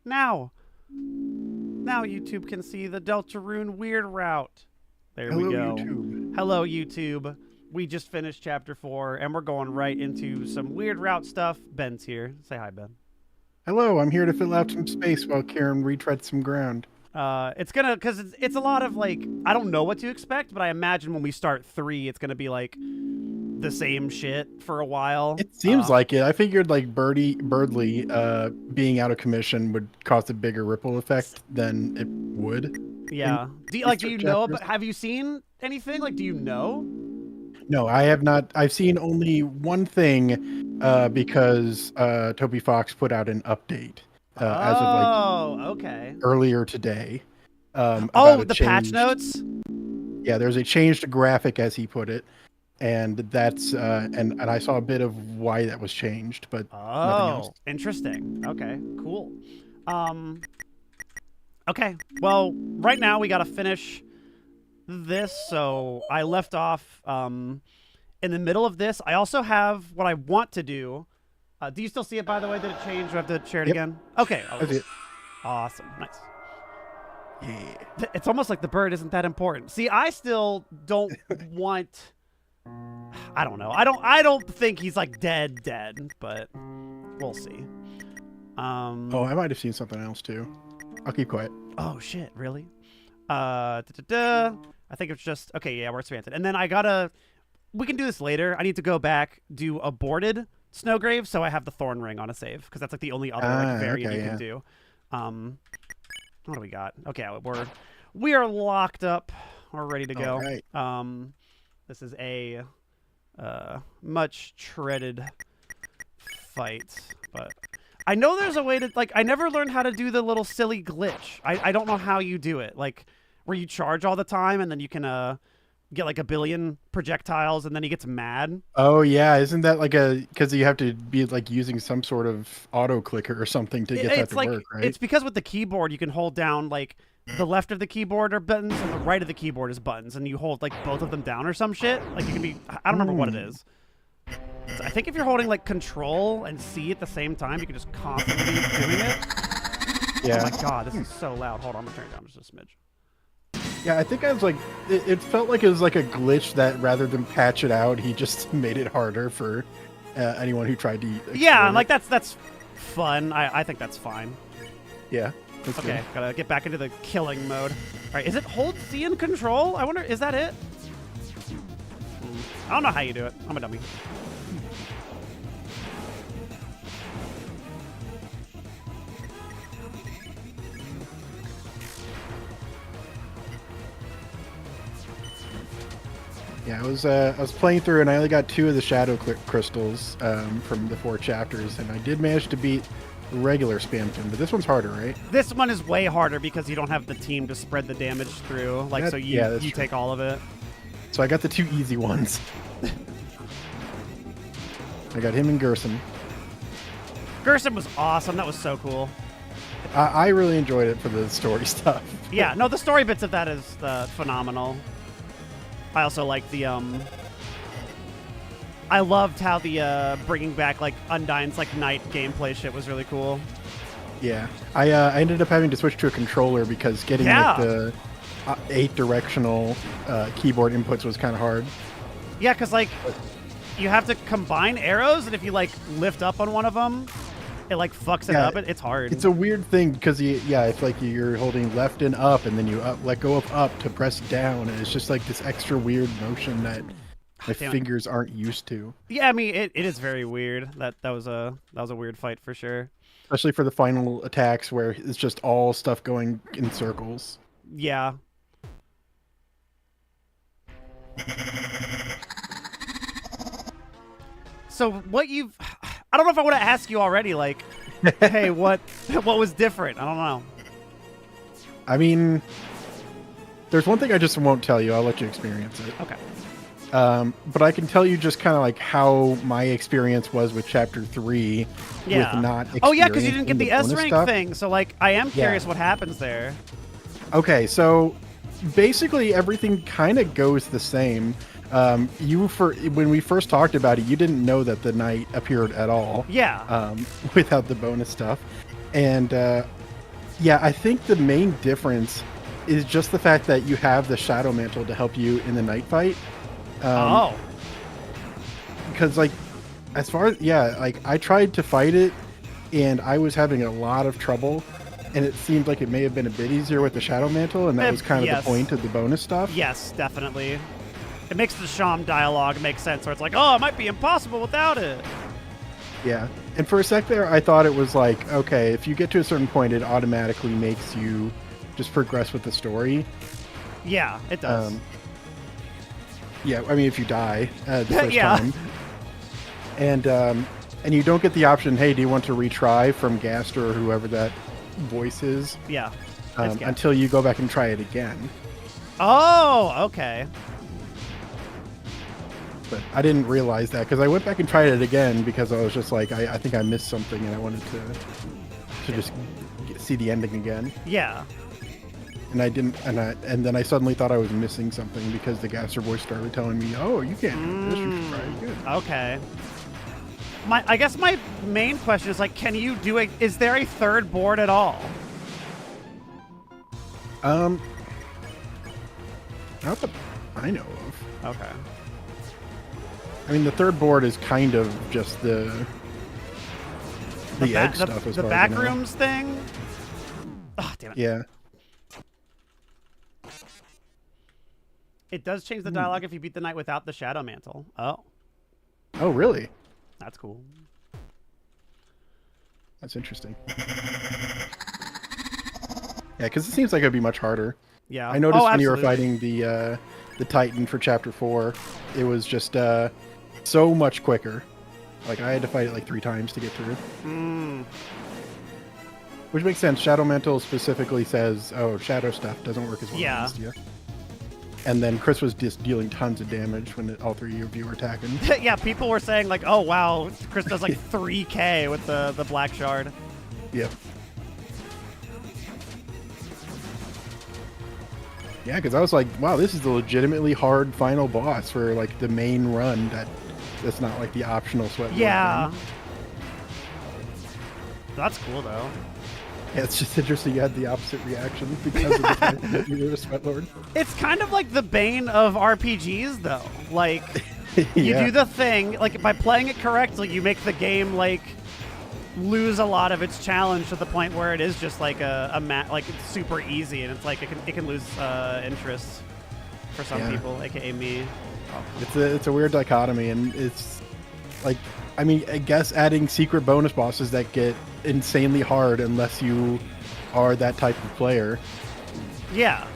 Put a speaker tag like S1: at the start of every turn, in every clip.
S1: Now YouTube can see the Deltarune weird route. There we go.
S2: YouTube.
S1: Hello, YouTube. We just finished chapter 4, and we're going right into some weird route stuff. Ben's here. Say hi, Ben.
S2: Hello, I'm here to fill out some space while Karen retreads some ground.
S1: It's gonna, because it's a lot of, like, I don't know what to expect, but I imagine when we start 3, it's gonna be, like, the same shit for a while.
S2: It seems like it. I figured, like, Birdley being out of commission would cause a bigger ripple effect than it would.
S1: Yeah. Do you know, but have you seen anything? Like, do you know?
S2: No, I have not. I've seen only one thing because Toby Fox put out an update as of
S1: okay.
S2: earlier today.
S1: The patch notes?
S2: Yeah, there's a changed graphic, as he put it, and that's and I saw a bit of why that was changed, but nothing else.
S1: Interesting. Okay, cool. Okay, well, right now we gotta finish this, so I left off in the middle of this. I also have what I want to do. Do you still see it, by the way? Did it change? Do I have to share it again? Okay.
S2: That's it.
S1: Awesome. Nice.
S2: Yeah.
S1: It's almost like the bird isn't that important. See, I still don't want... I don't know. I don't think he's, like, dead, but we'll see.
S2: Oh, I might have seen something else, too. I'll keep quiet.
S1: Oh, shit. Really? I think it's just... Okay, yeah, we're Spamton. And then I gotta... We can do this later. I need to go back, do aborted Snowgrave, so I have the Thorn Ring on a save, because that's like the only other variant you can do. What do we got? Okay, we are locked up. We're ready to go.
S2: Right.
S1: This is a much treaded fight, but I know there's a way to, like, I never learned how to do the little silly glitch. I don't know how you do it, like where you charge all the time and then you can get like a billion projectiles and then he gets mad.
S2: Oh yeah, isn't that like because you have to be like using some sort of auto clicker or something to get that to work, right?
S1: It's because with the keyboard you can hold down like the left of the keyboard are buttons and the right of the keyboard is buttons, and you hold like both of them down or some shit. Like you can be, I don't remember what it is. So I think if you're holding like Control and C at the same time, you can just constantly be doing it.
S2: Yeah.
S1: Oh my god, this is so loud. Hold on, I'm gonna turn it down just a smidge.
S2: Yeah, I think I was like, it felt like it was like a glitch that rather than patch it out, he just made it harder for anyone who tried to.
S1: Yeah, like that's fun. I think that's fine.
S2: Yeah. That's
S1: okay,
S2: good.
S1: gotta get back into the killing mode. All right, is it hold C and Control? I wonder, is that it? I don't know how you do it. I'm a dummy.
S2: Yeah, I was playing through and I only got 2 of the shadow crystals from the 4 chapters, and I did manage to beat the regular Spamton, but this one's harder, right?
S1: This one is way harder because you don't have the team to spread the damage through. Like, so you take all of it.
S2: So I got the 2 easy ones. I got him and Gerson.
S1: Gerson was awesome. That was so cool.
S2: I really enjoyed it for the story stuff.
S1: Yeah, no, the story bits of that is phenomenal. I also like the I loved how the bringing back like Undyne's like night gameplay shit was really cool.
S2: Yeah, I ended up having to switch to a controller because getting like the 8 directional keyboard inputs was kind of hard.
S1: Yeah, because like you have to combine arrows, and if you like lift up on one of them, it like fucks it up. It's hard.
S2: It's a weird thing because it's like you're holding left and up, and then you let go of up to press down, and it's just like this extra weird motion that my fingers aren't used to.
S1: Yeah, I mean it is very weird. That was a weird fight for sure.
S2: Especially for the final attacks where it's just all stuff going in circles.
S1: Yeah. So I don't know if I want to ask you already, like, hey, what was different? I don't know.
S2: I mean, there's one thing I just won't tell you. I'll let you experience it.
S1: Okay.
S2: But I can tell you just kind of like how my experience was with Chapter 3 with not
S1: Oh, yeah, because you didn't get the S-rank thing. So, like, I am curious what happens there.
S2: Okay, so basically everything kind of goes the same. When we first talked about it, you didn't know that the knight appeared at all.
S1: Yeah.
S2: Without the bonus stuff. And Yeah, I think the main difference is just the fact that you have the Shadow Mantle to help you in the night fight.
S1: Oh.
S2: Because, like, as far as, yeah, like, I tried to fight it, and I was having a lot of trouble, and it seemed like it may have been a bit easier with the Shadow Mantle, and that was kind of the point of the bonus stuff.
S1: Yes, definitely. It makes the Sham dialogue make sense, where it's like, oh, it might be impossible without it.
S2: Yeah. And for a sec there, I thought it was like, okay, if you get to a certain point, it automatically makes you just progress with the story.
S1: Yeah, it does.
S2: Yeah, I mean, if you die the first
S1: Yeah.
S2: time. And you don't get the option, hey, do you want to retry from Gaster or whoever that voice is?
S1: Yeah.
S2: Until you go back and try it again.
S1: Oh, okay.
S2: But I didn't realize that because I went back and tried it again because I was just like, I think I missed something and I wanted to just see the ending again.
S1: Yeah.
S2: And I didn't, and then I suddenly thought I was missing something because the Gaster voice started telling me, oh, you can't do this, you should try it again.
S1: Okay. I guess my main question is, like, can you do is there a third board at all?
S2: Not that I know of.
S1: Okay.
S2: I mean, the third board is kind of just the egg stuff. As
S1: the
S2: far as I know.
S1: backrooms thing? Oh, damn it.
S2: Yeah.
S1: It does change the dialogue if you beat the knight without the Shadow Mantle. Oh.
S2: Oh, really?
S1: That's cool.
S2: That's interesting. Yeah, because it seems like it'd be much harder.
S1: Yeah.
S2: I noticed when you were
S1: absolutely.
S2: fighting the Titan for Chapter 4, it was just so much quicker. Like, I had to fight it like 3 times to get through. Which makes sense. Shadow Mantle specifically says, oh, shadow stuff doesn't work as well against you. And then Chris was just dealing tons of damage when all 3 of you were attacking.
S1: Yeah, people were saying, like, oh, wow, Chris does like 3K with the Black Shard.
S2: Yep. Yeah, because I was like, wow, this is a legitimately hard final boss for, like, the main run that's not, like, the optional sweat.
S1: Yeah. That's cool, though.
S2: Yeah, it's just interesting you had the opposite reaction because of the fact that you were a sweat lord.
S1: It's kind of like the bane of RPGs, though. Like, you do the thing, like, by playing it correctly, you make the game, like, lose a lot of its challenge to the point where it is just like like it's super easy, and it's like it can lose interest for some people, aka me.
S2: It's a weird dichotomy, and it's like, I mean, I guess adding secret bonus bosses that get insanely hard unless you are that type of player.
S1: Yeah.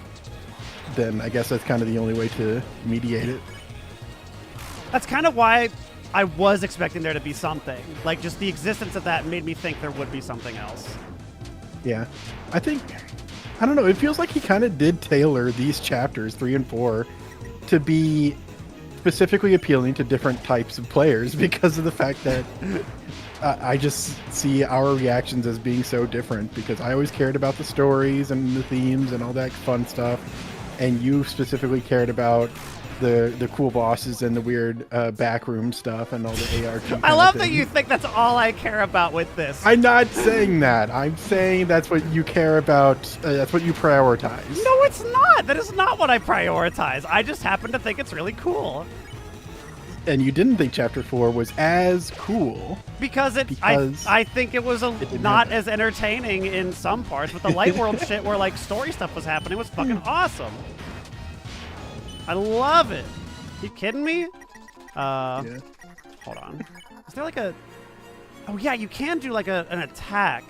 S2: Then I guess that's kind of the only way to mediate it.
S1: That's kind of why I was expecting there to be something. Like, just the existence of that made me think there would be something else.
S2: Yeah. I don't know, it feels like he kind of did tailor these chapters, 3 and 4, to be specifically appealing to different types of players because of the fact that I just see our reactions as being so different, because I always cared about the stories and the themes and all that fun stuff, and you specifically cared about the cool bosses and the weird backroom stuff and all the ARG.
S1: I love that you think that's all I care about with this.
S2: I'm not saying that. I'm saying that's what you care about. That's what you prioritize.
S1: No, it's not. That is not what I prioritize. I just happen to think it's really cool.
S2: And you didn't think Chapter 4 was as cool.
S1: Because I think it was not as entertaining in some parts, but the Light World shit where, like, story stuff was happening was fucking awesome. I love it. You kidding me?
S2: Yeah.
S1: Hold on. Is there like a... Oh, yeah, you can do like an attack.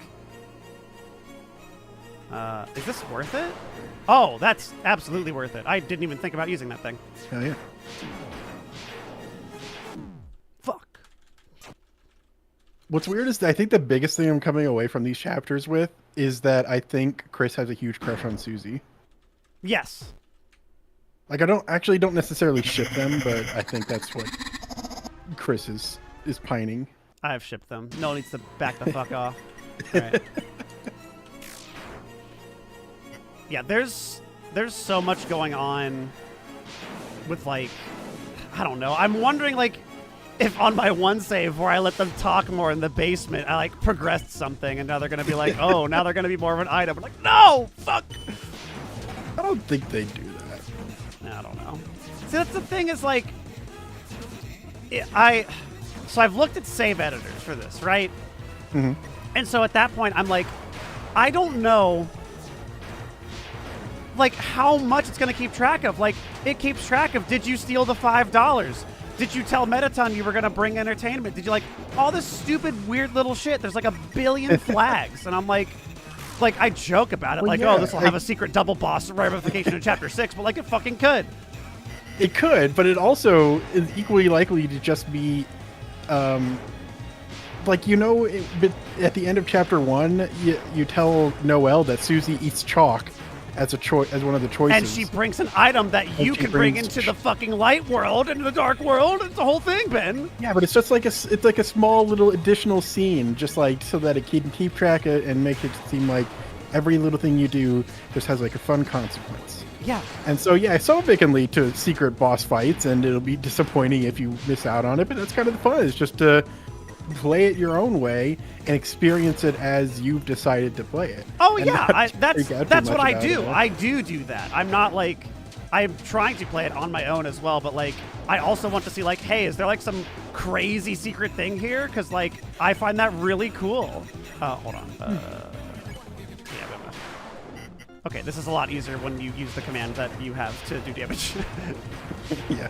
S1: Is this worth it? Oh, that's absolutely worth it. I didn't even think about using that thing.
S2: Hell yeah.
S1: Fuck.
S2: What's weird is that I think the biggest thing I'm coming away from these chapters with is that I think Chris has a huge crush on Susie.
S1: Yes.
S2: Like, I don't necessarily ship them, but I think that's what Chris is pining.
S1: I've shipped them. No needs to back the fuck off. All right. Yeah, there's so much going on with, like, I don't know. I'm wondering, like, if on my one save where I let them talk more in the basement, I like progressed something, and now they're gonna be like, oh, now they're gonna be more of an item. I'm like, no, fuck.
S2: I don't think they do that.
S1: I don't know. See, that's the thing is like, so I've looked at save editors for this, right?
S2: Mm-hmm.
S1: And so at that point, I'm like, I don't know, like, how much it's going to keep track of. Like, it keeps track of, did you steal the $5? Did you tell Metaton you were going to bring entertainment? Did you, like, all this stupid, weird little shit. There's, like, a billion flags. And I'm like, I joke about it.
S2: Well,
S1: like,
S2: yeah,
S1: oh, this will have a secret double boss ramification in Chapter 6. But, like, it fucking could.
S2: It could, but it also is equally likely to just be, like, you know, at the end of Chapter 1, you tell Noelle that Susie eats chalk as as one of the choices.
S1: And she brings an item that you can bring into the fucking light world, into the dark world. It's the whole thing, Ben.
S2: Yeah, but it's just like it's like a small little additional scene, just like so that it can keep track of and make it seem like every little thing you do just has like a fun consequence.
S1: Yeah.
S2: And so, yeah, some of it can lead to secret boss fights, and it'll be disappointing if you miss out on it, but that's kind of the fun. It's just to play it your own way and experience it as you've decided to play it.
S1: Oh,
S2: and
S1: yeah. That's what I do.
S2: It.
S1: I do that. I'm not like... I'm trying to play it on my own as well, but, like, I also want to see, like, hey, is there, like, some crazy secret thing here? Because, like, I find that really cool. Hold on. Okay, this is a lot easier when you use the command that you have to do damage.
S2: Yeah.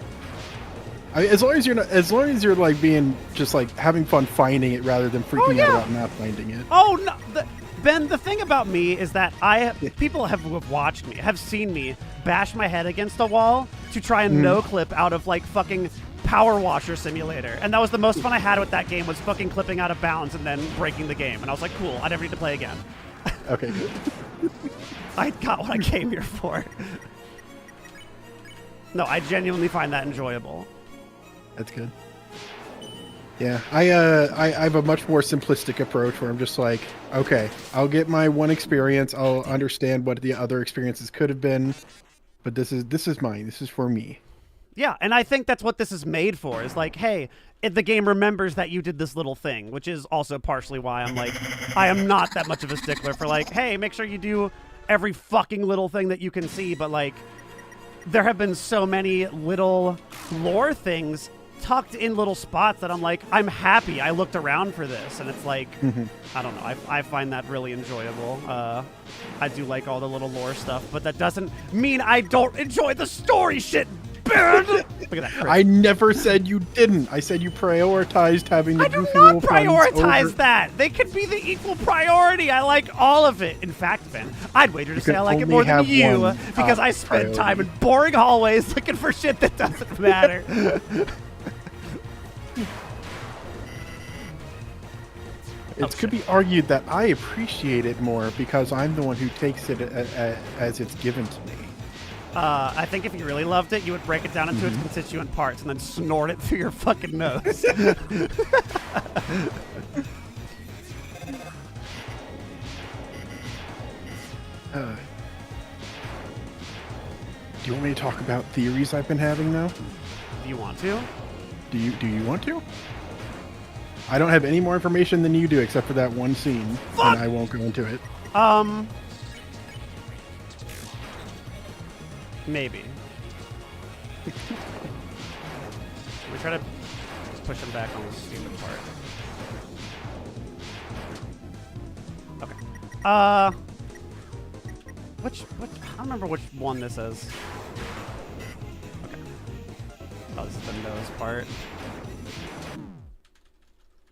S2: As long as you're like being just like having fun finding it rather than freaking out about not finding it.
S1: Oh no, Ben. The thing about me is that people who have watched me have seen me bash my head against a wall to try and no clip out of like fucking Power Washer Simulator, and that was the most fun I had with that game was fucking clipping out of bounds and then breaking the game. And I was like, cool, I never need to play again.
S2: Okay, good.
S1: I got what I came here for. No, I genuinely find that enjoyable.
S2: That's good. Yeah, I have a much more simplistic approach where I'm just like, okay, I'll get my one experience. I'll understand what the other experiences could have been, but this is mine. This is for me.
S1: Yeah, and I think that's what this is made for. Is like, hey, if the game remembers that you did this little thing, which is also partially why I'm like, I am not that much of a stickler for like, hey, make sure you do every fucking little thing that you can see. But like, there have been so many little lore things tucked in little spots that I'm like, I'm happy I looked around for this. And it's like, I don't know, I find that really enjoyable. I do like all the little lore stuff, but that doesn't mean I don't enjoy the story shit. Look at that. Chris.
S2: I never said you didn't. I said you prioritized having the goofy little puns.
S1: I do not prioritize that. They could be the equal priority. I like all of it. In fact, Ben, I'd wager to say I like it more than you because I spend time in boring hallways looking for shit that doesn't matter.
S2: It could be argued that I appreciate it more because I'm the one who takes it as it's given to me.
S1: I think if you really loved it, you would break it down into its constituent parts and then snort it through your fucking nose.
S2: Do you want me to talk about theories I've been having now?
S1: Do you want to?
S2: Do you want to? I don't have any more information than you do except for that one scene, and I won't go into it.
S1: Maybe. We try to push him back on the stupid part. Okay. Which I don't remember which one this is. Okay. Oh, this is the nose part.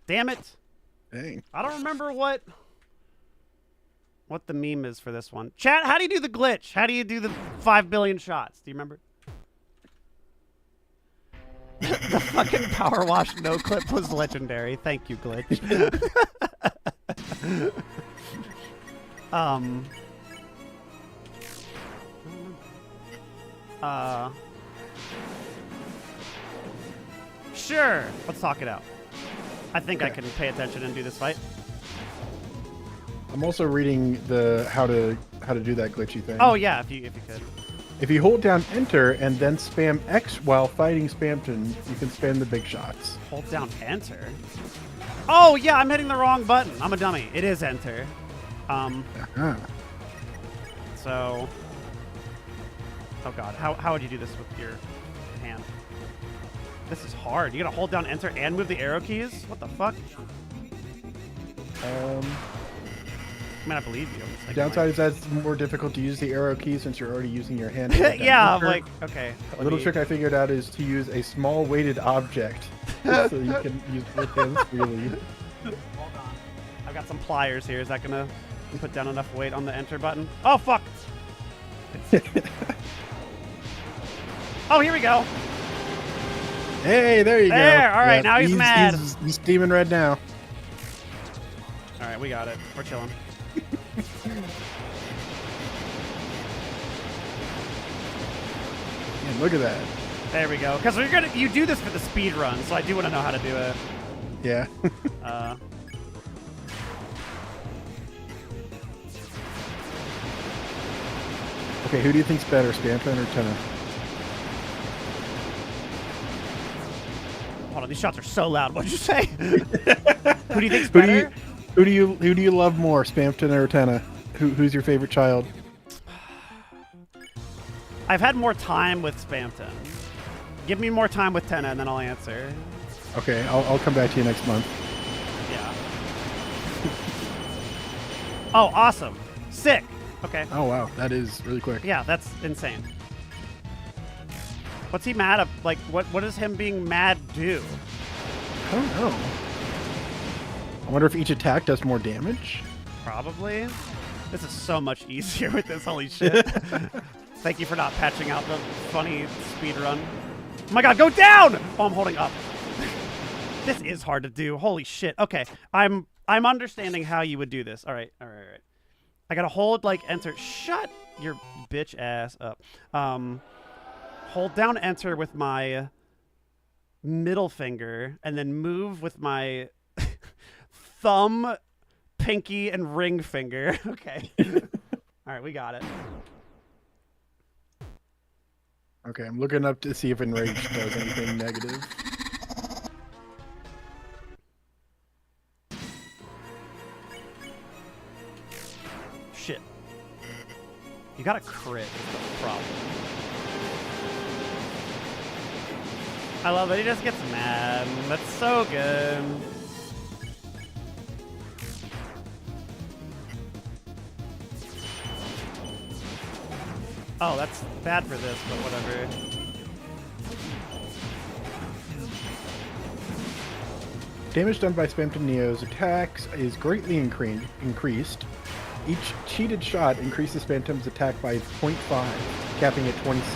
S1: Damn it!
S2: Dang.
S1: I don't remember what the meme is for this one. Chat, how do you do the glitch? How do you do the 5 billion shots? Do you remember? The fucking power wash no clip was legendary. Thank you, glitch. Sure. Let's talk it out. I think I can pay attention and do this fight.
S2: I'm also reading the how to do that glitchy thing.
S1: Oh yeah, if you could.
S2: If you hold down enter and then spam X while fighting Spamton, you can spam the big shots.
S1: Hold down enter. Oh yeah, I'm hitting the wrong button. I'm a dummy. It is enter.
S2: Uh-huh.
S1: So. Oh god, how would you do this with your hand? This is hard. You gotta hold down enter and move the arrow keys? What the fuck? I mean, I believe you.
S2: The downside is that it's more difficult to use the arrow key since you're already using your hand.
S1: Yeah, I'm like, okay.
S2: A little trick I figured out is to use a small weighted object so you can use both hands freely.
S1: Hold on. I've got some pliers here. Is that gonna put down enough weight on the enter button? Oh, fuck! Oh, here we go.
S2: Hey, there you go.
S1: There, all right, now he's mad.
S2: He's steaming red now.
S1: All right, we got it. We're chilling.
S2: Man, look at that.
S1: There we go. Because you do this for the speed run, so I do want to know how to do it.
S2: Yeah. Okay, who do you think's better, Spamton or Tenna?
S1: Hold on, these shots are so loud. What'd you say? Who do you think's better?
S2: Who do you love more, Spamton or Tenna? Who's your favorite child?
S1: I've had more time with Spamton. Give me more time with Tenna, and then I'll answer.
S2: Okay, I'll come back to you next month.
S1: Yeah. Oh, awesome. Sick. Okay.
S2: Oh, wow. That is really quick.
S1: Yeah, that's insane. What's he mad at? Like, what does him being mad do?
S2: I don't know. I wonder if each attack does more damage?
S1: Probably. This is so much easier with this. Holy shit. Thank you for not patching out the funny speed run. Oh my god, go down! Oh, I'm holding up. This is hard to do. Holy shit. Okay, I'm understanding how you would do this. All right. I gotta hold, like, enter. Shut your bitch ass up. Hold down enter with my middle finger, and then move with my thumb, pinky, and ring finger. Okay. All right, we got it.
S2: Okay, I'm looking up to see if Enrage does anything negative.
S1: Shit. You got a crit is the problem. I love it. He just gets mad. That's so good. Oh, that's bad for this, but whatever.
S2: Damage done by Spamton Neo's attacks is greatly increased. Each cheated shot increases Spamton's attack by 0.5, capping at 26.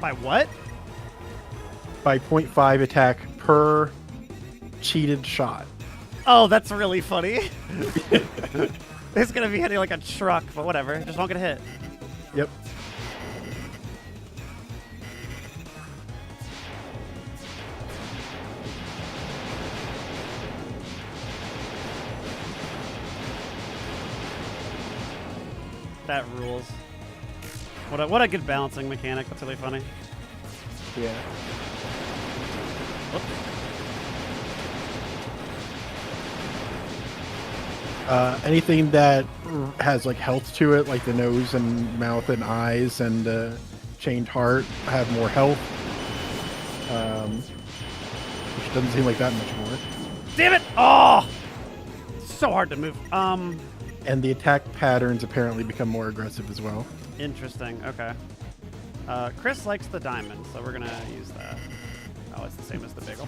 S1: By what?
S2: By 0.5 attack per cheated shot.
S1: Oh, that's really funny. It's gonna be hitting like a truck, but whatever. Just won't get hit.
S2: Yep.
S1: That rules. What a good balancing mechanic. That's really funny.
S2: Yeah.
S1: Whoop.
S2: Anything that has like health to it, like the nose and mouth and eyes and chained heart, have more health. Which doesn't seem like that much more.
S1: Damn it! Oh, so hard to move.
S2: And the attack patterns apparently become more aggressive as well.
S1: Interesting. Okay. Chris likes the diamond, so we're gonna use that. Oh, it's the same as the bagel.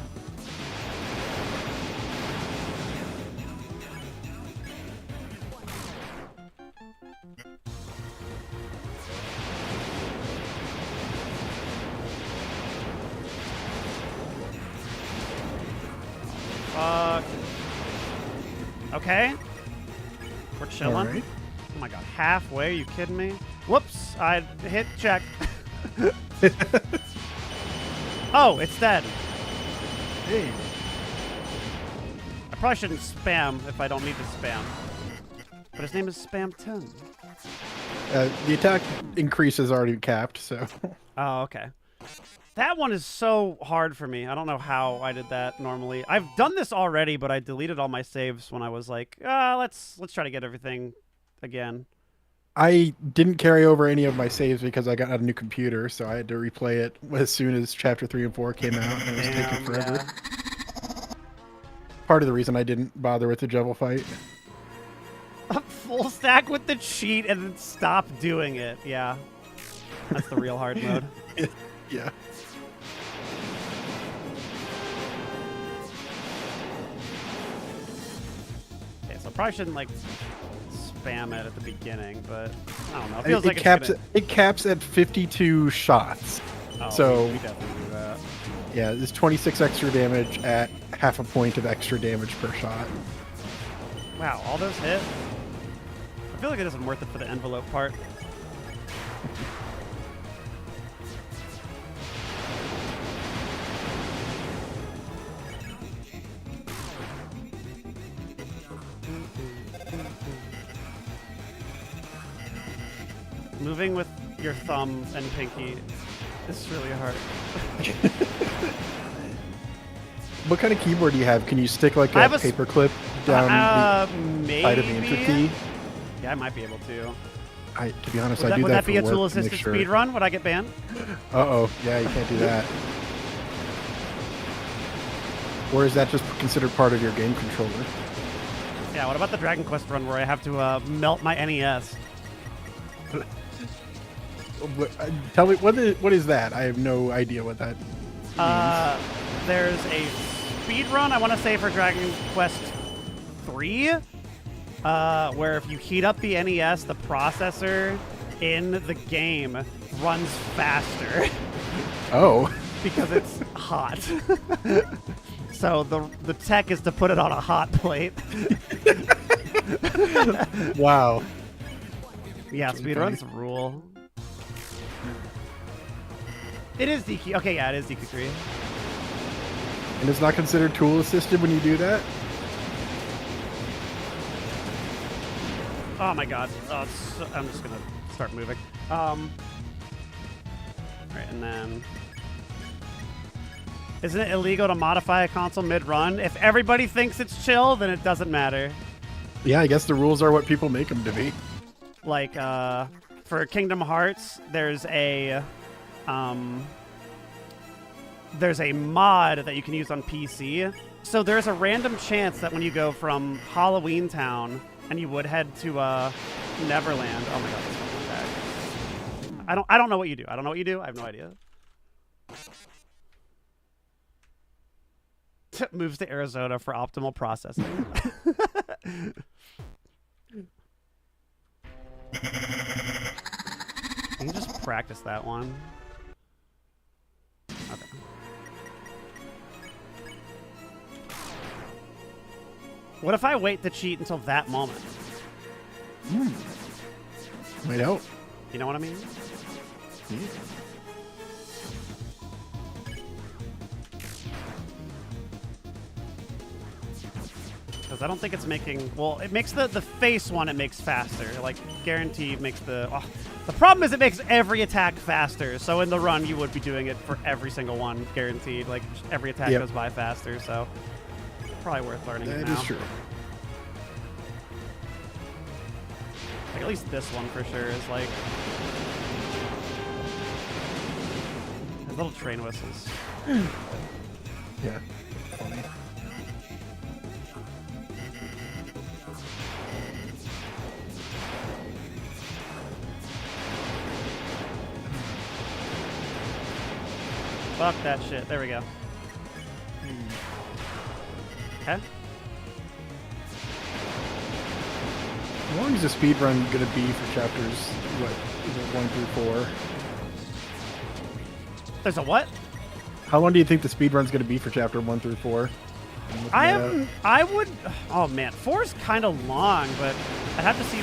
S1: Fuck. Okay. We're chilling.
S2: Right.
S1: Oh my god, halfway? Are you kidding me? Whoops, I hit check. Oh, it's dead.
S2: Hey.
S1: I probably shouldn't spam if I don't need to spam. But his name is Spamton.
S2: The attack increase is already capped, so.
S1: Oh, okay. That one is so hard for me. I don't know how I did that normally. I've done this already, but I deleted all my saves when I was like, let's try to get everything again.
S2: I didn't carry over any of my saves because I got a new computer, so I had to replay it as soon as Chapter 3 and 4 came out, and it was taking forever.
S1: Yeah.
S2: Part of the reason I didn't bother with the Jevil fight.
S1: Full stack with the cheat and then stop doing it. Yeah. That's the real hard mode.
S2: Yeah.
S1: Okay, so I probably shouldn't like spam it at the beginning, but I don't know. It feels like
S2: it caps at 52 shots.
S1: Oh,
S2: so
S1: we definitely do that.
S2: Yeah, there's 26 extra damage at half a point of extra damage per shot.
S1: Wow, all those hit? I feel like it isn't worth it for the envelope part. Moving with your thumb and pinky is really hard.
S2: What kind of keyboard do you have? Can you stick like a paperclip down the side of the enter key?
S1: Yeah, I might be able to.
S2: To be honest, I do that.
S1: Would that be a tool
S2: to
S1: assisted speedrun? Would I get banned?
S2: Uh-oh. Yeah, you can't do that. Or is that just considered part of your game controller?
S1: Yeah, what about the Dragon Quest run where I have to melt my NES?
S2: Tell me, what is that? I have no idea what that means.
S1: There's a speedrun, I want to say, for Dragon Quest 3, where if you heat up the NES, the processor in the game runs faster.
S2: Oh.
S1: Because it's hot. So the tech is to put it on a hot plate.
S2: Wow.
S1: Yeah, speedruns rule. It is DQ. Okay, yeah, it is DQ3.
S2: And it's not considered tool assisted when you do that?
S1: Oh my god. Oh, I'm just gonna start moving. Alright, and then... Isn't it illegal to modify a console mid-run? If everybody thinks it's chill, then it doesn't matter.
S2: Yeah, I guess the rules are what people make them to be.
S1: Like, for Kingdom Hearts, there's a mod that you can use on PC. So there's a random chance that when you go from Halloween Town and you would head to Neverland. Oh my god, this fucking bag. I don't know what you do. I don't know what you do. I have no idea. Moves to Arizona for optimal processing. You can just practice that one. Okay. What if I wait to cheat until that moment?
S2: Wait out.
S1: You know what I mean?
S2: Yeah.
S1: Because I don't think it's making... Well, it makes the face one, it makes faster. Like, guaranteed makes the... Oh. The problem is it makes every attack faster. So in the run, you would be doing it for every single one, guaranteed. Like, every attack goes by faster, so... Probably worth learning it now.
S2: That is true.
S1: Like, at least this one for sure is like... Has little train whistles.
S2: Yeah. Funny.
S1: Fuck that shit. There we go. Okay.
S2: How long is the speedrun going to be for chapters, what, is it 1 through 4?
S1: There's a what?
S2: How long do you think the speedrun's going to be for chapter 1 through 4?
S1: I would... Oh, man. 4 is kind of long, but I'd have to see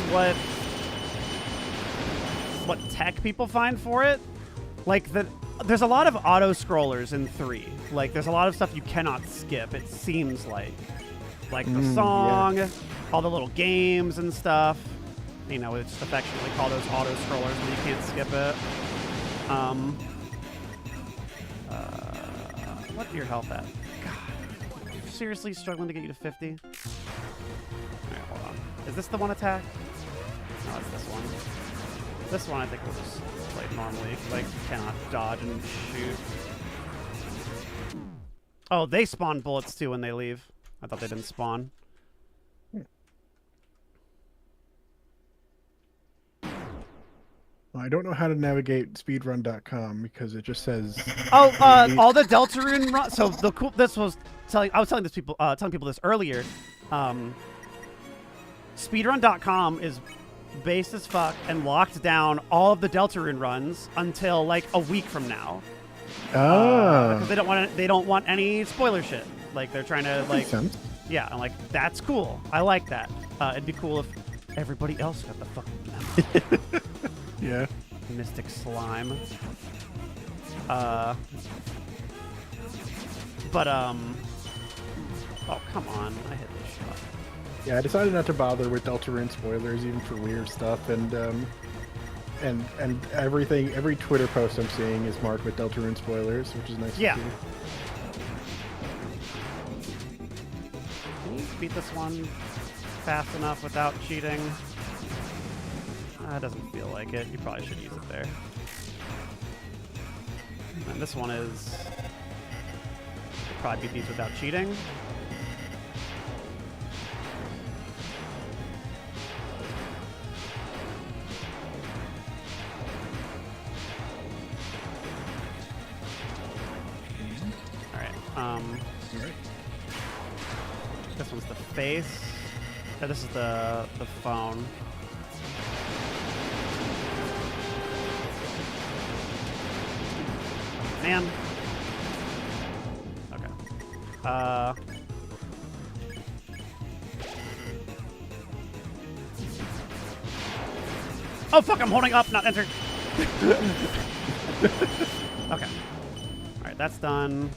S1: what tech people find for it. Like, there's a lot of auto-scrollers in 3. Like, there's a lot of stuff you cannot skip, it seems like. Like the song, all the little games and stuff. You know, it's affectionately call those auto scrollers when you can't skip it. What's your health at? God, seriously struggling to get you to 50? Alright, hold on. Is this the one attack? No, it's this one. This one I think will just play normally, because I cannot dodge and shoot. Oh, they spawn bullets too when they leave. I thought they didn't spawn.
S2: Well, I don't know how to navigate speedrun.com because it just says.
S1: Oh, all the Deltarune run. So the cool. This was telling. I was telling people this earlier. Speedrun.com is based as fuck and locked down all of the Deltarune runs until like a week from now. Because they don't want any spoiler shit. Like they're trying to like.
S2: Makes sense.
S1: Yeah, I'm like that's cool. I like that. It'd be cool if everybody else got the fucking memo.
S2: Yeah.
S1: Mystic slime. Oh come on! I hit this shot.
S2: Yeah, I decided not to bother with Deltarune spoilers, even for weird stuff, and everything. Every Twitter post I'm seeing is marked with Deltarune spoilers, which is nice.
S1: Yeah.
S2: To see.
S1: Can you beat this one fast enough without cheating? That doesn't feel like it. You probably should use it there. And this one is probably beat these without cheating. This one's the face. Oh, this is the phone. Man. Okay. Oh fuck! I'm holding up, not enter. Okay. All right, that's done.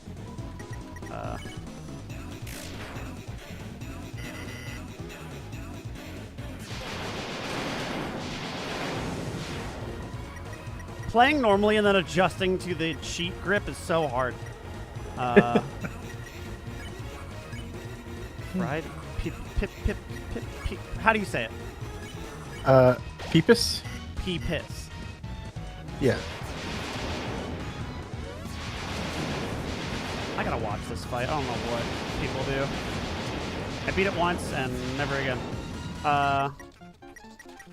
S1: Playing normally and then adjusting to the cheat grip is so hard. Right? How do you say it?
S2: Peepus?
S1: P-piss.
S2: Yeah.
S1: I gotta watch this fight. I don't know what people do. I beat it once and never again.
S2: Yeah,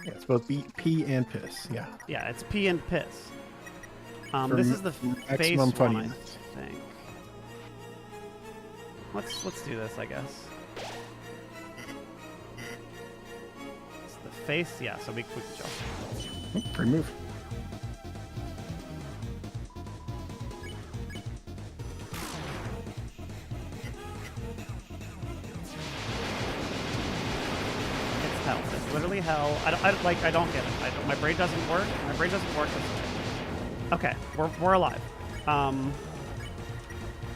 S2: it's both P and piss. Yeah.
S1: Yeah, it's P and piss. This is the face one, I think. Let's do this, I guess. It's the face, yeah. So we can jump.
S2: Free move.
S1: It's hell. It's literally hell. I don't get it. My brain doesn't work. My brain doesn't work this way. Okay, we're alive.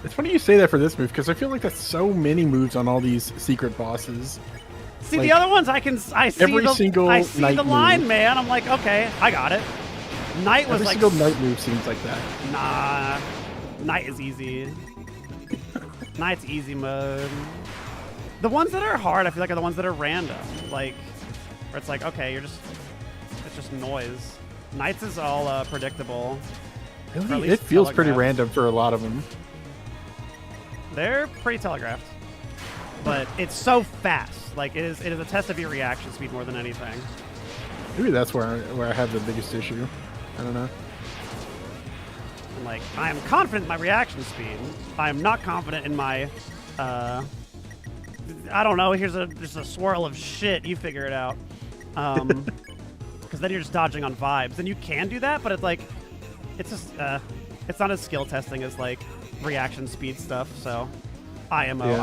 S2: It's funny you say that for this move because I feel like that's so many moves on all these secret bosses.
S1: See,
S2: like,
S1: the other ones I see
S2: every single
S1: I see
S2: night
S1: the line,
S2: move.
S1: man. I'm like, okay, I got it. Night was
S2: every
S1: like
S2: single night move seems like that.
S1: Nah, night is easy. Night's easy mode. The ones that are hard, I feel like, are the ones that are random. Like, where it's like, okay, it's just noise. Nights is all predictable.
S2: Really? It feels pretty random for a lot of them.
S1: They're pretty telegraphed, but it's so fast. Like it is a test of your reaction speed more than anything.
S2: Maybe that's where I have the biggest issue. I don't know.
S1: I'm like, I am confident in my reaction speed. I am not confident in my. I don't know. Here's just a swirl of shit. You figure it out. Because then you're just dodging on vibes, and you can do that, but it's like, it's just, it's not as skill testing as like reaction speed stuff. So, IMO.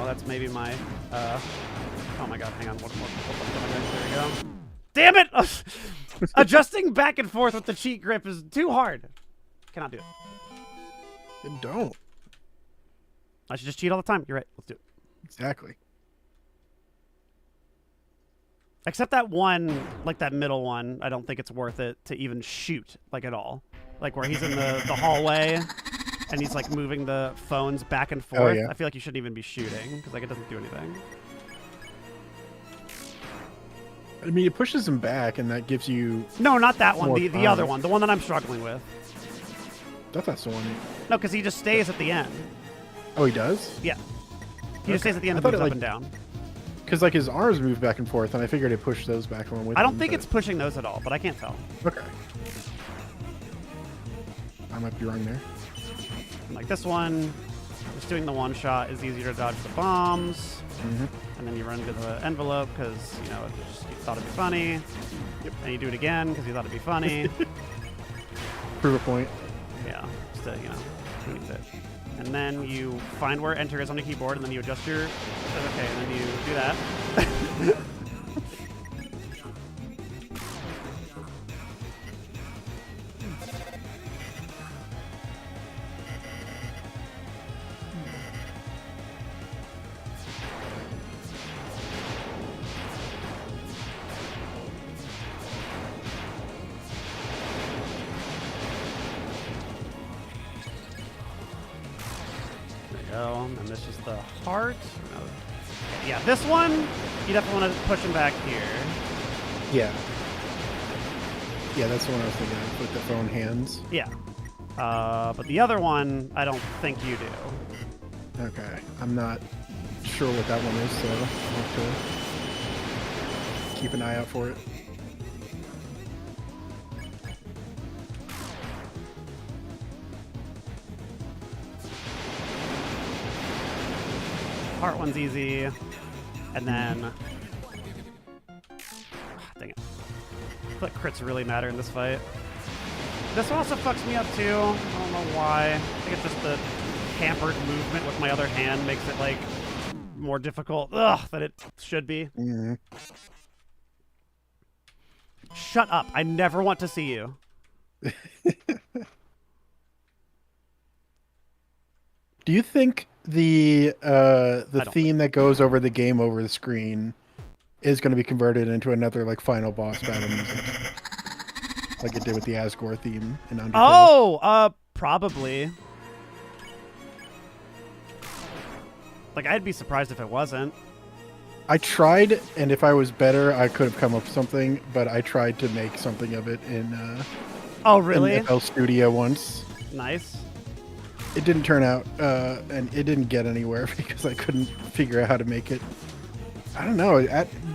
S1: That's maybe my. Oh my god, hang on. What am I doing? There we go. Damn it! Adjusting back and forth with the cheat grip is too hard. Cannot do it.
S2: Then don't.
S1: I should just cheat all the time. You're right. Let's do it.
S2: Exactly.
S1: Except that one, like that middle one, I don't think it's worth it to even shoot, like, at all. Like, where he's in the hallway, and he's, like, moving the phones back and forth.
S2: Oh, yeah.
S1: I feel like you shouldn't even be shooting, because, like, it doesn't do anything.
S2: I mean, it pushes him back, and that gives you...
S1: No, not that one.
S2: More
S1: The other
S2: fun.
S1: one. The one that I'm struggling with.
S2: That's the one.
S1: No, because he just stays at the end.
S2: Oh, he does?
S1: Yeah. He just stays at the end
S2: I
S1: and
S2: thought
S1: moves
S2: it,
S1: up
S2: like-
S1: and down.
S2: Because, like, his arms move back and forth, and I figured it pushed those back along with
S1: I don't
S2: him,
S1: think
S2: but-
S1: it's pushing those at all, but I can't tell.
S2: Okay. I might be wrong there.
S1: And like this one, just doing the one shot is easier to dodge the bombs.
S2: Mm-hmm.
S1: And then you run to the envelope because, you know, you thought it'd be funny.
S2: Yep.
S1: And you do it again because you thought it'd be funny.
S2: Prove a point.
S1: Yeah, just to, you know, who needs it? And then you find where enter is on the keyboard, and then you adjust your... Okay, and then you do that. There you go. And this is the heart. No. Yeah, this one, you definitely want to push him back here.
S2: Yeah. Yeah, that's the one I was thinking of, with the phone hands.
S1: Yeah. But the other one, I don't think you do.
S2: Okay. I'm not sure what that one is, so I'll have to keep an eye out for it.
S1: Heart one's easy. And then... Dang it. I feel like crits really matter in this fight. This one also fucks me up too. I don't know why. I think it's just the hampered movement with my other hand makes it, like, more difficult than it should be.
S2: Mm-hmm.
S1: Shut up. I never want to see you.
S2: Do you think the
S1: don't
S2: theme that goes over the game over the screen is going to be converted into another like final boss battle music, like it did with the Asgore theme in Undertale?
S1: Oh, probably. Like, I'd be surprised if it wasn't.
S2: I tried, and if I was better, I could have come up with something. But I tried to make something of it in
S1: Oh, really?
S2: in FL Studio once.
S1: Nice.
S2: It didn't turn out, and it didn't get anywhere because I couldn't figure out how to make it. I don't know.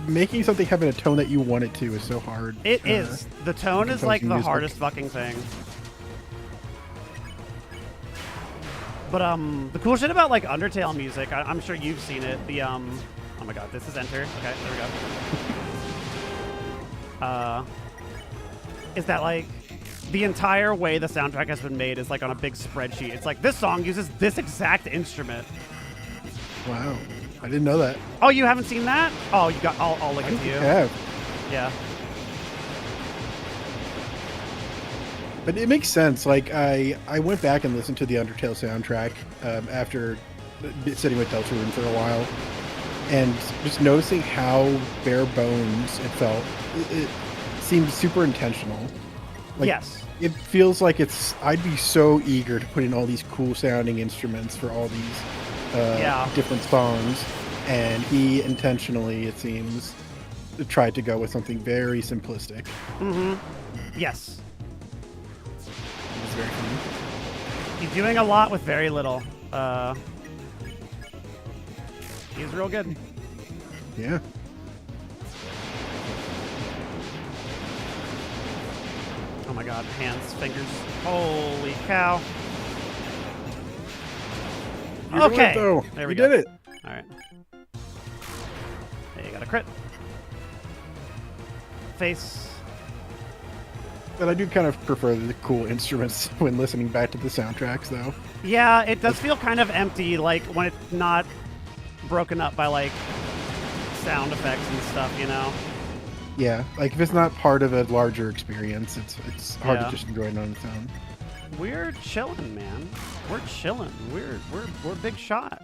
S2: Making something have a tone that you want it to is so hard.
S1: It is. The tone is like the
S2: music.
S1: hardest fucking thing. But the cool shit about like Undertale music, I'm sure you've seen it. The oh my god, this is enter. Okay, there we go. Is that like the entire way the soundtrack has been made is like on a big spreadsheet. It's like this song uses this exact instrument.
S2: Wow, I didn't know that.
S1: Oh, you haven't seen that? Oh, you got. I'll link it to you.
S2: Yeah,
S1: Yeah.
S2: but it makes sense. Like I went back and listened to the Undertale soundtrack after sitting with Deltarune for a while, and just noticing how bare bones it felt. It seemed super intentional. Like,
S1: Yes.
S2: It feels like I'd be so eager to put in all these cool sounding instruments for all these different songs, and he intentionally, it seems, tried to go with something very simplistic.
S1: Mm-hmm. Yes.
S2: It's very fun.
S1: He's doing a lot with very little. He's real good.
S2: Yeah.
S1: Oh my god, hands, fingers. Holy cow.
S2: You're
S1: Okay.
S2: right, though.
S1: There we
S2: You
S1: go.
S2: did it.
S1: All right. Hey, you got a crit. Face.
S2: But I do kind of prefer the cool instruments when listening back to the soundtracks, though.
S1: Yeah, it does feel kind of empty, like when it's not broken up by like sound effects and stuff, you know?
S2: Yeah, like if it's not part of a larger experience, it's hard
S1: Yeah.
S2: to just enjoy it on its own.
S1: We're chilling, man. We're chilling. We're big shot.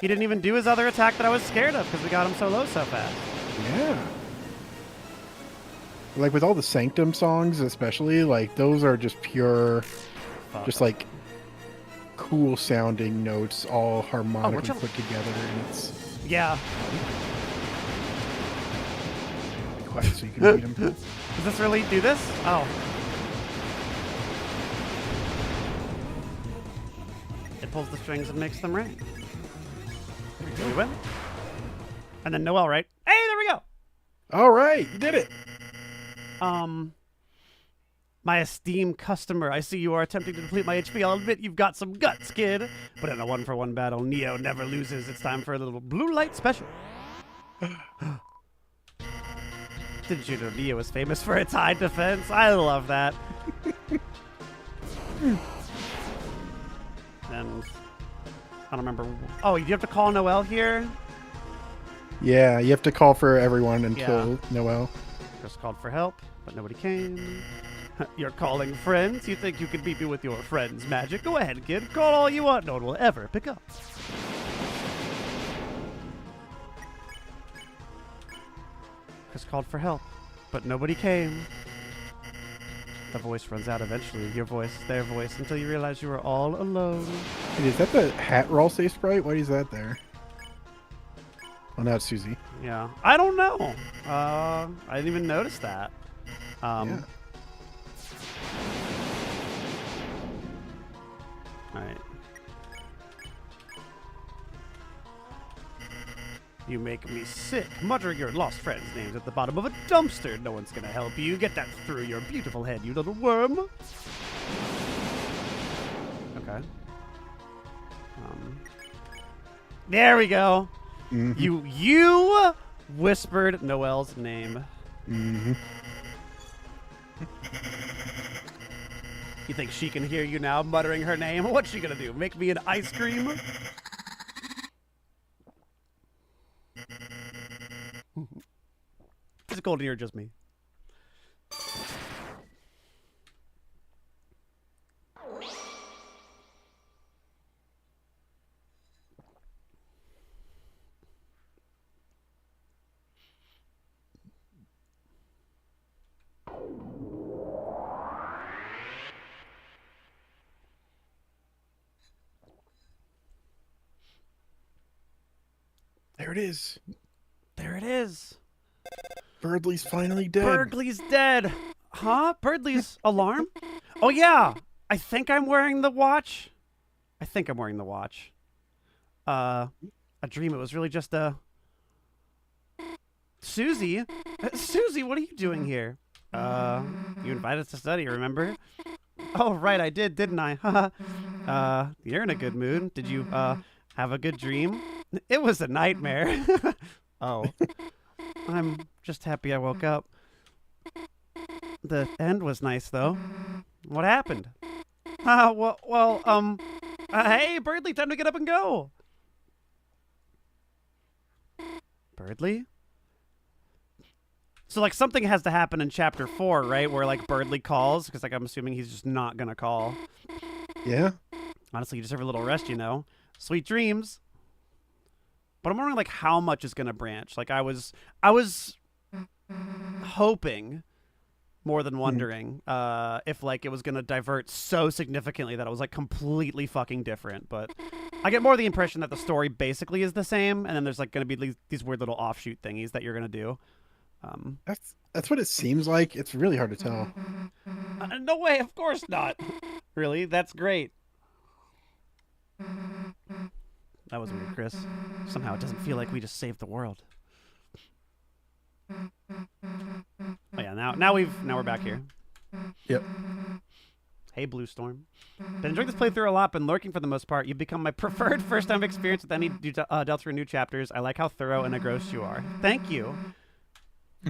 S1: He didn't even do his other attack that I was scared of because we got him so low so fast.
S2: Yeah. Like with all the Sanctum songs, especially, like those are just pure,
S1: Fuck.
S2: just like cool sounding notes, all harmonically
S1: you-
S2: put together, and it's
S1: Yeah.
S2: quiet so you can read them.
S1: Does this really do this? Oh. It pulls the strings and makes them ring. We win. And then Noel, right? Hey, there we go.
S2: All right, you did it.
S1: My esteemed customer, I see you are attempting to deplete my HP. I'll admit you've got some guts, kid. But in a 1-for-1 battle, Neo never loses. It's time for a little blue light special. Did you know Neo is famous for its high defense? I love that. And I don't remember. Oh, you have to call Noel here?
S2: Yeah, you have to call for everyone until Noel.
S1: Chris called for help, but nobody came. You're calling friends? You think you can beat me with your friends' magic? Go ahead, kid. Call all you want. No one will ever pick up. Chris called for help, but nobody came. The voice runs out eventually. Your voice, their voice, until you realize you are all alone.
S2: Hey, is that the hat roll save sprite? Why is that there? Oh, now it's Susie.
S1: Yeah. I don't know. I didn't even notice that.
S2: Yeah.
S1: Alright. You make me sick, muttering your lost friends' names at the bottom of a dumpster. No one's gonna help you. Get that through your beautiful head, you little worm. Okay. There we go.
S2: Mm-hmm.
S1: You whispered Noelle's name.
S2: Mm-hmm.
S1: You think she can hear you now muttering her name? What's she gonna do? Make me an ice cream? Is it cold in here or just me?
S2: There it is.
S1: There it is.
S2: Birdley's finally dead.
S1: Bergley's dead. Huh? Birdley's alarm? Oh, yeah. I think I'm wearing the watch. I think I'm wearing the watch. A dream. It was really just a... Susie? Susie, what are you doing here? You invited us to study, remember? Oh, right, I did, didn't I? You're in a good mood. Did you, have a good dream? It was a nightmare. Oh. I'm just happy I woke up. The end was nice, though. What happened? Hey, Birdley, time to get up and go. Birdley? So, like, something has to happen in chapter 4, right? Where, like, Birdley calls, because, like, I'm assuming he's just not gonna call.
S2: Yeah.
S1: Honestly, you deserve a little rest, you know? Sweet dreams. But I'm wondering, like, how much is gonna branch. Like, I was hoping, more than wondering, if, like, it was gonna divert so significantly that it was, like, completely fucking different. But I get more the impression that the story basically is the same, and then there's, like, gonna be these weird little offshoot thingies that you're gonna do.
S2: That's what it seems like. It's really hard to tell.
S1: No way, of course not. Really? That's great. That was weird, Chris. Somehow it doesn't feel like we just saved the world. Oh yeah, now we're back here.
S2: Yep.
S1: Hey, Blue Storm. Been enjoying this playthrough a lot, been lurking for the most part. You've become my preferred first-time experience with any delve through new chapters. I like how thorough and engrossed you are. Thank you.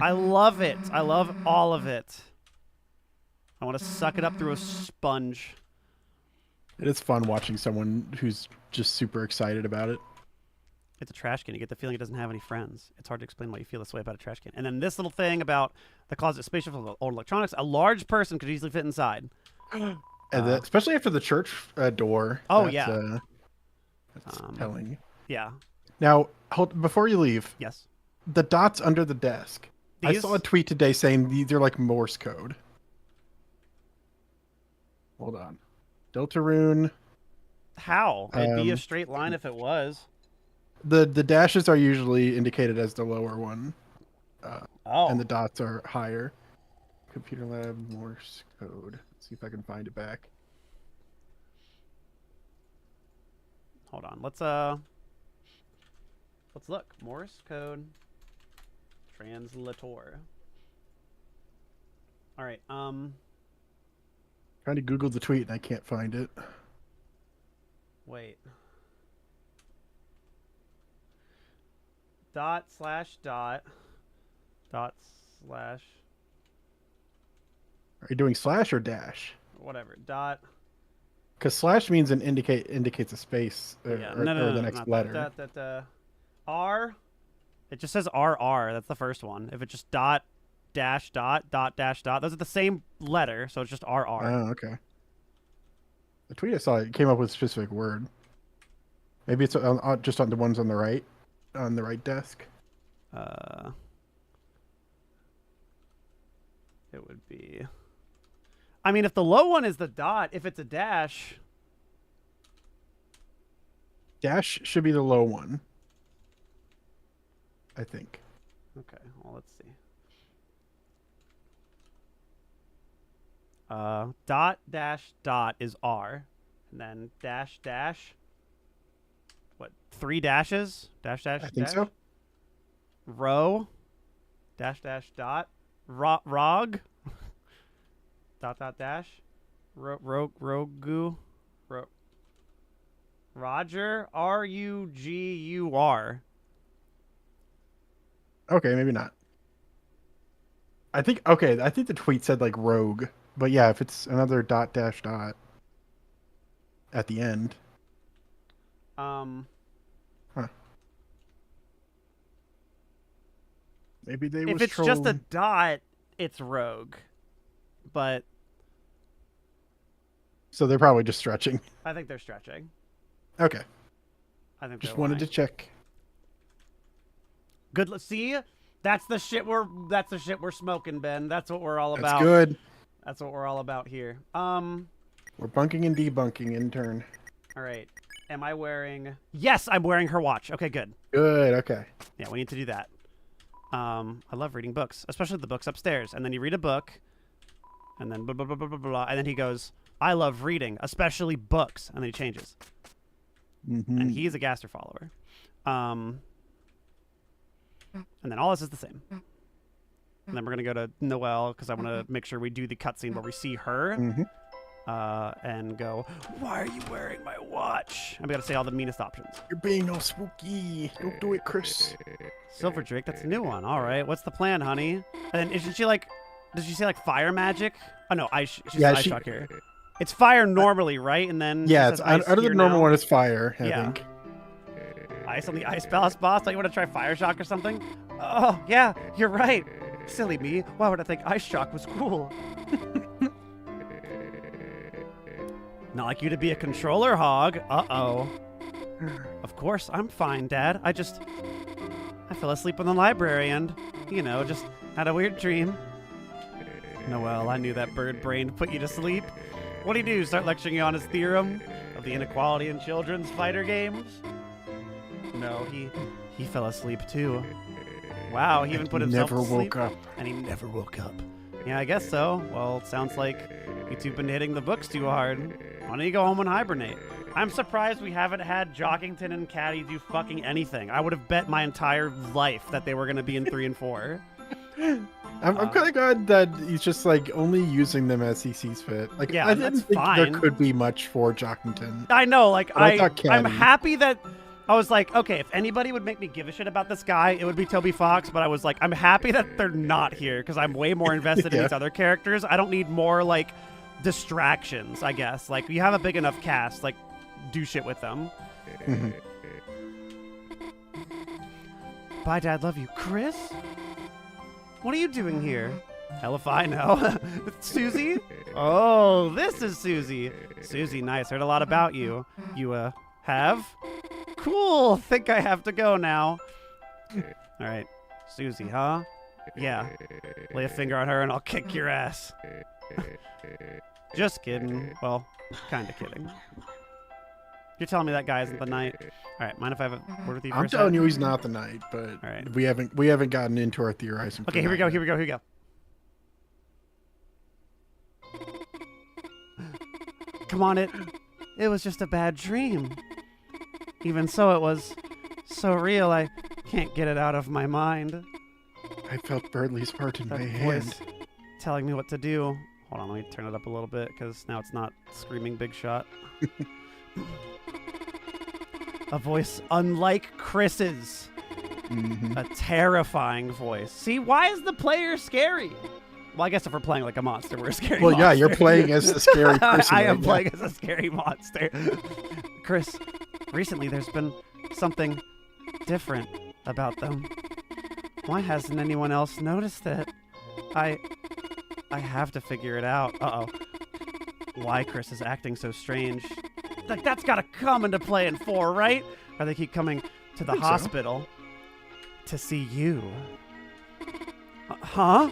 S1: I love it. I love all of it. I want to suck it up through a sponge.
S2: It is fun watching someone who's just super excited about it.
S1: It's a trash can. You get the feeling it doesn't have any friends. It's hard to explain why you feel this way about a trash can. And then this little thing about the closet space full of old electronics. A large person could easily fit inside.
S2: And especially after the church door.
S1: Oh,
S2: that's,
S1: yeah.
S2: That's telling.
S1: Yeah.
S2: Now, before you leave,
S1: Yes.
S2: the dots under the desk. I
S1: These?
S2: saw a tweet today saying these are like Morse code. Hold on. Deltarune.
S1: How? It'd be a straight line if it was.
S2: The dashes are usually indicated as the lower one,
S1: Oh.
S2: and the dots are higher. Computer lab Morse code. Let's see if I can find it back.
S1: Hold on. Let's look. Morse code translator. All right.
S2: Trying to Google the tweet and I can't find it.
S1: Wait. Dot slash dot. Dot slash.
S2: Are you doing slash or dash?
S1: Whatever. Dot.
S2: Because slash means indicates a space or,
S1: Yeah.
S2: or,
S1: No,
S2: or the
S1: not
S2: next letter.
S1: that. R. It just says RR. That's the first one. If it's just dot dash dot dot dash dot, those are the same letter, so it's just RR.
S2: Oh, okay. The tweet I saw, it came up with a specific word. Maybe it's just on the ones on the right desk.
S1: It would be. I mean, if the low one is the dot, if it's a dash.
S2: Dash should be the low one, I think.
S1: Okay, well, let's see. Dot dash dot is R, and then dash dash. What? 3 dashes? Dash dash.
S2: I think
S1: dash?
S2: so.
S1: Row. Dash dash dot. Rog. Dot dot dash. Rogu. Roger. RUGUR.
S2: Okay, maybe not. I think the tweet said like rogue, but yeah, if it's another dot dash dot at the end. Huh. Maybe they
S1: If it's just a dot, it's rogue. But
S2: so they're probably just stretching.
S1: I think they're stretching.
S2: Okay.
S1: I think
S2: Just
S1: they're
S2: wanted
S1: lying.
S2: to check.
S1: Good. See, that's the shit we're smoking, Ben. That's what we're all about.
S2: That's good.
S1: That's what we're all about here.
S2: We're bunking and debunking in turn.
S1: All right. Am I wearing? Yes, I'm wearing her watch. Okay, good.
S2: Good. Okay.
S1: Yeah, we need to do that. I love reading books, especially the books upstairs. And then you read a book, and then blah blah blah blah blah blah, and then he goes, "I love reading, especially books," and then he changes.
S2: Mm-hmm.
S1: And he's a Gaster follower. And then all this is the same. And then we're gonna go to Noelle because I want to make sure we do the cutscene where we see her, and go, "Why are you wearing my watch?" And we gotta say all the meanest options.
S2: You're being all spooky. Don't do it, Chris.
S1: Silver Drake, that's a new one. All right, what's the plan, honey? And then isn't she like? Does she say like fire magic? Oh no, ice. She's ice shock here. It's fire normally, right? And then
S2: Yeah, it's out of the normal one is fire. I think.
S1: Ice on the Ice Palace boss. Don't you want to try fire shock or something? Oh yeah, you're right. Silly me. Why would I think ice shock was cool? Not like you to be a controller hog. Uh-oh. Of course, I'm fine, Dad. I fell asleep in the library and, just had a weird dream. Noelle, I knew that bird brain put you to sleep. What do you do? Start lecturing you on his theorem of the inequality in children's fighter games? No, he fell asleep too. Wow, he even put himself to sleep.
S2: Never woke up.
S1: And he never woke up. Yeah, I guess so. Well, it sounds like you two been hitting the books too hard. Why don't you go home and hibernate? I'm surprised we haven't had Jockington and Caddy do fucking anything. I would have bet my entire life that they were going to be in 3 and 4.
S2: I'm kind of glad that he's just like only using them as he sees fit. Like,
S1: Yeah,
S2: I didn't
S1: that's
S2: think
S1: fine.
S2: there could be much for Jockington.
S1: I know, like,
S2: But I thought
S1: I'm
S2: Caddy.
S1: happy that I was like, okay, if anybody would make me give a shit about this guy, it would be Toby Fox. But I was like, I'm happy that they're not here because I'm way more invested in
S2: Yeah.
S1: these other characters. I don't need more like distractions, I guess. Like, you have a big enough cast, like, do shit with them.
S2: Mhm.
S1: Bye, Dad. Love you. Chris? What are you doing here? Hell if I know. Susie? Oh, this is Susie. Susie, nice. Heard a lot about you. You, have? Cool. Think I have to go now. All right. Susie, huh? Yeah. Lay a finger on her and I'll kick your ass. Just kidding. Well, kind of kidding. You're telling me that guy isn't the knight? All right, mind if I have a word with you for
S2: I'm
S1: a sec?
S2: telling you he's not the knight, but
S1: All right.
S2: we haven't gotten into our theorizing.
S1: Okay, here we go. Here we go. Here we go. Come on, it was just a bad dream. Even so, it was so real, I can't get it out of my mind.
S2: I felt Bradley's heart in
S1: That
S2: my
S1: voice
S2: hand.
S1: telling me what to do. Hold on, let me turn it up a little bit, because now it's not screaming big shot. A voice unlike Chris's.
S2: Mm-hmm.
S1: A terrifying voice. See, why is the player scary? Well, I guess if we're playing like a monster, we're a scary monster.
S2: Yeah, you're playing as the scary person.
S1: I am playing as a scary monster. Chris, recently there's been something different about them. Why hasn't anyone else noticed it? I have to figure it out. Uh-oh. Why Chris is acting so strange. Like, that's gotta come into play in 4, right? Or they keep coming to the hospital to see you. Huh?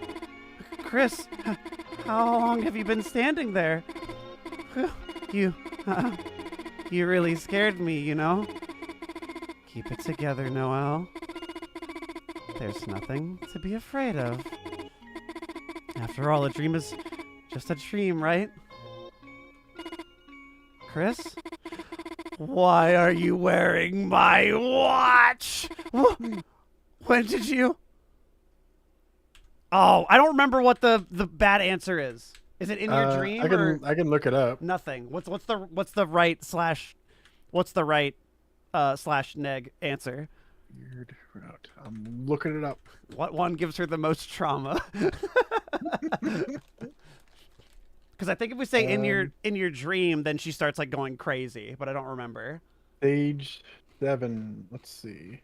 S1: Chris, how long have you been standing there? You really scared me, you know? Keep it together, Noel. There's nothing to be afraid of. After all, a dream is just a dream, right? Chris? Why are you wearing my watch? When did you? Oh, I don't remember what the bad answer is. Is it in your dream?
S2: I can look it up.
S1: Nothing. What's the right slash neg answer?
S2: Weird route. I'm looking it up.
S1: What one gives her the most trauma? Because I think if we say in your dream, then she starts like going crazy, but I don't remember.
S2: Page 7. Let's see.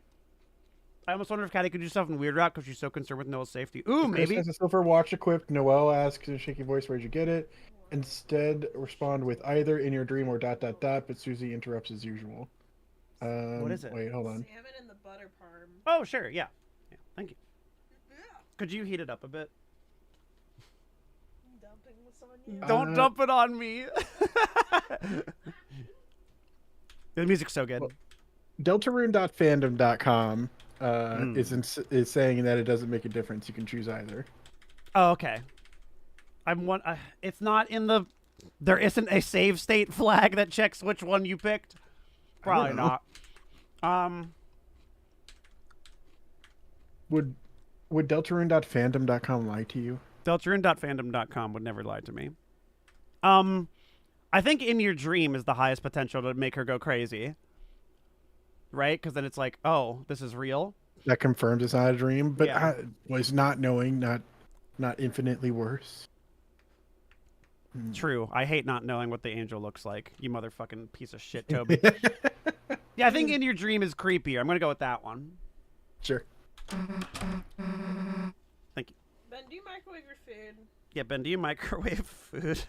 S1: I almost wonder if Caddy could do stuff in Weird Route because she's so concerned with Noel's safety. Ooh,
S2: Chris
S1: maybe.
S2: has a silver watch equipped. Noel asks in a shaky voice, "Where'd you get it?" Instead, respond with either in your dream or ... But Susie interrupts as usual.
S1: What is it?
S2: Wait, hold on.
S3: Salmon and the butter parm.
S1: Oh, sure, yeah. Thank you. Could you heat it up a bit?
S3: Dumping this on you.
S1: Don't dump it on me. The music's so good.
S2: Well, Deltarune.fandom.com is saying that it doesn't make a difference. You can choose either.
S1: Oh, okay. It's not in the. There isn't a save state flag that checks which one you picked. Probably not.
S2: Would Deltarune.fandom.com lie to you?
S1: Deltarune.fandom.com would never lie to me. I think in your dream is the highest potential to make her go crazy. Right? Because then it's like, oh, this is real.
S2: That confirms it's not a dream, but
S1: Yeah.
S2: was not knowing not infinitely worse.
S1: True. I hate not knowing what the angel looks like. You motherfucking piece of shit, Toby. Yeah, I think in your dream is creepier. I'm going to go with that one.
S2: Sure.
S1: Thank you.
S3: Ben, do you microwave your food?
S1: Yeah, Ben, do you microwave food?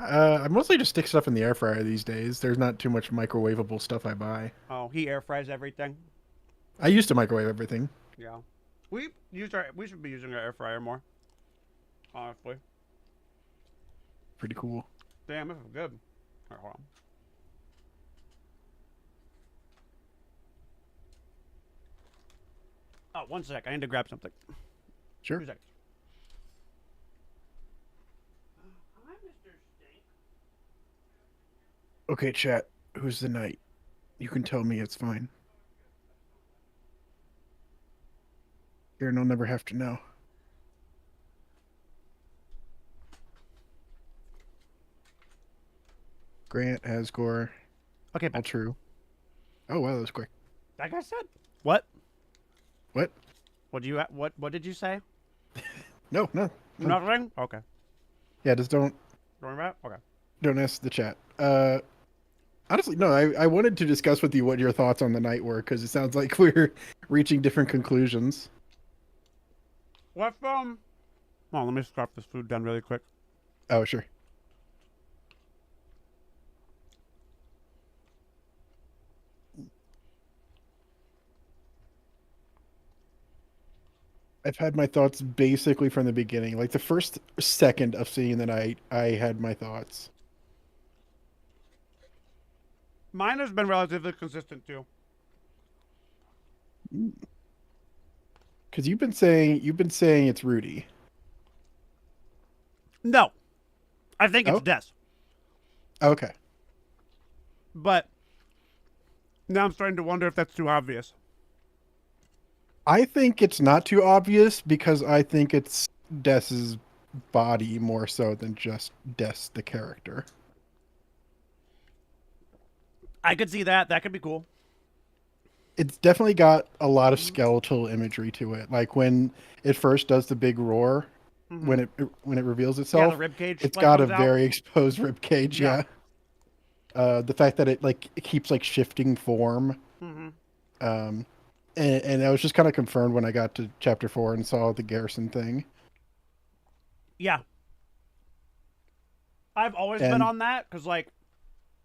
S2: I mostly just stick stuff in the air fryer these days. There's not too much microwavable stuff I buy.
S1: Oh, he air fries everything.
S2: I used to microwave everything.
S1: Yeah. We should be using our air fryer more. Honestly.
S2: Pretty cool.
S1: Damn, this is good. All right, hold on. Oh, 1 sec. I need to grab something.
S2: Sure.
S1: 2 seconds. Hi, Mr. Stink.
S2: Okay, chat. Who's the knight? You can tell me. It's fine. Karen will never have to know. Grant, Asgore,
S1: Okay,
S2: all
S1: Ben.
S2: true. Oh wow, that was quick.
S1: Like I said. What?
S2: What?
S1: What did you say?
S2: No.
S1: Nothing? Okay.
S2: Yeah, just don't
S1: Going back? Okay.
S2: ask the chat. Honestly, no. I wanted to discuss with you what your thoughts on the night were because it sounds like we're reaching different conclusions.
S1: Let's Hold on, let me scarf this food down really quick.
S2: Oh sure. I've had my thoughts basically from the beginning. Like the first second of seeing the night, I had my thoughts.
S1: Mine has been relatively consistent too.
S2: Because you've been saying it's Rudy.
S1: No, I think it's
S2: Oh?
S1: Des.
S2: Okay.
S1: But now I'm starting to wonder if that's too obvious.
S2: I think it's not too obvious because I think it's Des's body more so than just Des the character.
S1: I could see that. That could be cool.
S2: It's definitely got a lot of skeletal imagery to it. Like when it first does the big roar, when it reveals
S1: Yeah,
S2: itself,
S1: the rib cage.
S2: it's
S1: like,
S2: got a
S1: comes out.
S2: very exposed rib cage.
S1: Yeah.
S2: Yeah. The fact that it keeps like shifting form.
S1: Mhm.
S2: And that was just kind of confirmed when I got to chapter 4 and saw the Garrison thing.
S1: Yeah. I've always been
S2: And-
S1: on that because, like,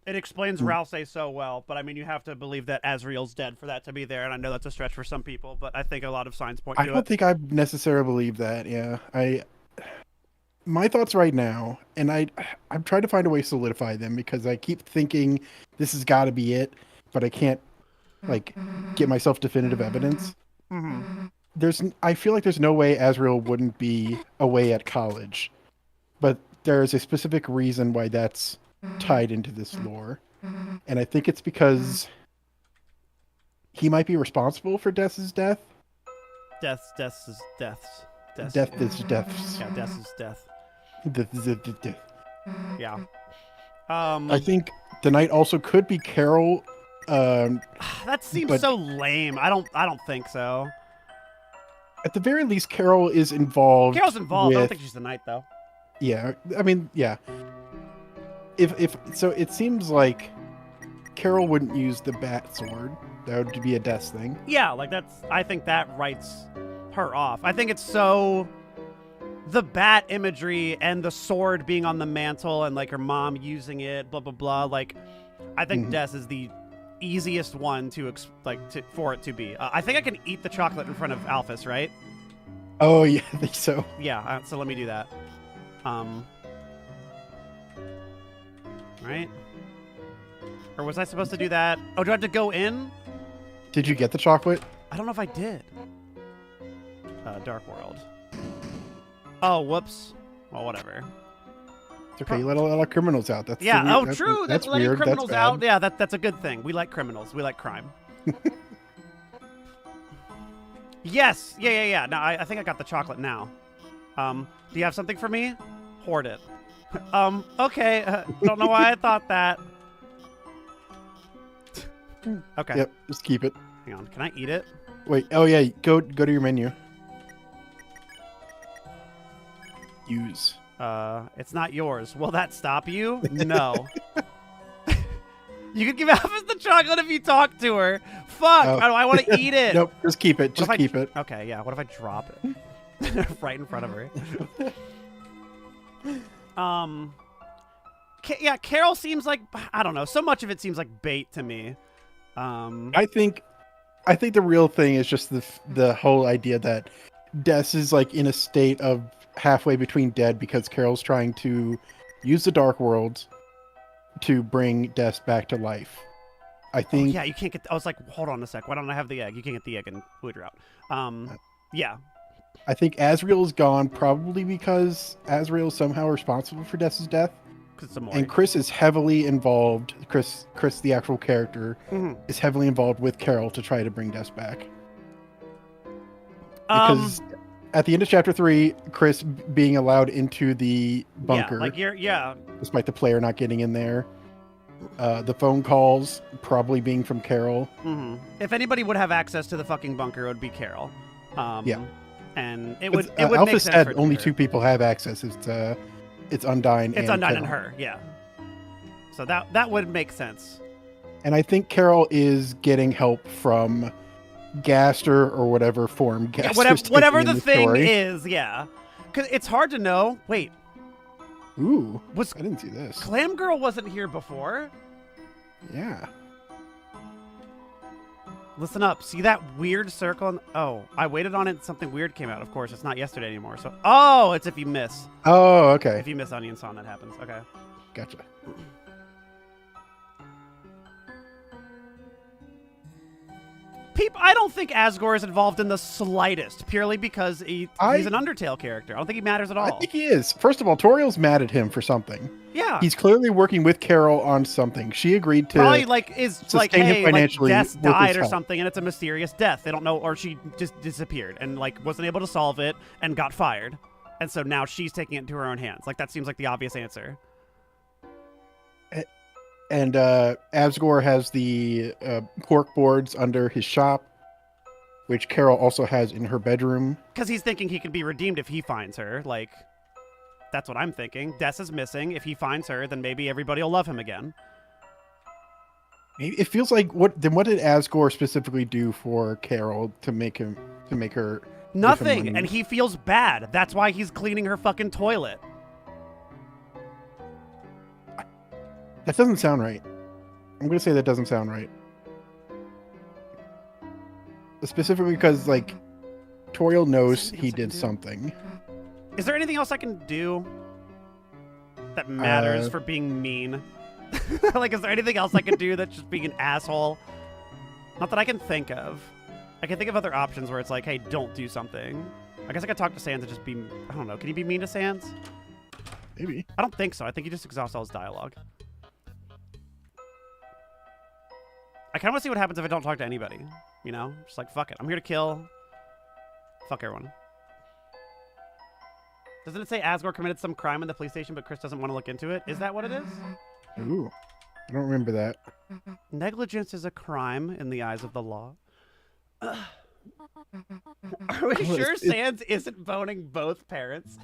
S1: it explains Ralsei so well. But I mean, you have to believe that Azriel's dead for that to be there, and I know that's a stretch for some people, but I think a lot of signs point
S2: I
S1: to
S2: don't
S1: it.
S2: think I necessarily believe that. Yeah, my thoughts right now, and I'm trying to find a way to solidify them because I keep thinking this has got to be it, but I can't like get myself definitive evidence. I feel like there's no way Azriel wouldn't be away at college, but there's a specific reason why that's tied into this lore, and I think it's because he might be responsible for Des's death.
S1: Deaths is deaths.
S2: Death is deaths.
S1: Yeah, death is death.
S2: Death is death.
S1: Yeah.
S2: I think the night also could be Carol.
S1: That seems
S2: but-
S1: so lame. I don't think so.
S2: At the very least, Carol is involved.
S1: Carol's involved. I don't
S2: with-
S1: think she's the knight though.
S2: Yeah, I mean, yeah. If so, it seems like Carol wouldn't use the bat sword. That would be a death thing.
S1: Yeah, like I think that writes her off. I think it's so the bat imagery and the sword being on the mantle and like her mom using it, blah blah blah. Like, I think Des is the easiest one for it to be. I think I can eat the chocolate in front of Alphys, right?
S2: Oh yeah, I think so.
S1: Yeah. So let me do that. Right? Or was I supposed to do that? Oh, do I have to go in?
S2: Did you get the chocolate?
S1: I don't know if I did. Dark World. Oh, whoops. Well, whatever.
S2: It's okay. You let a lot of criminals out. That's
S1: Yeah.
S2: the weird-
S1: Oh, true. That's letting
S2: weird.
S1: criminals
S2: That's
S1: out.
S2: bad.
S1: Yeah, that's a good thing. We like criminals. We like crime. Yes. Yeah. No, I think I got the chocolate now. Do you have something for me? Hoard it. Okay. Don't know why I thought that. Okay.
S2: Yep. Just keep it.
S1: Hang on. Can I eat it?
S2: Wait. Oh yeah. Go to your menu. Use.
S1: It's not yours. Will that stop you? No. You could give Alphys the chocolate if you talk to her. Fuck!
S2: Oh.
S1: I want to eat it.
S2: Nope. Just keep it.
S1: What
S2: Just
S1: if
S2: keep it.
S1: Okay, yeah. What if I drop it right in front of her? Yeah. Carol seems like, I don't know. So much of it seems like bait to me.
S2: I think the real thing is just the whole idea that Des is like in a state of halfway between dead because Carol's trying to use the Dark World to bring Des back to life. I think.
S1: Yeah, you can't get. I was like, hold on a sec. Why don't I have the egg? You can't get the egg in Food Route. Yeah.
S2: I think Azriel is gone probably because Azriel is somehow responsible for Des's death.
S1: Because it's a
S2: And Chris is heavily involved. Chris, the actual character, is heavily involved with Carol to try to bring Des back. Because at the end of chapter 3, Chris being allowed into the bunker, despite the player not getting in there. The phone calls probably being from Carol.
S1: If anybody would have access to the fucking bunker, it would be Carol.
S2: Yeah.
S1: And it would
S2: Alpha
S1: make sense
S2: said
S1: for it to
S2: only
S1: be her.
S2: 2 people have access. It's Undyne.
S1: It's
S2: and
S1: Undyne
S2: Carol.
S1: and her, yeah. So that would make sense.
S2: And I think Carol is getting help from Gaster or whatever form
S1: Yeah,
S2: Gaster's
S1: whatever
S2: taking in
S1: the thing
S2: story.
S1: is, yeah. Because it's hard to know. Wait,
S2: Ooh,
S1: was
S2: I didn't see this.
S1: Clam Girl wasn't here before?
S2: Yeah.
S1: Listen up. See that weird circle? Oh, I waited on it. Something weird came out. Of course, it's not yesterday anymore. So, oh, it's if you miss.
S2: Oh, okay.
S1: If you miss Onion Song, that happens. Okay.
S2: Gotcha.
S1: I don't think Asgore is involved in the slightest, purely because he's an Undertale character. I don't think he matters at all.
S2: I think he is. First of all, Toriel's mad at him for something.
S1: Yeah.
S2: He's clearly working with Carol on something. She agreed to
S1: probably is like,
S2: sustain him
S1: hey,
S2: financially
S1: Death
S2: with
S1: died
S2: his
S1: or
S2: help.
S1: something, and it's a mysterious death. They don't know, or she just disappeared and wasn't able to solve it and got fired, and so now she's taking it into her own hands. That seems like the obvious answer.
S2: And Asgore has the pork boards under his shop, which Carol also has in her bedroom.
S1: Because he's thinking he can be redeemed if he finds her. That's what I'm thinking. Des is missing. If he finds her, then maybe everybody will love him again.
S2: It feels like what did Asgore specifically do for Carol to make her give him
S1: Nothing,
S2: money?
S1: and he feels bad. That's why he's cleaning her fucking toilet.
S2: That doesn't sound right. I'm gonna say that doesn't sound right. Specifically because Toriel knows he did something.
S1: Is there anything else I can do that matters for being mean? Is there anything else I can do that's just being an asshole? Not that I can think of. I can think of other options where it's like, hey, don't do something. I guess I could talk to Sans and just be, I don't know. Can you be mean to Sans?
S2: Maybe.
S1: I don't think so. I think he just exhausts all his dialogue. I kind of want to see what happens if I don't talk to anybody. You know? Just fuck it. I'm here to kill. Fuck everyone. Doesn't it say Asgore committed some crime in the police station, but Chris doesn't want to look into it? Is that what it is?
S2: Ooh. I don't remember that.
S1: Negligence is a crime in the eyes of the law. Are we sure Sans isn't boning both parents?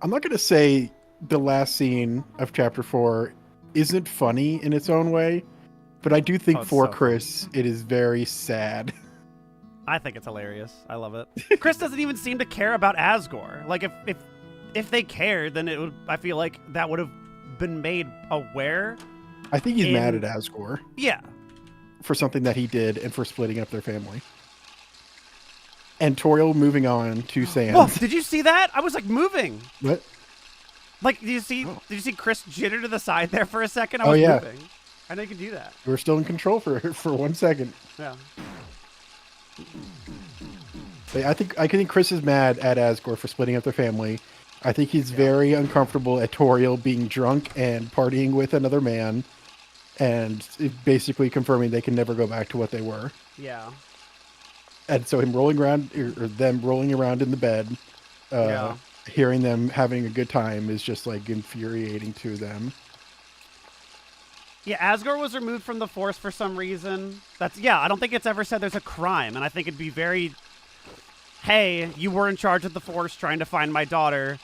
S2: I'm not going to say the last scene of chapter 4 isn't funny in its own way, but I do think for Chris, it is very sad.
S1: I think it's hilarious. I love it. Chris doesn't even seem to care about Asgore. If they cared, then it would. I feel like that would have been made aware.
S2: I think he's mad at Asgore.
S1: Yeah.
S2: For something that he did and for splitting up their family. And Toriel moving on to Sans.
S1: Whoa, did you see that? I was moving.
S2: What?
S1: Did you see Chris jitter to the side there for a second? I was moving. I know you can do that.
S2: You were still in control for 1 second.
S1: Yeah.
S2: I think Chris is mad at Asgore for splitting up their family. I think he's very uncomfortable at Toriel being drunk and partying with another man, and basically confirming they can never go back to what they were.
S1: Yeah.
S2: And so him rolling around, or them rolling around in the bed, hearing them having a good time is just infuriating to them.
S1: Yeah, Asgore was removed from the Force for some reason. I don't think it's ever said there's a crime, and I think it'd be very, hey, you were in charge of the Force trying to find my daughter.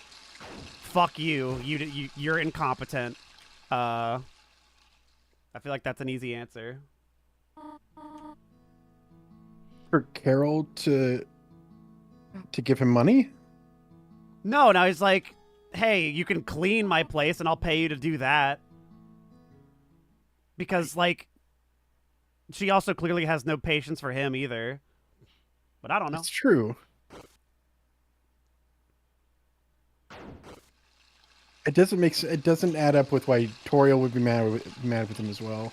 S1: Fuck you. You're incompetent. I feel like that's an easy answer.
S2: For Carol to give him money?
S1: No, now he's like, hey, you can clean my place and I'll pay you to do that. Because, she also clearly has no patience for him either. But I don't know.
S2: It's true. It doesn't add up with why Toriel would be mad with him as well.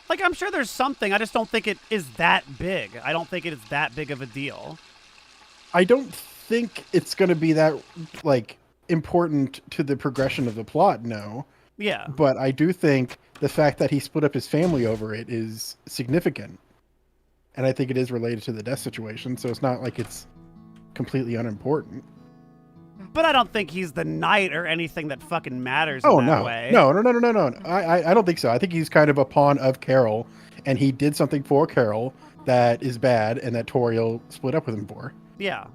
S1: I'm sure there's something. I just don't think it is that big. I don't think it is that big of a deal.
S2: I don't think it's going to be that, important to the progression of the plot, no.
S1: Yeah.
S2: But I do think the fact that he split up his family over it is significant. And I think it is related to the death situation, so it's not like it's completely unimportant.
S1: But I don't think he's the knight or anything that fucking matters in that way.
S2: No. I don't think so. I think he's kind of a pawn of Carol, and he did something for Carol that is bad and that Toriel split up with him for.
S1: Yeah.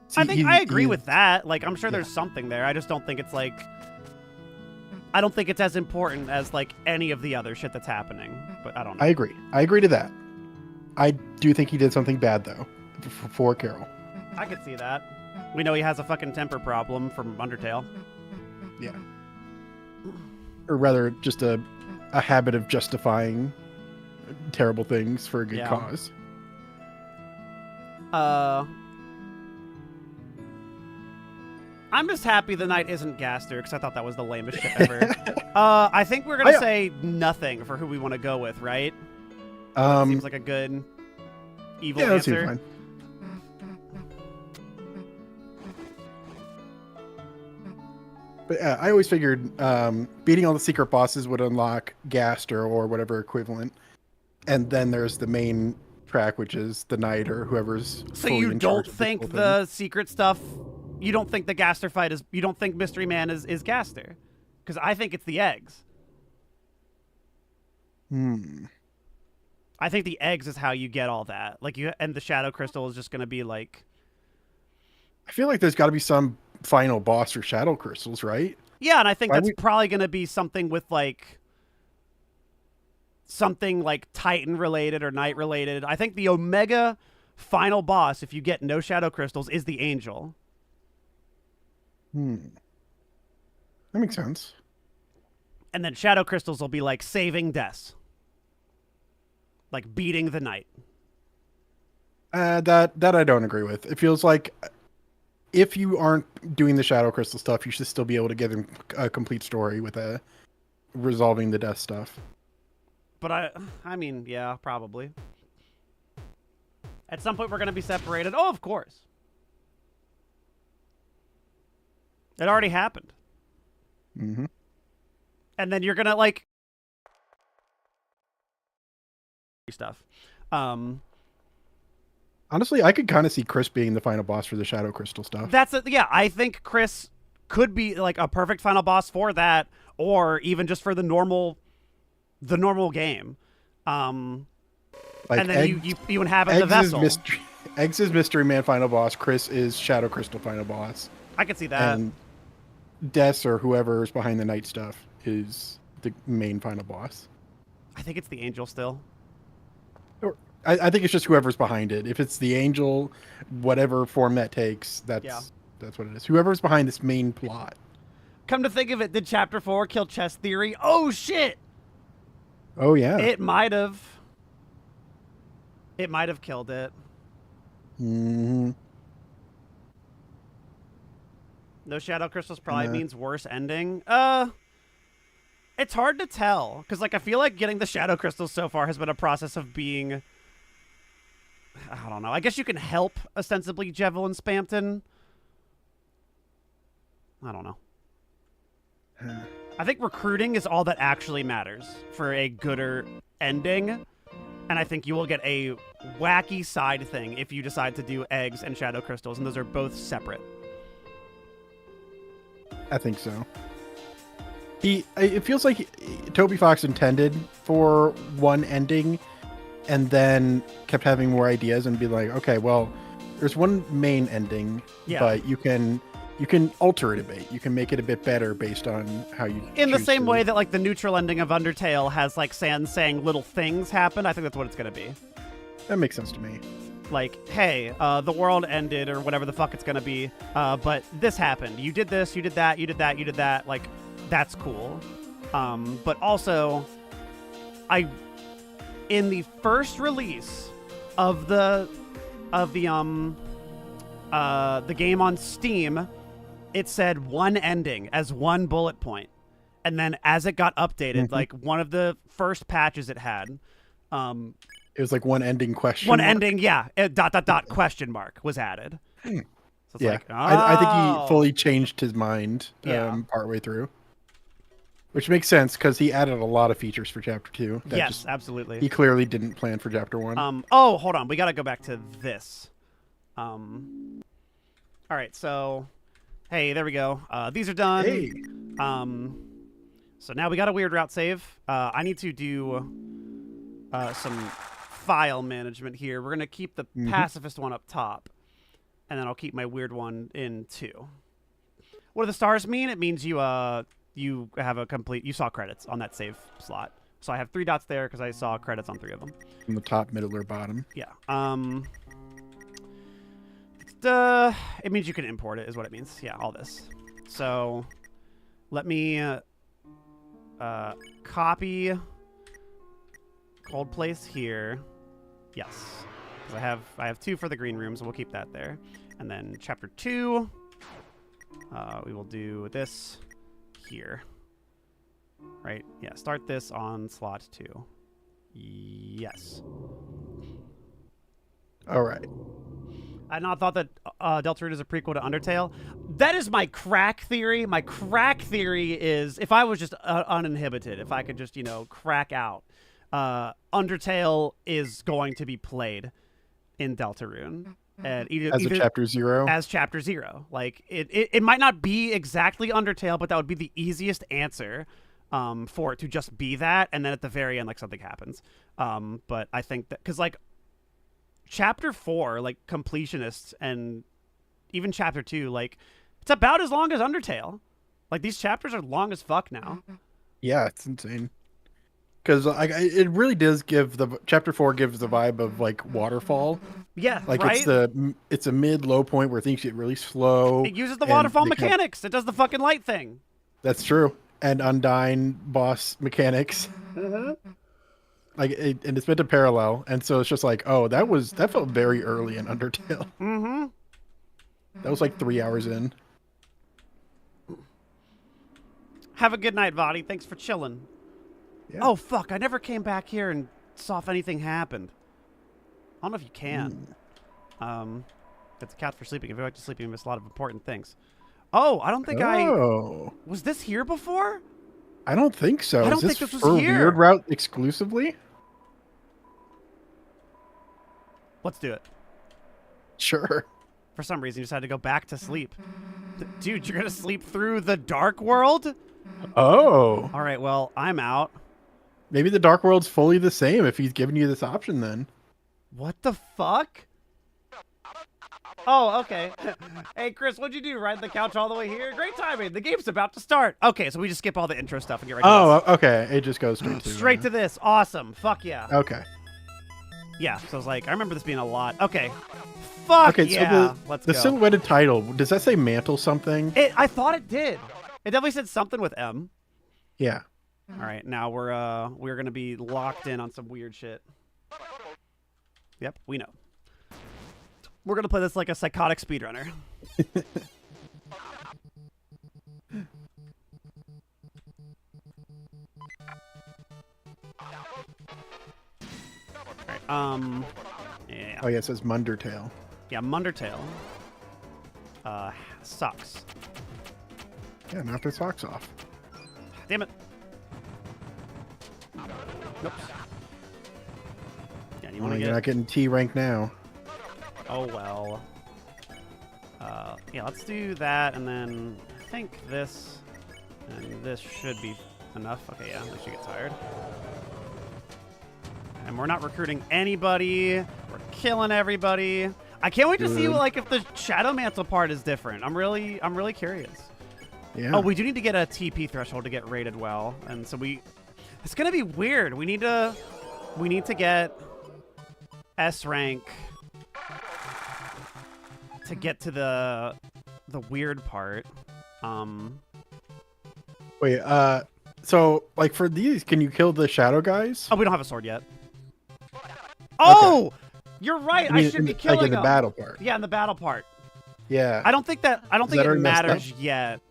S2: See,
S1: I agree with that. I'm sure there's something there. I just don't think it's I don't think it's as important as any of the other shit that's happening. But I don't know.
S2: I agree. I agree to that. I do think he did something bad though for Carol.
S1: I could see that. We know he has a fucking temper problem from Undertale.
S2: Yeah. or rather, just a habit of justifying terrible things for a good
S1: Yeah.
S2: cause.
S1: I'm just happy the knight isn't Gaster, because I thought that was the lamest shit ever. I think we're gonna say nothing for who we want to go with, right? That seems like a good evil
S2: yeah, that seems
S1: answer.
S2: fine. But I always figured beating all the secret bosses would unlock Gaster or whatever equivalent, and then there's the main track, which is the knight or whoever's.
S1: So
S2: fully
S1: you
S2: in
S1: don't
S2: charge of this
S1: think
S2: whole
S1: the secret stuff? You don't think the Gaster fight is? You don't think Mystery Man is Gaster? Because I think it's the eggs. I think the eggs is how you get all that. Like and the Shadow Crystal is just gonna be like.
S2: I feel like there's got to be some final boss for Shadow Crystals, right?
S1: Yeah, and I think that's probably gonna be something with like. Something like Titan related or Knight related. I think the Omega final boss, if you get no Shadow Crystals, is the Angel.
S2: That makes sense.
S1: And then Shadow Crystals will be like saving Deaths. Like beating the Knight.
S2: That I don't agree with. It feels like if you aren't doing the Shadow Crystal stuff, you should still be able to give him a complete story with resolving the death stuff.
S1: But I mean, yeah, probably. At some point, we're going to be separated. Oh, of course. It already happened.
S2: Mm-hmm.
S1: And then you're going to, like... stuff.
S2: Honestly, I could kind of see Chris being the final boss for the Shadow Crystal stuff.
S1: Yeah, I think Chris could be, like, a perfect final boss for that, or even just for the normal game.
S2: Like
S1: and then you inhabit the vessel.
S2: Eggs is Mystery Man final boss. Chris is Shadow Crystal final boss.
S1: I can see that.
S2: And Des or whoever is behind the night stuff is the main final boss.
S1: I think it's the Angel still.
S2: I think it's just whoever's behind it. If it's the Angel, whatever form that takes, that's what it is. Whoever's behind this main plot.
S1: Come to think of it, did Chapter 4 kill Chess Theory? Oh, shit!
S2: Oh, yeah.
S1: It might have. It might have killed it.
S2: Mm-hmm.
S1: No Shadow Crystals probably means worse ending. It's hard to tell. Because, like, I feel like getting the Shadow Crystals so far has been a process of being... I don't know. I guess you can help, ostensibly, Jevil and Spamton. I don't know. I think recruiting is all that actually matters for a gooder ending. And I think you will get a wacky side thing if you decide to do eggs and Shadow Crystals. And those are both separate.
S2: I think so. It feels like Toby Fox intended for one ending and then kept having more ideas and be like, okay, well, there's one main ending, but you can alter it a bit. You can make it a bit better based on how you
S1: in the same way that like the neutral ending of Undertale has like Sans saying little things happen. I think that's what it's going to be.
S2: That makes sense to me.
S1: Like, hey, the world ended or whatever the fuck it's going to be, but this happened. You did this, you did that, you did that, you did that. Like, that's cool. But also, in the first release of the game on Steam, it said one ending as one bullet point. And then as it got updated, like one of the first patches it had,
S2: it was like one ending question.
S1: One ending, yeah. Question mark was added. So it's like, oh.
S2: I think he fully changed his mind partway through. Which makes sense because he added a lot of features for Chapter 2.
S1: Yes, absolutely.
S2: He clearly didn't plan for Chapter 1.
S1: Oh, hold on. We got to go back to this. All right, so... Hey, there we go. These are done.
S2: Hey.
S1: So now we got a weird route save. I need to do some file management here. We're going to keep the pacifist one up top. And then I'll keep my weird one in 2. What do the stars mean? It means you have a complete... You saw credits on that save slot. So I have 3 dots there because I saw credits on 3 of them.
S2: From the top, middle, or bottom.
S1: Yeah. It means you can import it is what it means. Yeah, all this. So let me copy cold place here. Yes. 'Cause I have 2 for the green room, so we'll keep that there. And then chapter 2, we will do this here. Right? Yeah, start this on slot 2. Yes.
S2: All right.
S1: I not thought that Deltarune is a prequel to Undertale. That is my crack theory. My crack theory is if I was just uninhibited, if I could just, crack out, Undertale is going to be played in Deltarune. And
S2: As a chapter 0?
S1: As chapter 0. Like, it might not be exactly Undertale, but that would be the easiest answer for it to just be that. And then at the very end, like, something happens. But I think that, because, like, chapter 4, like, completionists, and even chapter 2, like, it's about as long as Undertale. Like, these chapters are long as fuck now.
S2: Yeah, it's insane. Because it really does give chapter 4 gives the vibe of like waterfall.
S1: Yeah,
S2: like
S1: right?
S2: it's a mid-low point where things get really slow.
S1: It uses the waterfall mechanics. It does the fucking light thing.
S2: That's true. And Undyne boss mechanics. Like and it's meant to parallel, and so it's just like, oh, that felt very early in Undertale.
S1: Mm-hmm.
S2: That was like 3 hours in.
S1: Have a good night, Vadi. Thanks for chilling.
S2: Yeah.
S1: Oh, fuck. I never came back here and saw if anything happened. I don't know if you can. It's a couch for sleeping. If you like to sleep, you miss a lot of important things. Oh, I don't think Was this here before?
S2: I don't think so.
S1: I don't
S2: Is
S1: think this was
S2: for
S1: here.
S2: Weird Route exclusively?
S1: Let's do it.
S2: Sure.
S1: For some reason, you decided to go back to sleep. Dude, you're going to sleep through the dark world?
S2: Oh.
S1: All right, well, I'm out.
S2: Maybe the Dark World's fully the same if he's giving you this option then.
S1: What the fuck? Oh, okay. Hey, Chris, what'd you do? Ride the couch all the way here? Great timing. The game's about to start. Okay, so we just skip all the intro stuff and get right to this.
S2: Okay. It just goes straight to
S1: this. Awesome. Fuck yeah.
S2: Okay.
S1: Yeah, so I was like, I remember this being a lot. Okay. Fuck
S2: okay,
S1: yeah.
S2: So
S1: Let's
S2: the
S1: go.
S2: silhouetted title, does that say mantle something?
S1: I thought it did. It definitely said something with M.
S2: Yeah.
S1: All right, now we're gonna be locked in on some weird shit. Yep, we know. We're gonna play this like a psychotic speedrunner. All right, yeah.
S2: Oh yeah, it says Mundertale.
S1: Yeah, Mundertale. Sucks.
S2: Yeah, knock their socks off.
S1: Damn it. Nope. Yeah, you want to
S2: You're not getting T rank now.
S1: Oh well. Yeah, let's do that, and then I think this and this should be enough. Okay, yeah, they should get tired. And we're not recruiting anybody. We're killing everybody. I can't wait to see like if the Shadow Mantle part is different. I'm really curious.
S2: Yeah.
S1: Oh, we do need to get a TP threshold to get rated well, and so it's gonna be weird. We need to get S rank to get to the weird part.
S2: Wait, so like for these, can you kill the shadow guys?
S1: Oh, we don't have a sword yet. Oh, you're right. I should be killing
S2: like in the
S1: them.
S2: battle part.
S1: Yeah, in the battle part.
S2: Yeah.
S1: I don't think it
S2: already messed
S1: matters yet.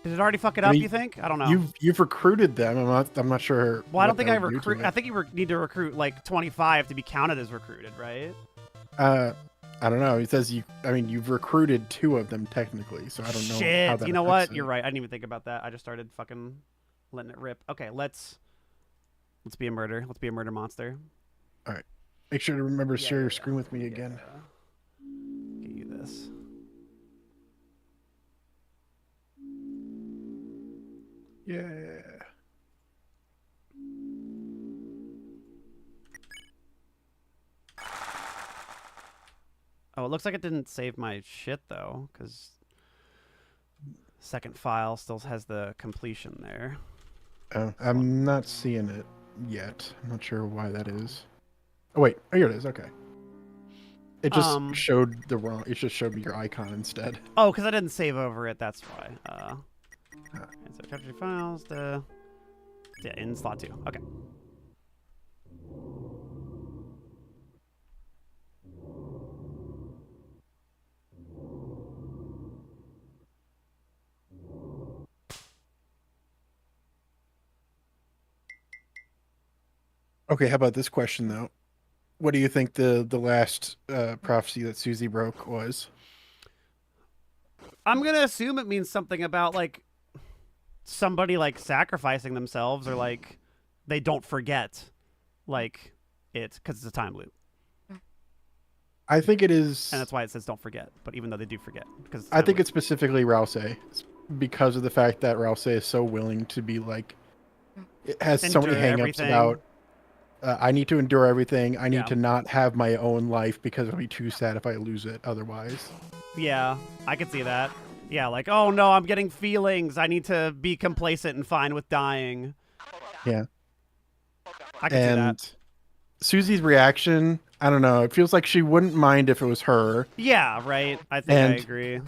S1: Did it already fuck it up? You think? I don't know.
S2: You've recruited them. I'm not sure.
S1: Well, I don't think I recruit. I think you need to recruit like 25 to be counted as recruited, right?
S2: I don't know. It says you've recruited 2 of them technically, so I don't know.
S1: Shit.
S2: How that
S1: You know what?
S2: it.
S1: You're right. I didn't even think about that. I just started fucking letting it rip. Okay, let's be a murder. Let's be a murder monster.
S2: All right. Make sure to remember to share your screen with me again.
S1: Get you this.
S2: Yeah.
S1: Oh, it looks like it didn't save my shit though, because second file still has the completion there.
S2: Oh, I'm not seeing it yet. I'm not sure why that is. Oh wait, here it is. Okay. It just showed the wrong. It just showed me your icon instead.
S1: Oh, because I didn't save over it. That's why. So chapter 2 files. Yeah, in slot 2. Okay.
S2: Okay, how about this question though? What do you think the last prophecy that Susie broke was?
S1: I'm gonna assume it means something about like somebody like sacrificing themselves, or like they don't forget like it because it's a time loop,
S2: I think it is.
S1: and that's why it says don't forget. But even though they do forget, because
S2: I think it's specifically Rouse, because of the fact that Rouse is so willing to be like, it has so many
S1: Endure
S2: hangups
S1: everything.
S2: about. I need to endure everything. I need
S1: Yeah.
S2: to not have my own life because it'll be too sad if I lose it otherwise.
S1: Yeah, I could see that. Yeah, like, oh no, I'm getting feelings. I need to be complacent and fine with dying.
S2: Yeah.
S1: I could see that.
S2: And Susie's reaction, I don't know. It feels like she wouldn't mind if it was her.
S1: Yeah, right. I think I
S2: And
S1: agree.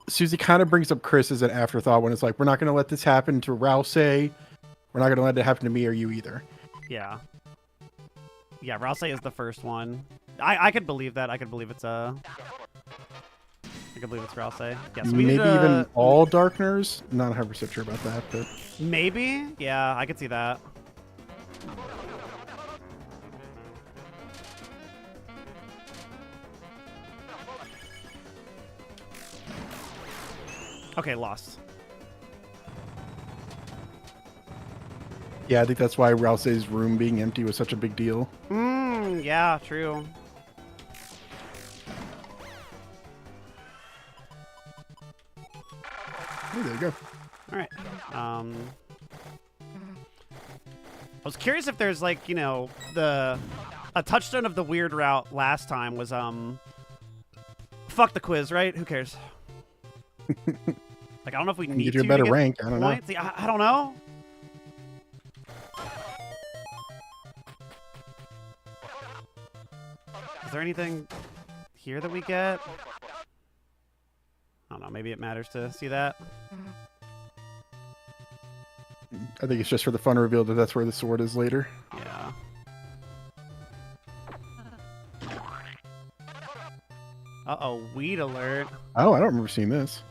S2: Susie kind of brings up Chris as an afterthought when it's like, we're not going to let this happen to Rouse. We're not going to let it happen to me or you either.
S1: Yeah. Yeah, Rouse is the first one. I could believe that. I could believe it's I could believe it's Rouse. Yeah, so we
S2: Maybe
S1: need to,
S2: even all Darkners. Not 100% sure about that, but
S1: maybe. Yeah, I could see that. Okay, lost.
S2: yeah, I think that's why Rouse's room being empty was such a big deal.
S1: Yeah, true.
S2: Oh, there you go.
S1: All right. I was curious if there's like, you know, a touchstone of the weird route last time was fuck the quiz, right? Who cares? Like, I don't know if we need
S2: Get you a
S1: to
S2: better
S1: get
S2: rank. I don't know.
S1: points. I don't know. Is there anything here that we get? I don't know. Maybe it matters to see that.
S2: I think it's just for the fun reveal that that's where the sword is later.
S1: Yeah. Uh-oh, weed alert.
S2: Oh, I don't remember seeing this.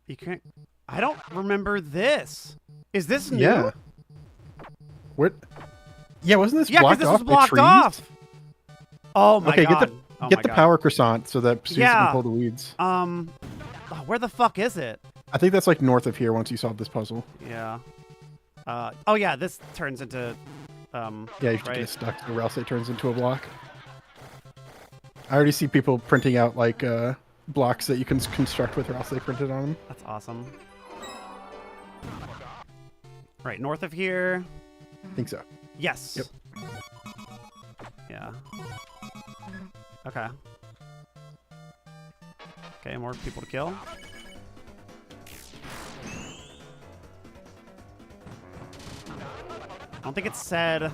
S1: You can't... I don't remember this. Is this new?
S2: Yeah. What? Yeah, wasn't this
S1: Yeah, because
S2: blocked
S1: this
S2: off
S1: was
S2: by
S1: blocked
S2: trees?
S1: off. Oh my
S2: Okay,
S1: god. Oh
S2: get
S1: my
S2: the
S1: god.
S2: power croissant so that Susie
S1: Yeah.
S2: can pull the weeds.
S1: Oh, where the fuck is it?
S2: I think that's like north of here once you solve this puzzle.
S1: Yeah. Oh yeah, this turns into
S2: Yeah, you have to
S1: right.
S2: get stuck or else it turns into a block. I already see people printing out like blocks that you can construct with or else they printed on them.
S1: That's awesome. Right, north of here.
S2: I think so.
S1: Yes.
S2: Yep.
S1: Yeah. Okay. Okay, more people to kill. I don't think it said...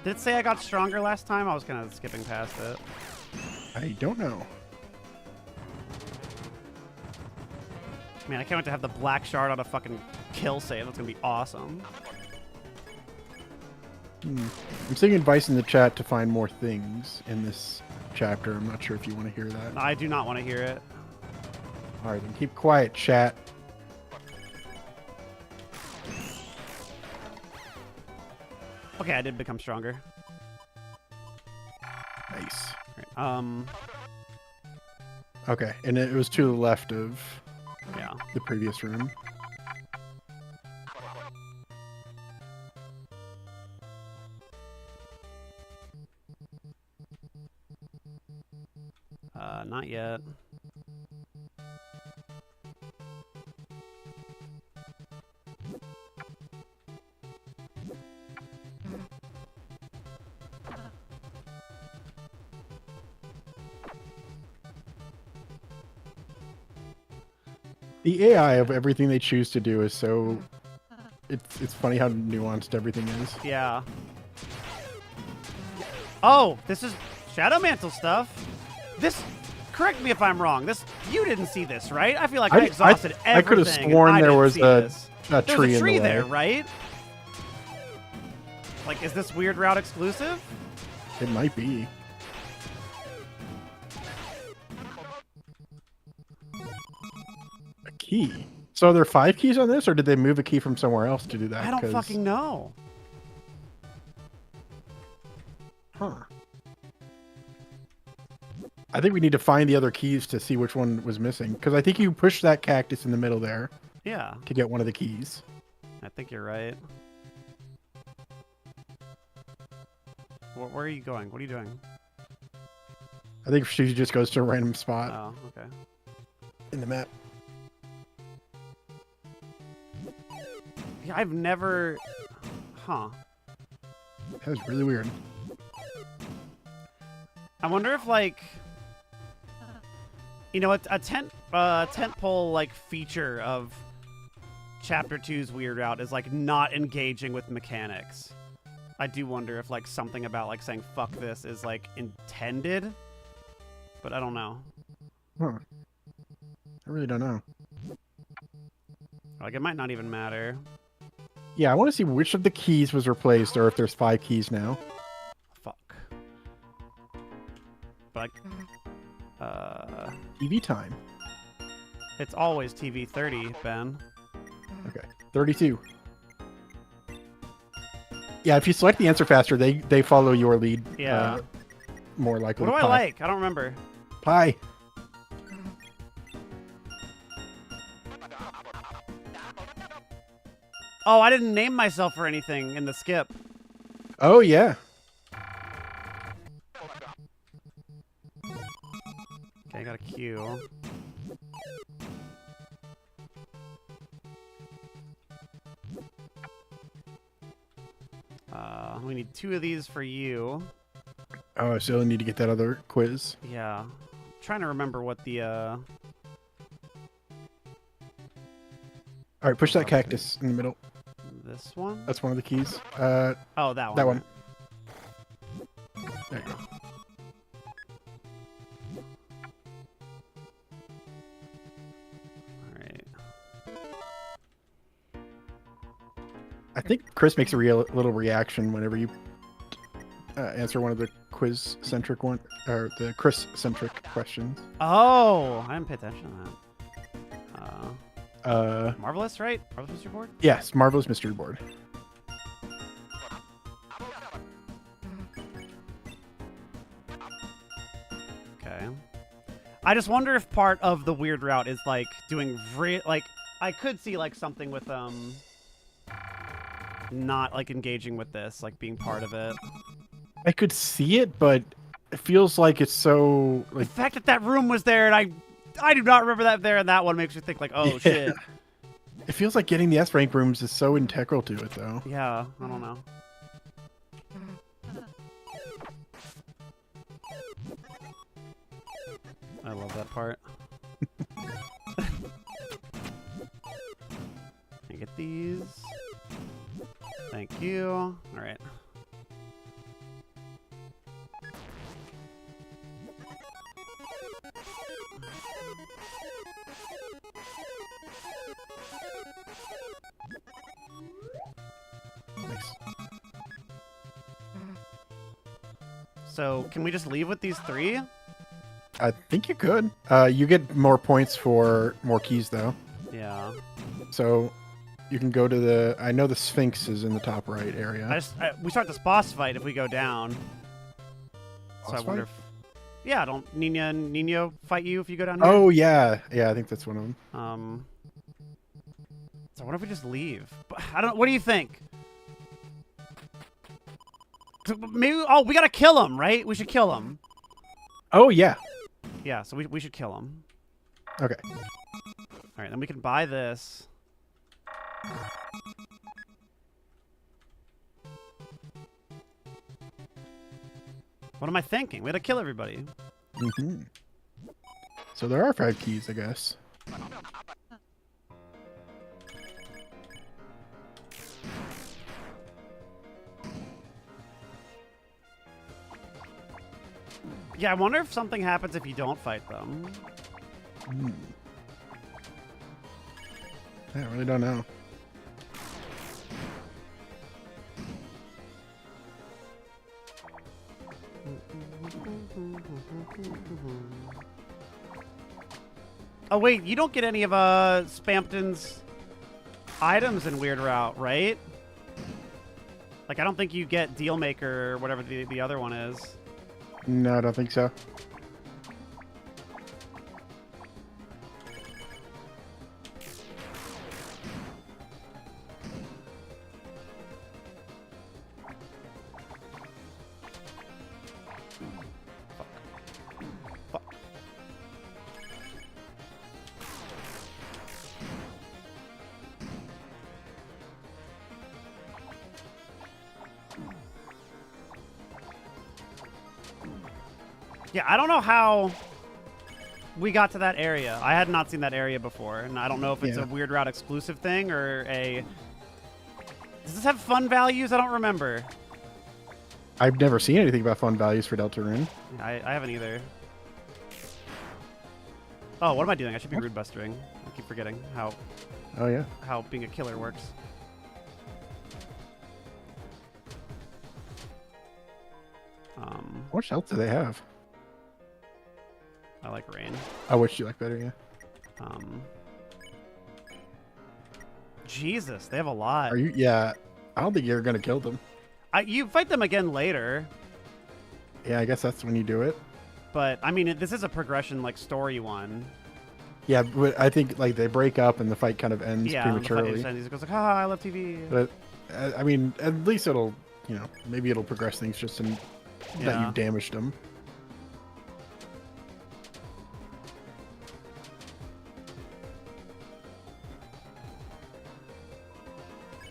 S1: Did it say I got stronger last time? I was kind of skipping past it.
S2: I don't know.
S1: Man, I can't wait to have the black shard on a fucking kill save. That's gonna be awesome.
S2: I'm seeing advice in the chat to find more things in this chapter. I'm not sure if you want to hear that.
S1: I do not want to hear it.
S2: All right, then keep quiet, chat.
S1: Okay, I did become stronger.
S2: Nice.
S1: All right,
S2: Okay, and it was to the left of
S1: yeah.
S2: the previous room.
S1: Not yet.
S2: The AI of everything they choose to do is so... It's funny how nuanced everything is.
S1: Yeah. Oh, this is Shadow Mantle stuff. This correct me if I'm wrong. You didn't see this, right? I feel like I exhausted everything.
S2: I could have sworn there was a
S1: There was a tree
S2: in the way.
S1: there, right? Like, is this weird route exclusive?
S2: It might be. A key. So are there 5 keys on this, or did they move a key from somewhere else to do that?
S1: I don't fucking know.
S2: Huh. I think we need to find the other keys to see which one was missing. Because I think you push that cactus in the middle there.
S1: Yeah.
S2: To get one of the keys.
S1: I think you're right. Where are you going? What are you doing?
S2: I think she just goes to a random spot
S1: Oh, okay.
S2: in the map.
S1: Yeah, I've never... Huh.
S2: That was really weird.
S1: I wonder if, like... You know, a tentpole, like, feature of Chapter 2's Weird Route is, like, not engaging with mechanics. I do wonder if, like, something about, like, saying fuck this is, like, intended. But I don't know.
S2: Huh. I really don't know.
S1: Like, it might not even matter.
S2: Yeah, I want to see which of the keys was replaced, or if there's 5 keys now.
S1: Fuck. But,
S2: TV time.
S1: it's always TV 30, Ben.
S2: Okay. 32. Yeah, if you select the answer faster, they follow your lead.
S1: Yeah.
S2: More likely.
S1: What do I like? I don't remember.
S2: Pie.
S1: Oh, I didn't name myself for anything in the skip.
S2: Oh, yeah.
S1: Okay, I got a Q. We need 2 of these for you.
S2: Oh, I still need to get that other quiz.
S1: Yeah. I'm trying to remember what the,
S2: All right, push that cactus in the middle.
S1: This one?
S2: That's one of the keys.
S1: Oh, that one.
S2: That one. There you go.
S1: Alright.
S2: I think Chris makes a little reaction whenever you answer one of the quiz-centric one, or the Chris-centric questions.
S1: Oh! I didn't pay attention to that.
S2: Uh,
S1: Marvelous, right? Marvelous Mystery Board?
S2: yes, Marvelous Mystery Board.
S1: Okay. I just wonder if part of the weird route is like doing like I could see like something with not like engaging with this, like being part of it.
S2: I could see it, but it feels like it's so
S1: The
S2: like
S1: fact that room was there and I do not remember that there, and that one makes me think like, oh
S2: Yeah.
S1: shit.
S2: it feels like getting the S rank rooms is so integral to it though.
S1: Yeah, I don't know. I love that part. I get these. Thank you. All right.
S2: Nice.
S1: So, can we just leave with these 3?
S2: I think you could. You get more points for more keys though.
S1: Yeah.
S2: So you can go to the. I know the Sphinx is in the top right area.
S1: We start this boss fight if we go down. So
S2: Boss
S1: I wonder
S2: fight?
S1: if... Yeah, don't Nina and Nino fight you if you go down here?
S2: Oh yeah, yeah. I think that's one of them.
S1: So what if we just leave? But I don't. What do you think? Maybe. Oh, we gotta kill him, right? We should kill him.
S2: Oh yeah.
S1: Yeah, so we should kill him.
S2: Okay.
S1: All right, then we can buy this. What am I thinking? We gotta kill everybody.
S2: Mm-hmm. So there are 5 keys, I guess.
S1: Yeah, I wonder if something happens if you don't fight them.
S2: I really don't know.
S1: Oh wait, you don't get any of Spamton's items in Weird Route, right? Like I don't think you get Deal Maker or whatever the other one is.
S2: No, I don't think so.
S1: Fuck. Yeah, I don't know how we got to that area. I had not seen that area before, and I don't know if it's
S2: Yeah.
S1: a Weird Route exclusive thing or a... Does this have fun values? I don't remember.
S2: I've never seen anything about fun values for Deltarune.
S1: I haven't either. Oh, what am I doing? I should be Rude Bustering. I keep forgetting how
S2: Oh yeah.
S1: being a killer works.
S2: How much health do they have?
S1: I like rain.
S2: Oh, which do you like better? Yeah.
S1: Jesus, they have a lot.
S2: Are you? Yeah. I don't think you're gonna kill them.
S1: You fight them again later,
S2: Yeah, I guess that's when you do it.
S1: but I mean, this is a progression like story one.
S2: Yeah, but I think like they break up and the fight kind of ends
S1: Yeah,
S2: prematurely.
S1: he goes like, "Ah, I love TV."
S2: But I mean, at least it'll, maybe it'll progress things just in that
S1: Yeah.
S2: you've damaged them.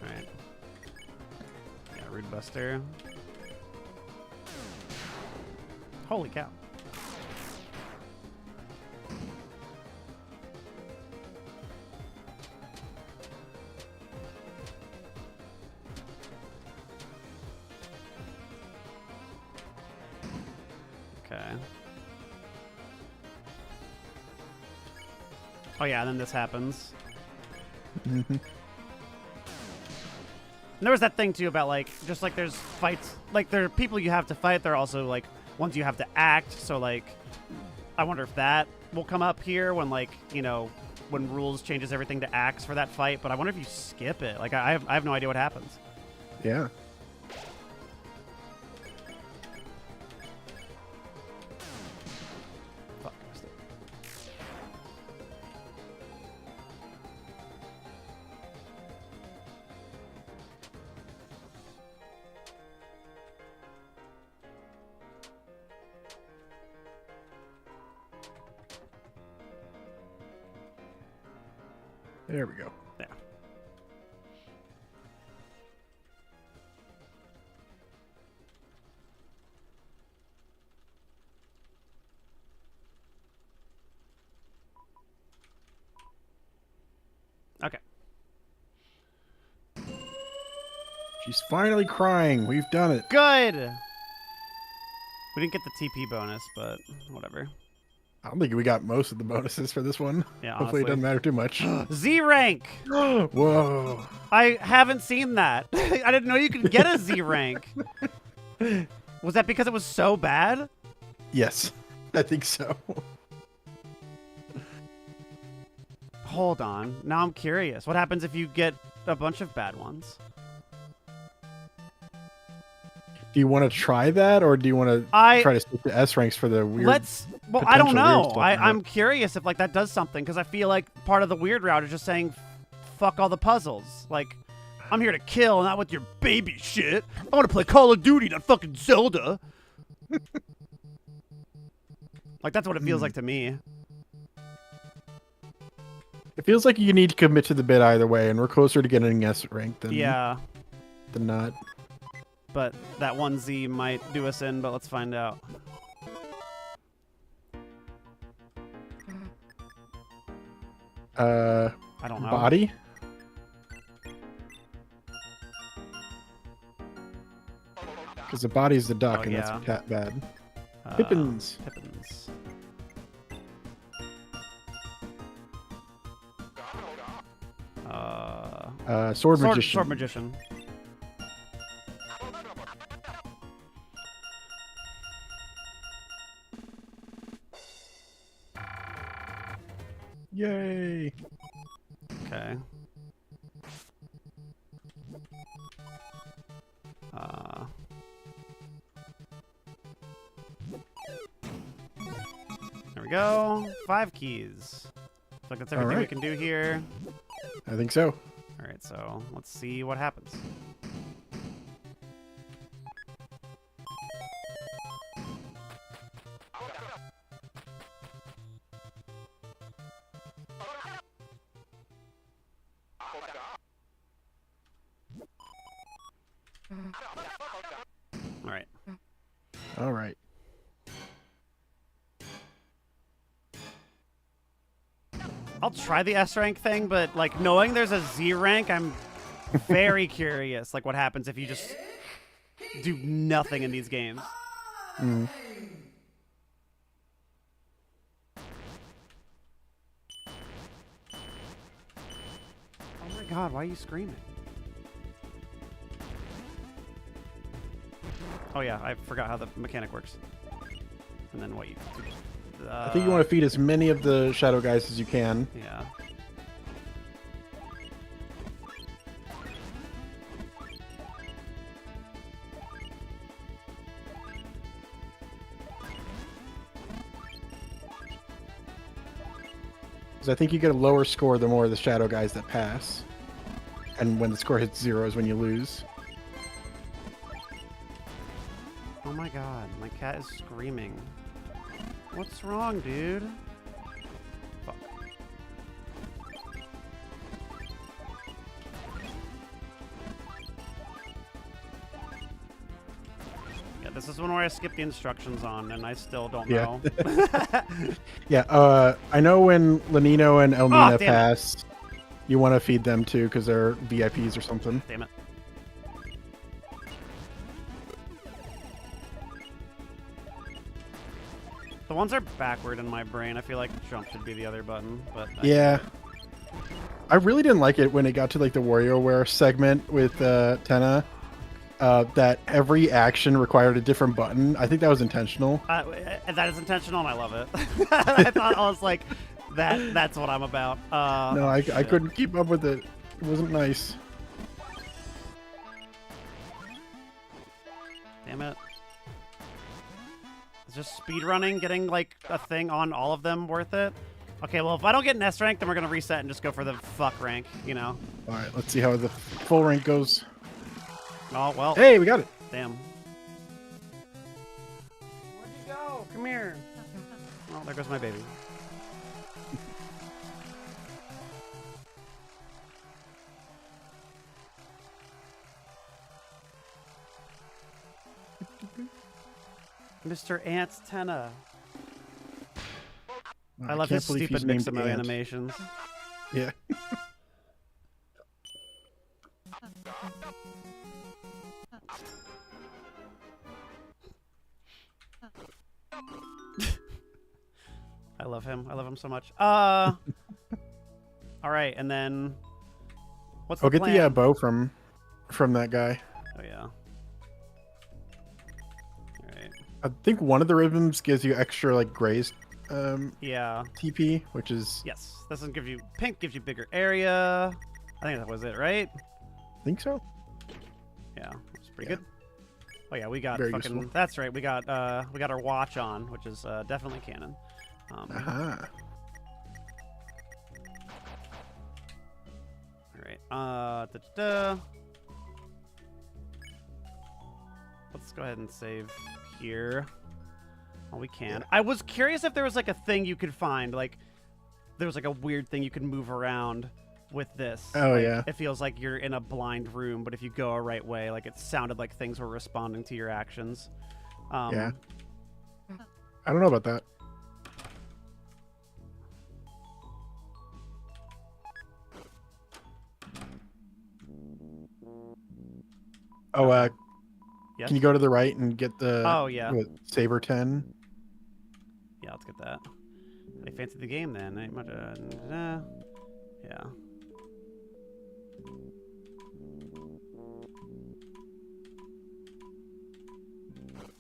S1: All right. Yeah, Rude Buster. Holy cow. Okay. Oh yeah, and then this happens.
S2: Mhm.
S1: And there was that thing too about like, just like there's fights, like there are people you have to fight, there are also like ones you have to act, so like, I wonder if that will come up here when like, when rules changes everything to acts for that fight, but I wonder if you skip it. Like I have no idea what happens.
S2: Yeah.
S1: Fuck, I missed it.
S2: There we go.
S1: Yeah. Okay.
S2: She's finally crying. We've done it.
S1: Good. We didn't get the TP bonus, but whatever.
S2: I don't think we got most of the bonuses for this one.
S1: Yeah,
S2: Hopefully it
S1: honestly.
S2: doesn't matter too much.
S1: Z rank.
S2: Whoa.
S1: I haven't seen that. I didn't know you could get a Z rank. Was that because it was so bad?
S2: Yes, I think so.
S1: Hold on. Now I'm curious. What happens if you get a bunch of bad ones?
S2: Do you want to try that, or do you want to try to stick to S ranks for the weird?
S1: Well, I don't
S2: potential weird
S1: know.
S2: stuff
S1: I'm curious if like that does something, because I feel like part of the weird route is just saying, fuck all the puzzles. Like, I'm here to kill, not with your baby shit. I want to play Call of Duty, not fucking Zelda. Like, that's what it feels like to me.
S2: It feels like you need to commit to the bit either way, and we're closer to getting S rank than
S1: Yeah,
S2: than not.
S1: but that one Z might do us in, but let's find out. I don't know.
S2: Body. Because the body's the duck,
S1: Oh,
S2: and
S1: yeah.
S2: that's bad. Pippins.
S1: Pippins.
S2: Sword Magician.
S1: Sword Magician.
S2: Yay.
S1: Okay. There we go. 5 keys. Looks like that's everything we
S2: right.
S1: can do here.
S2: I think so.
S1: All right, so let's see what happens. All right.
S2: All right.
S1: I'll try the S rank thing, but like knowing there's a Z rank, I'm very curious. Like what happens if you just do nothing in these games?
S2: Mm.
S1: Oh my god, why are you screaming? Oh yeah, I forgot how the mechanic works. And then what you do.
S2: I think you want to feed as many of the shadow guys as you can.
S1: Yeah.
S2: Because I think you get a lower score the more of the shadow guys that pass. And when the score hits 0 is when you lose.
S1: Oh my god, my cat is screaming. What's wrong, dude? Fuck. Yeah, this is one where I skip the instructions on, and I still don't know.
S2: Yeah, I know when Lenino and Elmina
S1: damn it.
S2: pass, you want to feed them too because they're VIPs or something.
S1: Damn it. The ones are backward in my brain. I feel like jump should be the other button, but
S2: Yeah. I really didn't like it when it got to like the WarioWare segment with Tenna. That every action required a different button. I think that was intentional.
S1: that is intentional, and I love it. I thought I was like, that's what I'm about.
S2: No, I couldn't keep up with it. It wasn't nice.
S1: Damn it. Is just speedrunning getting like a thing on all of them worth it? Okay, well, if I don't get an S rank, then we're going to reset and just go for the fuck rank, you know?
S2: All right, let's see how the full rank goes.
S1: Oh, well.
S2: Hey, we got it.
S1: Damn. Where'd you go? Come here. Oh, there goes my baby. Mr. Ant's Tenna. I love
S2: can't
S1: his
S2: believe he's
S1: stupid
S2: named
S1: Mixamo
S2: Ant.
S1: animations.
S2: Yeah.
S1: I love him. I love him so much. All right, and then what's the
S2: I'll get
S1: plan?
S2: the bow from that guy.
S1: Oh yeah. All right.
S2: I think one of the rhythms gives you extra like grazed
S1: Yeah.
S2: TP, which is
S1: Yes. This one gives you pink. Gives you bigger area. I think that was it, right?
S2: I think so.
S1: Yeah. That's pretty
S2: Yeah.
S1: good. Oh yeah, we got
S2: Very
S1: fucking.
S2: useful.
S1: That's right. We got our watch on, which is definitely canon.
S2: Aha.
S1: All right. Let's go ahead and save here. Oh, we can.
S2: Yeah.
S1: I was curious if there was like a thing you could find, like there was like a weird thing you could move around with this.
S2: Oh,
S1: Like,
S2: yeah.
S1: It feels like you're in a blind room, but if you go a right way, like it sounded like things were responding to your actions.
S2: Yeah. I don't know about that. Oh,
S1: Yes.
S2: Can you go to the right and get the
S1: Oh, yeah.
S2: Saber 10?
S1: Yeah, let's get that. They fancy the game then. Ain't much. Yeah.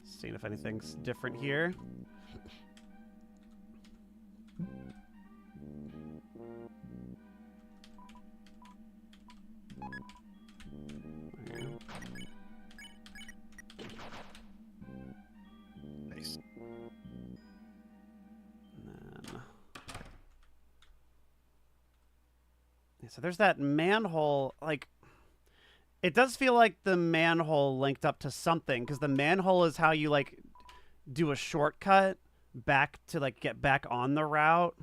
S1: Seeing if anything's different here.
S2: Nice.
S1: Yeah, so there's that manhole, like, it does feel like the manhole linked up to something, because the manhole is how you, like, do a shortcut back to, like, get back on the route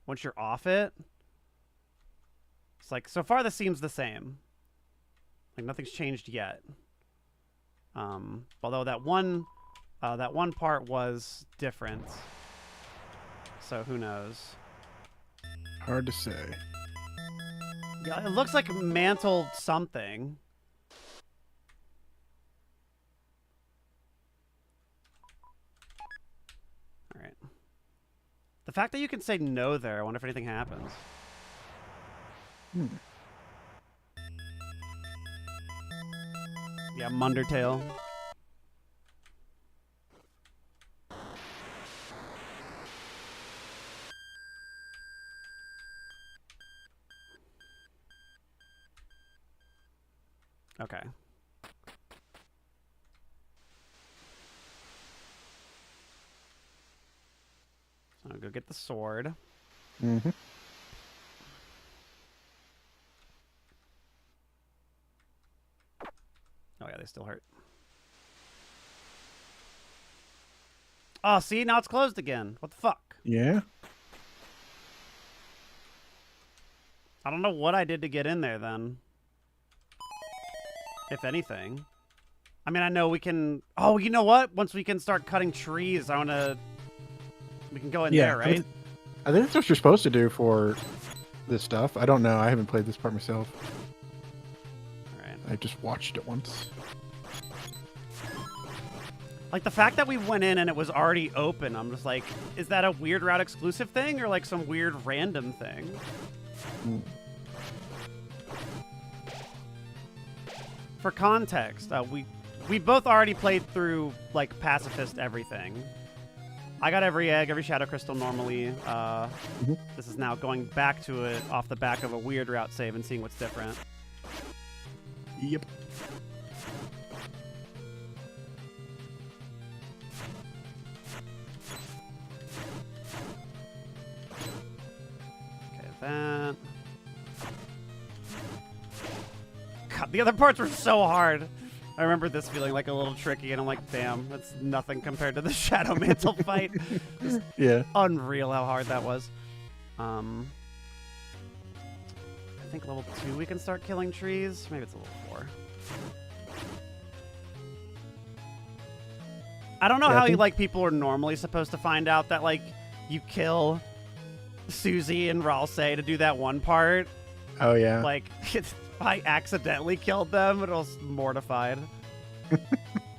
S1: once you're off it. It's like, so far this seems the same. Like, nothing's changed yet. Although that one part was different. So who knows?
S2: Hard to say.
S1: Yeah, it looks like mantle something. All right. The fact that you can say no there, I wonder if anything happens. Yeah, Mundertail. Okay. So I'll go get the sword.
S2: Mm-hmm.
S1: Oh yeah, they still hurt. Oh, see? Now it's closed again. What the fuck?
S2: Yeah.
S1: I don't know what I did to get in there then. If anything. I mean, I know we can... Oh, you know what? Once we can start cutting trees, I want to... We can go in there, right?
S2: I think that's what you're supposed to do for this stuff. I don't know. I haven't played this part myself.
S1: All right.
S2: I just watched it once.
S1: Like, the fact that we went in and it was already open, I'm just like, is that a weird route exclusive thing or like some weird random thing?
S2: Mm.
S1: For context, we both already played through, like, pacifist everything. I got every egg, every shadow crystal normally. This is now going back to it off the back of a weird route save and seeing what's different.
S2: Yep.
S1: Okay, that. God, the other parts were so hard. I remember this feeling like a little tricky, and I'm like, damn, that's nothing compared to the Shadow Mantle fight. Just
S2: Yeah.
S1: unreal how hard that was. I think level 2 we can start killing trees. Maybe it's a level 4. I don't know
S2: Yeah, I
S1: how
S2: think-
S1: like people are normally supposed to find out that like you kill Susie and Ralsei to do that one part.
S2: Oh, yeah.
S1: Like, if I accidentally killed them, it was mortified.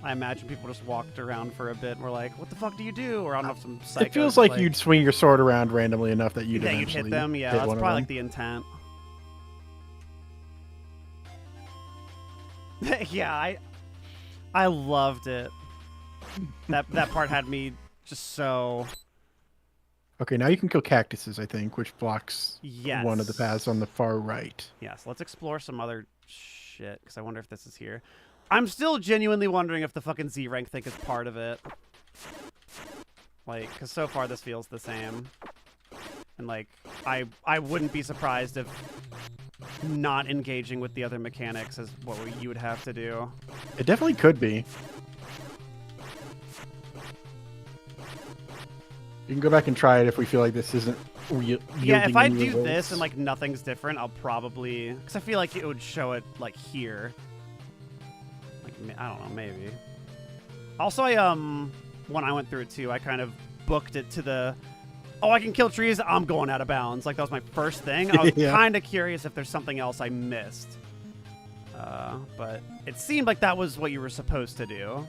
S1: I imagine people just walked around for a bit and were like, what the fuck do you do? Or I don't know if some psychos
S2: It feels like you'd swing your sword around randomly enough that you'd
S1: that you'd
S2: eventually
S1: hit them. Yeah,
S2: hit
S1: that's
S2: one of
S1: probably
S2: them.
S1: like the intent. Yeah, I loved it. That part had me just so...
S2: Okay, now you can kill cactuses, I think, which blocks
S1: Yes.
S2: one of the paths on the far right.
S1: Yes, let's explore some other shit, because I wonder if this is here. I'm still genuinely wondering if the fucking Z rank thing is part of it. Like, because so far this feels the same. And, like, I wouldn't be surprised if not engaging with the other mechanics is what you would have to do.
S2: It definitely could be. You can go back and try it if we feel like this isn't
S1: Yeah, if I
S2: any
S1: do
S2: results.
S1: this and, like, nothing's different, I'll probably... Because I feel like it would show it, like, here. Like, I don't know, maybe. Also, when I went through it, too, I kind of booked it to the... Oh, I can kill trees, I'm going out of bounds. Like, that was my first thing. I was
S2: Yeah.
S1: kind of curious if there's something else I missed. But it seemed like that was what you were supposed to do.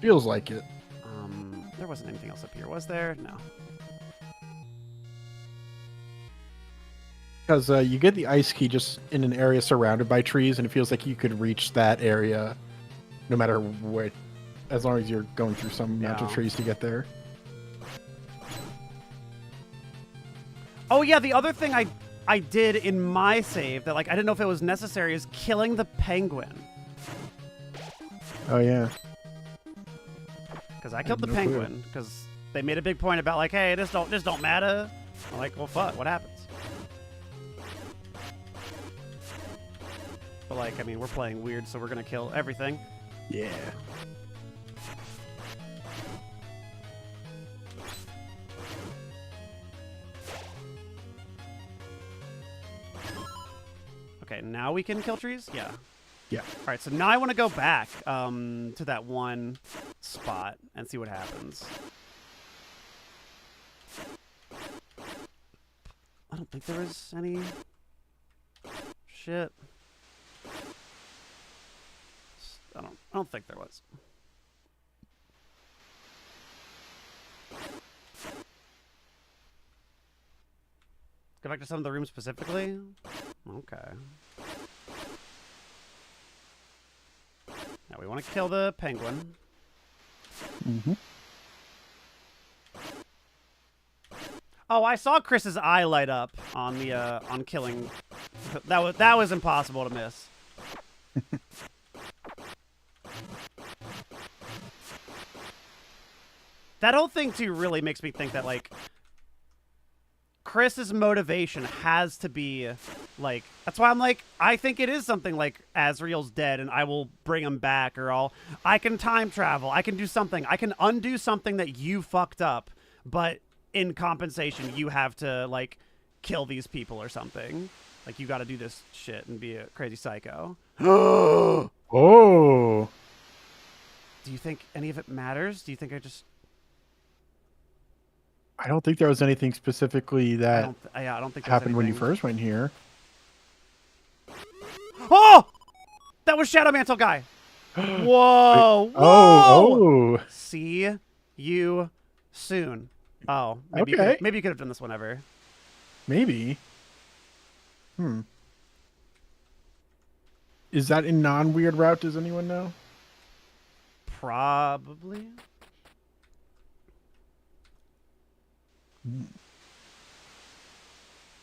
S2: Feels like it.
S1: There wasn't anything else up here, was there? No.
S2: Because you get the ice key just in an area surrounded by trees, and it feels like you could reach that area no matter what, as long as you're going through some amount of
S1: Yeah.
S2: trees to get there.
S1: Oh yeah, the other thing I did in my save that like I didn't know if it was necessary is killing the penguin.
S2: Oh, yeah.
S1: Because I killed the
S2: no clue.
S1: penguin because they made a big point about like, hey, this don't matter. I'm like, well, fuck, what happens? But like, I mean, we're playing weird, so we're gonna kill everything.
S2: Yeah.
S1: Okay, now we can kill trees? Yeah.
S2: Yeah.
S1: All right, so now I want to go back to that one spot and see what happens. I don't think there was any shit. I don't think there was. Go back to some of the rooms specifically? Okay. Now we want to kill the penguin.
S2: Mm-hmm.
S1: Oh, I saw Chris's eye light up on the on killing. That was impossible to miss. That whole thing too really makes me think that like Chris's motivation has to be like, that's why I'm like, I think it is something like Azrael's dead and I will bring him back, or I can time travel, I can do something, I can undo something that you fucked up, but in compensation you have to like kill these people or something. Like you got to do this shit and be a crazy psycho.
S2: Oh.
S1: Do you think any of it matters? Do you think
S2: I don't think there was anything specifically that
S1: I don't think there's
S2: happened when you
S1: anything.
S2: first went here.
S1: Oh! That was Shadow Mantle guy. Whoa! Whoa!
S2: Oh.
S1: See you soon. Oh, maybe
S2: Okay.
S1: maybe you could have done this whenever.
S2: Maybe. Is that a non-weird route? Does anyone know?
S1: Probably.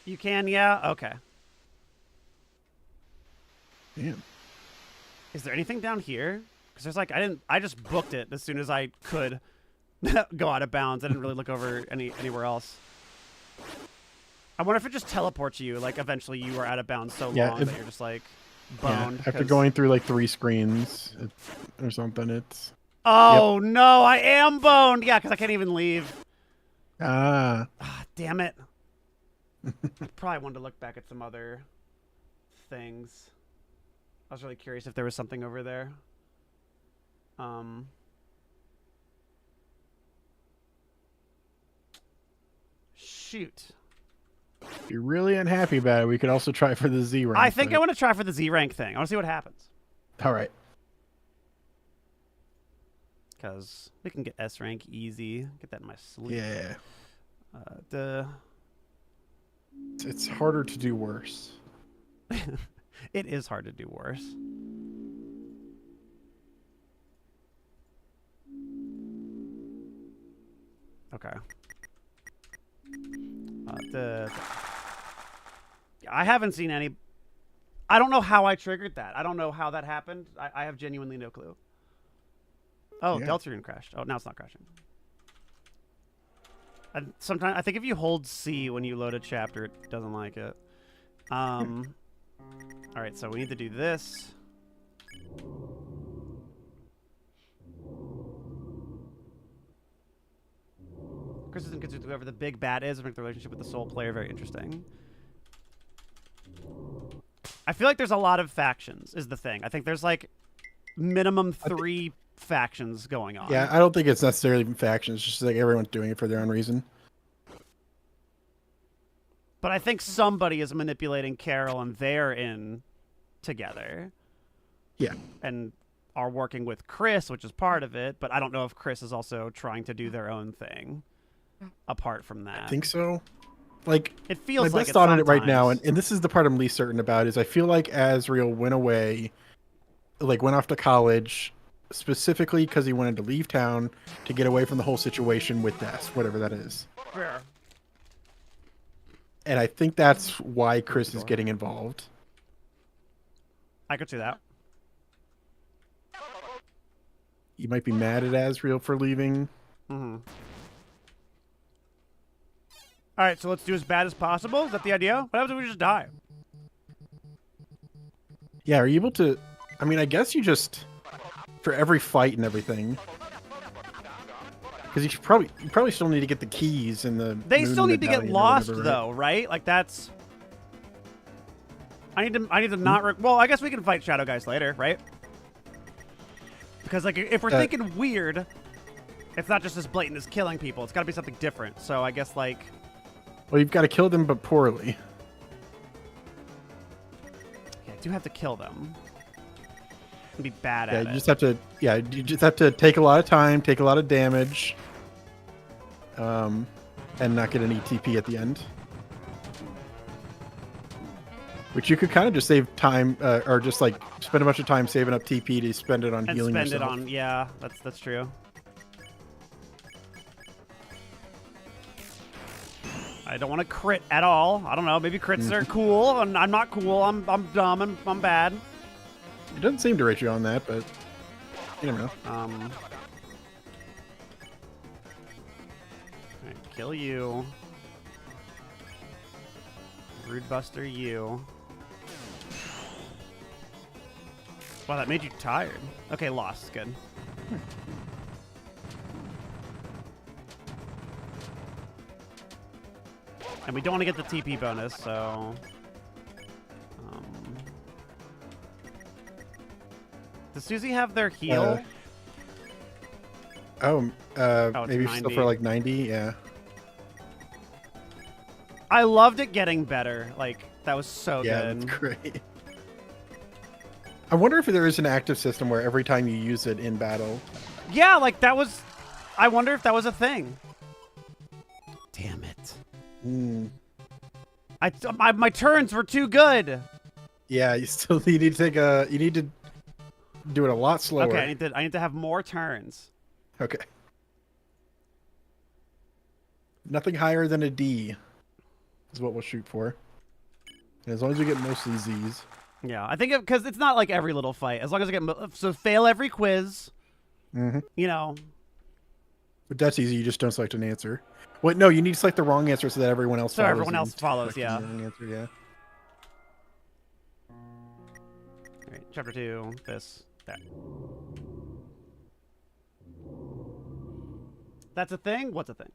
S1: You can, yeah? Okay.
S2: Damn.
S1: Is there anything down here? Because there's like, I just booked it as soon as I could go out of bounds. I didn't really look over anywhere else. I wonder if it just teleports you, like eventually you are out of bounds so
S2: Yeah,
S1: long that you're just like boned.
S2: Yeah, after
S1: 'cause-
S2: going through like 3 screens or something, it's...
S1: Oh no, I am boned! Yeah, because I can't even leave.
S2: Ah.
S1: Ah, damn it. I probably wanted to look back at some other things. I was really curious if there was something over there. Shoot.
S2: If you're really unhappy about it, we could also try for the Z rank.
S1: I think I want to try for the Z rank thing. I want to see what happens.
S2: All right.
S1: Because we can get S rank easy. Get that in my sleep.
S2: Yeah. It's harder to do worse.
S1: It is hard to do worse. Okay. I haven't seen any. I don't know how I triggered that. I don't know how that happened. I have genuinely no clue. Oh,
S2: Yeah.
S1: Deltarune crashed. Oh, now it's not crashing. And sometimes I think if you hold C when you load a chapter, it doesn't like it. All right, so we need to do this. Chris isn't considered whoever the big bad is, make the relationship with the soul player very interesting. I feel like there's a lot of factions, is the thing. I think there's like minimum 3 factions going on.
S2: Yeah, I don't think it's necessarily even factions. It's just like everyone's doing it for their own reason.
S1: But I think somebody is manipulating Carol, and they're in together.
S2: Yeah.
S1: And are working with Chris, which is part of it, but I don't know if Chris is also trying to do their own thing apart from that.
S2: I think so. Like,
S1: it feels
S2: my
S1: like
S2: best thought on it right now,
S1: sometimes.
S2: and this is the part I'm least certain about, is I feel like Asriel went away, like went off to college, specifically because he wanted to leave town to get away from the whole situation with Des, whatever that is.
S1: Fair.
S2: And I think that's why Chris is getting involved.
S1: I could see that.
S2: You might be mad at Asriel for leaving.
S1: Mm-hmm. All right, so let's do as bad as possible. Is that the idea? What happens if we just die?
S2: Yeah, are you able to... I mean, I guess you just... For every fight and everything... Because you probably still need to get the keys and the...
S1: They still need to get lost,
S2: whatever, right?
S1: though, right? Like, that's... I need to not... Well, I guess we can fight Shadow Guys later, right? Because, like, if we're thinking weird, it's not just as blatant as killing people. It's got to be something different. So I guess, like...
S2: Well, you've got to kill them, but poorly.
S1: Yeah, I do have to kill them. And be bad at it.
S2: You just have to... Yeah, you just have to take a lot of time, take a lot of damage, and not get an ETP at the end. Which you could kind of just save time, or just, like, spend a bunch of time saving up TP to spend it on healing yourself.
S1: And spend it on... Yeah, that's true. I don't want to crit at all. I don't know. Maybe crits are cool, and I'm not cool. I'm dumb and I'm bad.
S2: It doesn't seem to rate you on that, but you never know.
S1: Alright, kill you. Rude Buster you. Wow, that made you tired. Okay, lost. Good. And we don't want to get the TP bonus, so... Does Susie have their heal?
S2: Maybe
S1: 90.
S2: still for like 90, yeah.
S1: I loved it getting better. Like, that was so
S2: Yeah,
S1: good.
S2: that's great. I wonder if there is an active system where every time you use it in battle...
S1: Yeah, like, that was... I wonder if that was a thing. Damn it. My turns were too good.
S2: Yeah, you still need to take a... You need to do it a lot slower.
S1: Okay, I need to have more turns.
S2: Okay. Nothing higher than a D is what we'll shoot for. And as long as we get mostly Z's.
S1: Yeah, I think because it's not like every little fight. As long as I get... So fail every quiz. You know.
S2: But that's easy. You just don't select an answer. Wait, no, you need to select the wrong answer so that everyone else follows.
S1: So everyone else follows, yeah.
S2: The wrong answer, yeah.
S1: All right, chapter 2, this, that. That's a thing? What's a thing?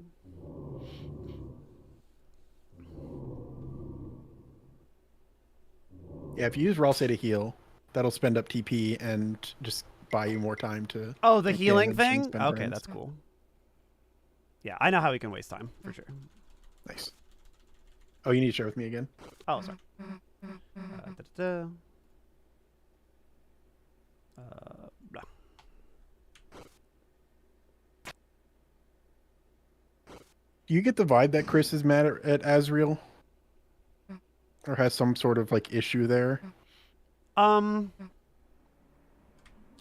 S2: Yeah, if you use Ralsei to heal, that'll spend up TP and just buy you more time to...
S1: Oh, the
S2: make
S1: healing
S2: damage and
S1: thing?
S2: spend
S1: Okay,
S2: turns.
S1: that's cool. Yeah, I know how we can waste time, for sure.
S2: Nice. Oh, you need to share with me again?
S1: Oh, sorry. Blah.
S2: Do you get the vibe that Chris is mad at Asriel? Or has some sort of, like, issue there?
S1: I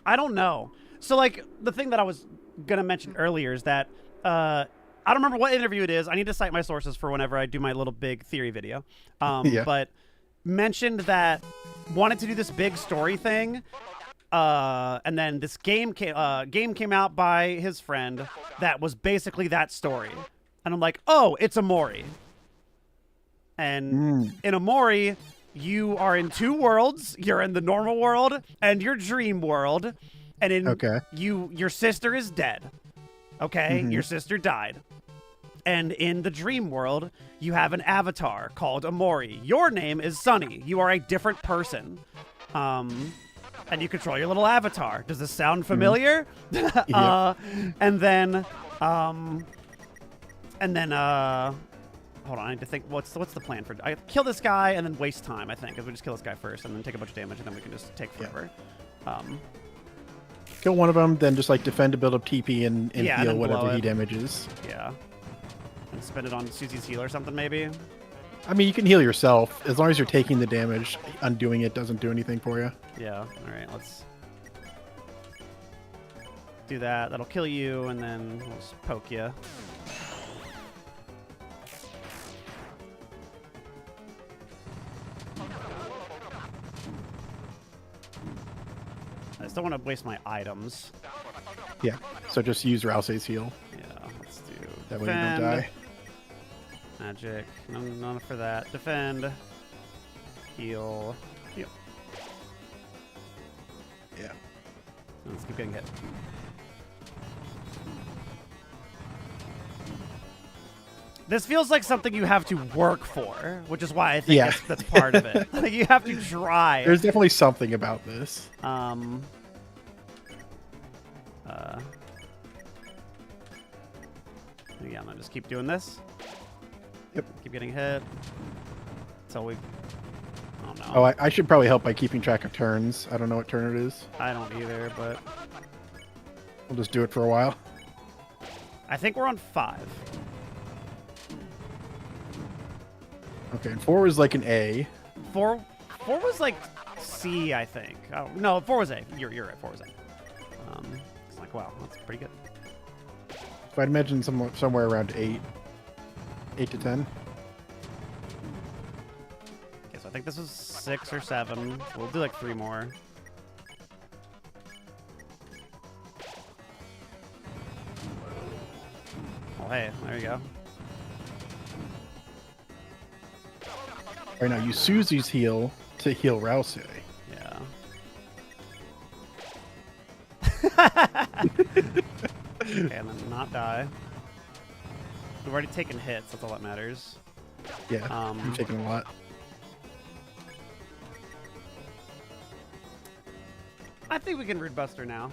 S1: don't know. So, like, the thing that I was going to mention earlier is that, I don't remember what interview it is. I need to cite my sources for whenever I do my little big theory video.
S2: Yeah.
S1: But mentioned that wanted to do this big story thing. And then this game came out by his friend that was basically that story. And I'm like, oh, it's Amori. And in Amori, you are in two worlds. You're in the normal world and your dream world. And in your sister is dead. Okay? Your sister died. And in the dream world, you have an avatar called Amori. Your name is Sunny. You are a different person. And you control your little avatar. Does this sound familiar? And then Hold on, I need to think. What's the plan for? I kill this guy and then waste time. I think, because we just kill this guy first and then take a bunch of damage, and then we can just take forever.
S2: Kill one of them, then just like defend to build up TP and
S1: Yeah, and
S2: heal
S1: then
S2: whatever
S1: blow
S2: he
S1: it.
S2: damages.
S1: Yeah. And spend it on Susie's heal or something, maybe.
S2: I mean, you can heal yourself as long as you're taking the damage. Undoing it doesn't do anything for you.
S1: Yeah. All right. Let's do that. That'll kill you, and then we'll just poke you. I just don't want to waste my items.
S2: Yeah. So just use Rousey's heal.
S1: Yeah. Let's do.
S2: That way you don't die.
S1: Magic. None for that. Defend. Heal. Heal.
S2: Yeah.
S1: Let's keep getting hit. This feels like something you have to work for, which is why I think
S2: Yeah.
S1: that's part of it. Like, you have to try.
S2: There's definitely something about this.
S1: Yeah, I'm gonna just keep doing this.
S2: Yep.
S1: Keep getting hit. Until we... Oh, no.
S2: Oh, I should probably help by keeping track of turns. I don't know what turn it is.
S1: I don't either, but...
S2: We'll just do it for a while.
S1: I think we're on 5.
S2: Okay, and 4 was like an A.
S1: 4 was like C, I think. Oh, no, 4 was A. You're right, 4 was A. It's like, wow, that's pretty good.
S2: So I'd imagine somewhere around 8. 8 to 10.
S1: Okay, so I think this is 6 or 7. We'll do like 3 more. Oh, hey, there you go.
S2: Right now, use Susie's heal to heal Rousey.
S1: Yeah. Okay, and then not die. We've already taken hits, that's all that matters.
S2: Yeah, you've taken a lot.
S1: I think we can Root Buster now.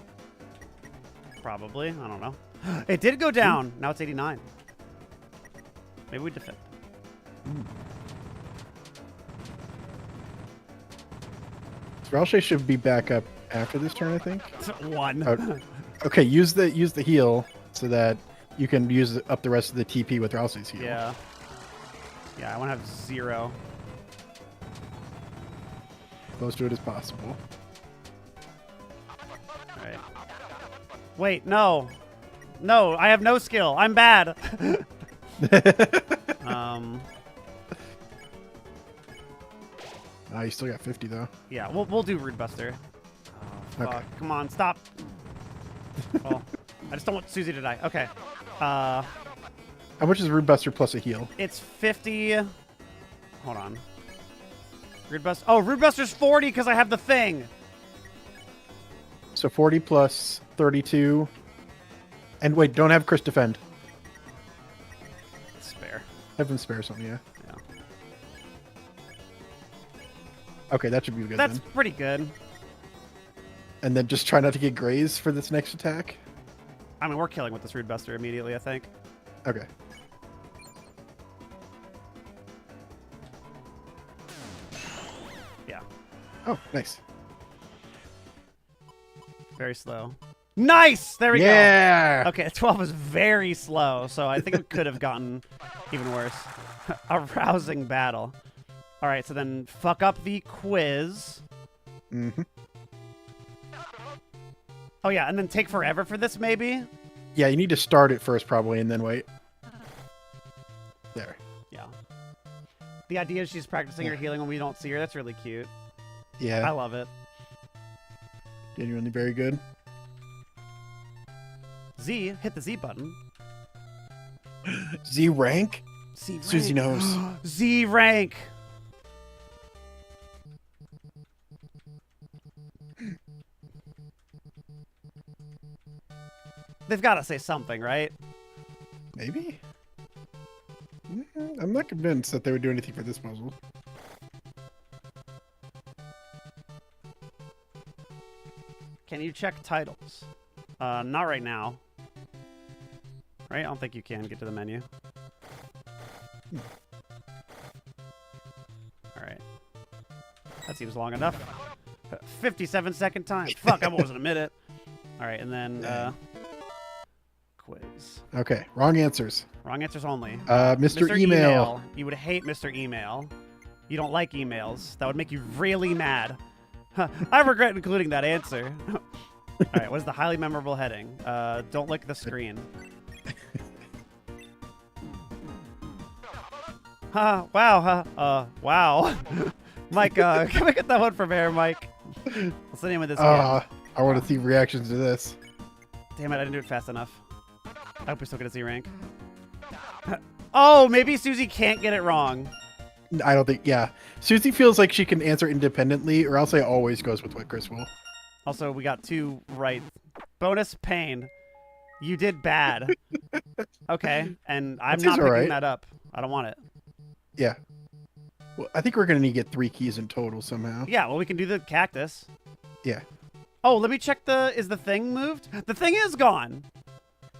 S1: Probably, I don't know. It did go down, now it's 89. Maybe we defend.
S2: Rousey should be back up after this turn, I think.
S1: 1.
S2: Oh, okay, use the heal so that you can use up the rest of the TP with Rousey's heal.
S1: Yeah. Yeah, I want to have 0.
S2: Close to it as possible.
S1: Alright. Wait, no. No, I have no skill. I'm bad.
S2: You still got 50 though.
S1: Yeah, we'll do Root Buster. Oh, fuck.
S2: Okay.
S1: Come on, stop. Well, I just don't want Susie to die. Okay.
S2: How much is Root Buster plus a heal?
S1: It's 50. Hold on. Root Buster. Oh, Root Buster's 40 because I have the thing.
S2: So 40 plus 32. And wait, don't have Chris defend.
S1: Spare.
S2: Have him spare something, yeah.
S1: Yeah.
S2: Okay, that should be good
S1: That's
S2: then.
S1: pretty good.
S2: And then just try not to get grazed for this next attack.
S1: I mean, we're killing with this Root Buster immediately, I think.
S2: Okay.
S1: Yeah.
S2: Oh, nice.
S1: Very slow. Nice! There we go.
S2: Yeah!
S1: Okay, 12 is very slow, so I think it could have gotten even worse. A rousing battle. All right, so then fuck up the quiz.
S2: Mm-hmm.
S1: Oh, yeah, and then take forever for this, maybe?
S2: Yeah, you need to start it first probably and then wait. There.
S1: Yeah. The idea is she's practicing her healing when we don't see her. That's really cute. I
S2: Yeah,
S1: love it.
S2: genuinely very good.
S1: Z, hit the Z button.
S2: Z rank?
S1: Z rank.
S2: Susie knows.
S1: Z rank. They've got to say something, right?
S2: Maybe? I'm not convinced that they would do anything for this puzzle.
S1: Can you check titles? Not right now. Right? I don't think you can get to the menu. That seems long enough. 57-second time. Fuck, I wasn't a minute. All right, and then quiz.
S2: Okay, wrong answers.
S1: Wrong answers only.
S2: Mr. Email.
S1: You would hate Mr. Email. You don't like emails. That would make you really mad. I regret including that answer. All right, what is the highly memorable heading? Don't lick the screen. Wow. Wow. Mike, can we get that one from Air, Mike? What's the name of this game?
S2: I want to see reactions to this.
S1: Damn it, I didn't do it fast enough. I hope we still get a Z rank. Oh, maybe Susie can't get it wrong.
S2: I don't think, yeah. Susie feels like she can answer independently, or else I always goes with what Chris will.
S1: Also, we got 2 right. Bonus pain. You did bad. Okay, and I'm not picking that up. I don't want it.
S2: Yeah. Well, I think we're going to need to get 3 keys in total somehow.
S1: Yeah, well, we can do the cactus.
S2: Yeah.
S1: Oh, let me check is the thing moved? The thing is gone.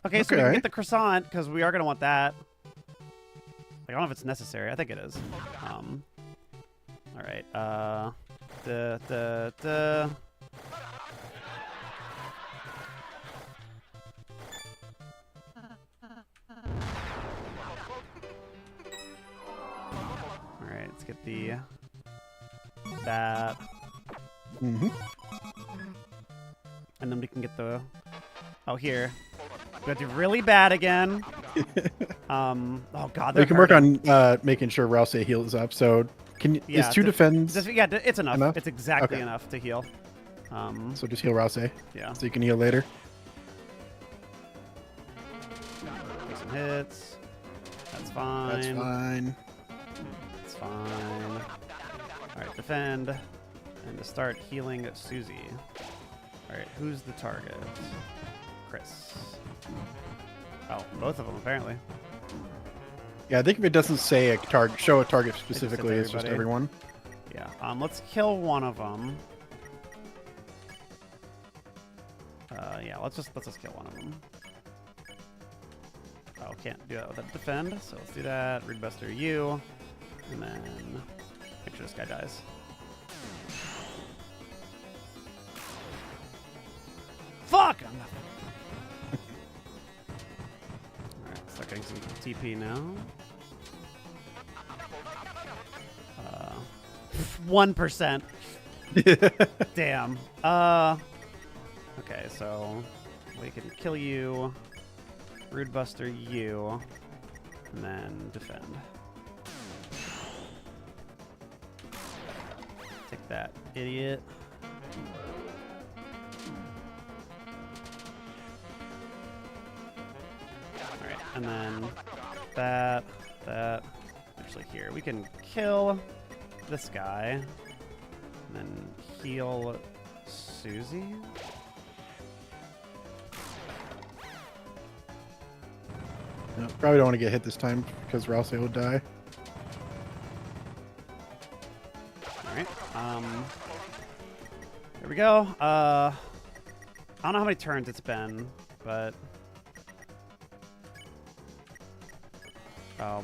S1: Okay, so we can get the croissant, because we are going to want that. I don't know if it's necessary. I think it is. All right. All right, let's get that.
S2: Mm-hmm.
S1: And then we can get here. We have to do really bad again. Oh god,
S2: We can work on making sure Rouse heals up. So is 2 defends?
S1: Yeah, it's enough. It's exactly enough to heal.
S2: So just heal Rouse.
S1: Yeah.
S2: So you can heal later.
S1: Take some hits. That's fine.
S2: That's fine.
S1: It's fine. All right, defend, and to start healing Susie. All right, who's the target? Chris. Oh, both of them apparently.
S2: Yeah, I think if it doesn't say a target, show a target specifically, it's just everyone.
S1: Yeah. Let's kill one of them. Yeah. Let's just kill one of them. Oh, can't do that without defend. So let's do that. Rudebuster, you, and then make sure this guy dies. Fuck! Alright, start getting some TP now. 1%. Damn. Okay, so we can kill you, Rudebuster you, and then defend. Take that, idiot. Alright, and then that. Actually, here, we can kill this guy, and then heal Susie.
S2: No, probably don't want to get hit this time because Rouse will die.
S1: Alright, here we go. I don't know how many turns it's been, but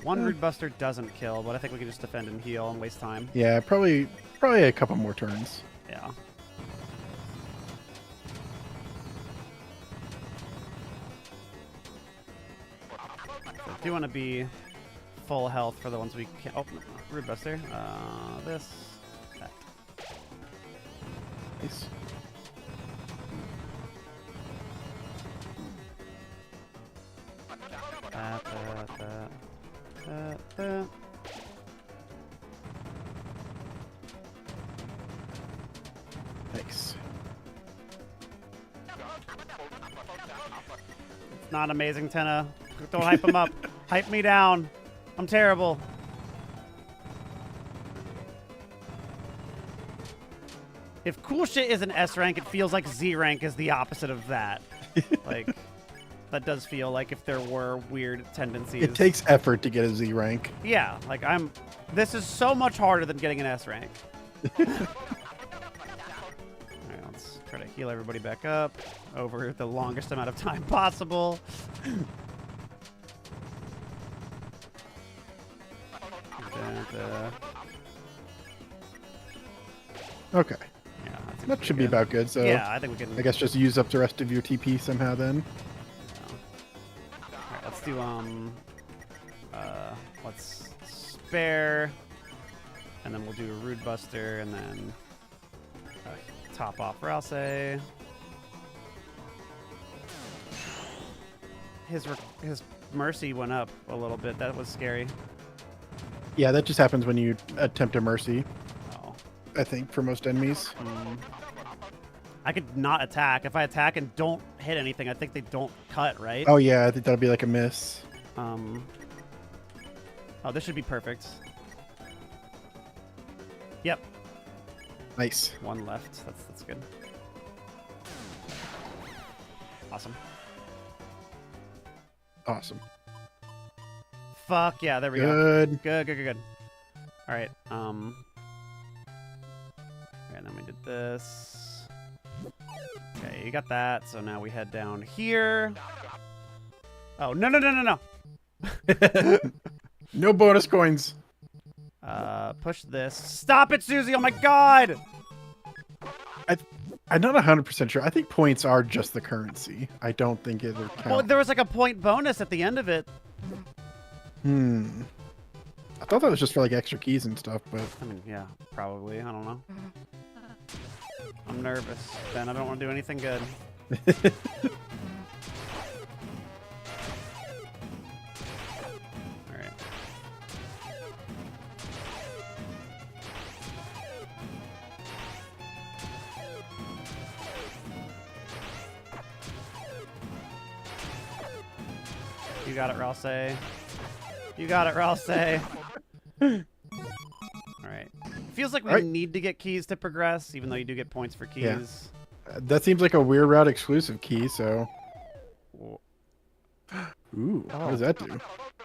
S1: one Rudebuster doesn't kill, but I think we can just defend and heal and waste time.
S2: Yeah, probably a couple more turns.
S1: Yeah. So I do want to be full health for the ones we can. Oh, no, Rudebuster. This. That.
S2: Nice. Nice.
S1: It's not amazing, Tenna. Don't hype him up. Hype me down. I'm terrible. If cool shit is an S rank, it feels like Z rank is the opposite of that. Like, that does feel like if there were weird tendencies.
S2: It takes effort to get a Z rank.
S1: Yeah, like this is so much harder than getting an S rank. Alright, let's try to heal everybody back up over the longest amount of time possible.
S2: Okay.
S1: Yeah, seems
S2: That
S1: pretty
S2: should be
S1: good.
S2: about good. So
S1: Yeah, I think we can.
S2: I guess just use up the rest of your TP somehow then.
S1: Alright, let's do let's spare, and then we'll do a Rude Buster, and then top off Rouse. His mercy went up a little bit. That was scary.
S2: Yeah, that just happens when you attempt a mercy,
S1: Oh.
S2: I think, for most enemies.
S1: I could not attack. If I attack and don't hit anything, I think they don't cut, right?
S2: Oh yeah, I think that'll be like a miss.
S1: Oh, this should be perfect. Yep.
S2: Nice.
S1: One left. That's good. Awesome.
S2: Awesome.
S1: Fuck yeah, there we go.
S2: Good.
S1: Good. All right. And then we did this. Okay, you got that. So now we head down here. Oh, no.
S2: No bonus coins.
S1: Push this. Stop it, Susie! Oh my god!
S2: I'm not 100% sure. I think points are just the currency. I don't think it would count.
S1: Well, there was like a point bonus at the end of it.
S2: I thought that was just for like extra keys and stuff, but
S1: I mean, yeah, probably. I don't know. I'm nervous, Ben. I don't want to do anything good. All right. You got it, Rouse. You got it, Rouse. All right. Feels like we
S2: Alright.
S1: need to get keys to progress, even though you do get points for keys.
S2: Yeah. That seems like a weird route exclusive key, so. Ooh, what does that do?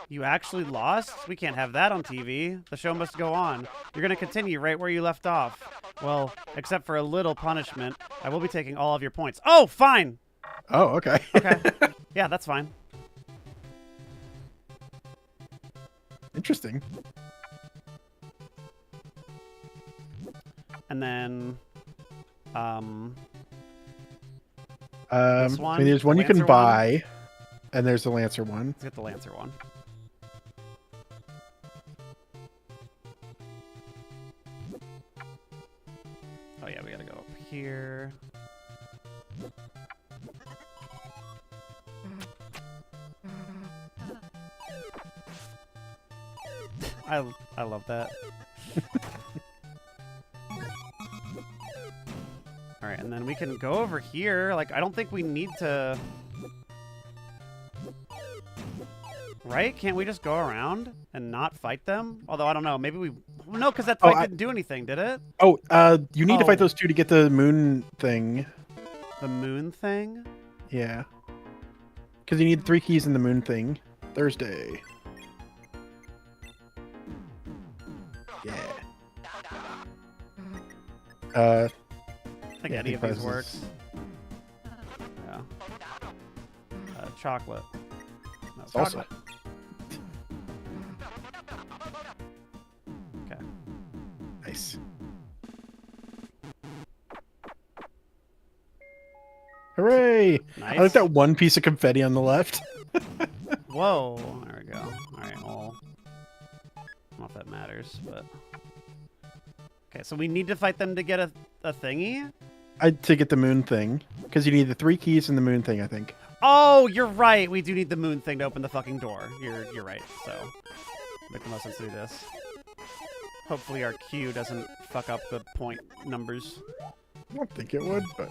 S1: You actually lost? We can't have that on TV. The show must go on. You're going to continue right where you left off. Well, except for a little punishment. I will be taking all of your points. Oh, fine.
S2: Oh, okay.
S1: Okay. Yeah, that's fine.
S2: Interesting.
S1: And then,
S2: I
S1: one,
S2: mean, there's one
S1: the
S2: you can
S1: Lancer
S2: buy, and there's the Lancer one.
S1: let's get the Lancer one. Oh yeah, we gotta go up here. I love that. All right, and then we can go over here. Like, I don't think we need to... Right? Can't we just go around and not fight them? Although, I don't know. Maybe we... No, because that fight didn't do anything, did it?
S2: Oh, you need to fight
S1: Oh.
S2: those two to get the moon thing.
S1: The moon thing?
S2: Yeah. Because you need 3 keys in the moon thing. Thursday. Yeah.
S1: I think
S2: Yeah, I
S1: any
S2: think
S1: of these
S2: prizes.
S1: works. Yeah. Chocolate. No,
S2: Salsa.
S1: chocolate. Okay.
S2: Nice. Hooray!
S1: Nice.
S2: I like that one piece of confetti on the left.
S1: Whoa. There we go. All right, well... I don't know if that matters, but... Okay, so we need to fight them to get a thingy?
S2: To get the moon thing. Because you need the 3 keys in the moon thing, I think.
S1: Oh, you're right. We do need the moon thing to open the fucking door. You're right. So, make the most sense to do this. Hopefully our Q doesn't fuck up the point numbers.
S2: I don't think it would, but...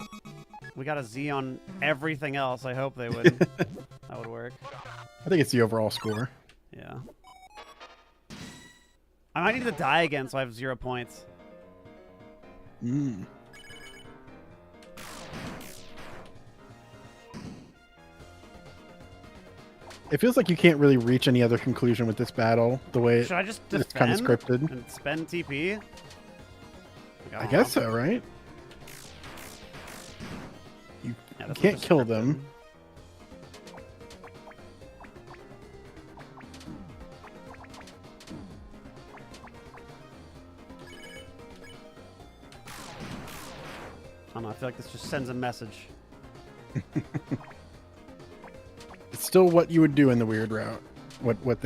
S1: We got a Z on everything else. I hope they would. That would work.
S2: I think it's the overall score.
S1: Yeah. I might need to die again, so I have 0 points.
S2: It feels like you can't really reach any other conclusion with this battle, the way
S1: Should I just
S2: it's kind of
S1: defend
S2: scripted.
S1: and spend TP?
S2: I guess so, right? You
S1: Yeah, this
S2: can't
S1: was
S2: kill
S1: scripted.
S2: them.
S1: don't know. I feel like this just sends a message.
S2: It's still what you would do in the weird route. What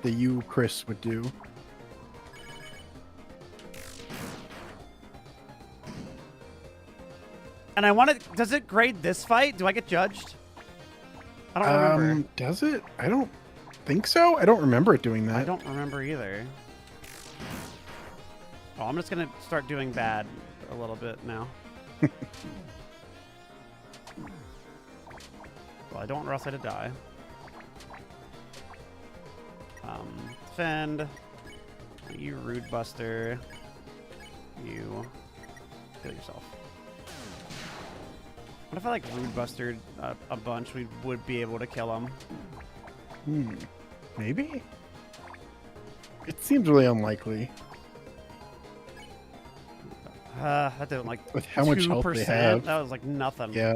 S2: the you Chris would do.
S1: And I want to. Does it grade this fight? Do I get judged? I don't remember.
S2: Does it? I don't think so. I don't remember it doing that.
S1: I don't remember either. Oh, I'm just gonna start doing bad a little bit now. Well, I don't want Rossai to die. Defend. You Rude Buster. You kill yourself. What if I like Rude Bustered a bunch? We would be able to kill him.
S2: Maybe? It seems really unlikely.
S1: That didn't like
S2: With how much health they have.
S1: That was like nothing.
S2: Yeah.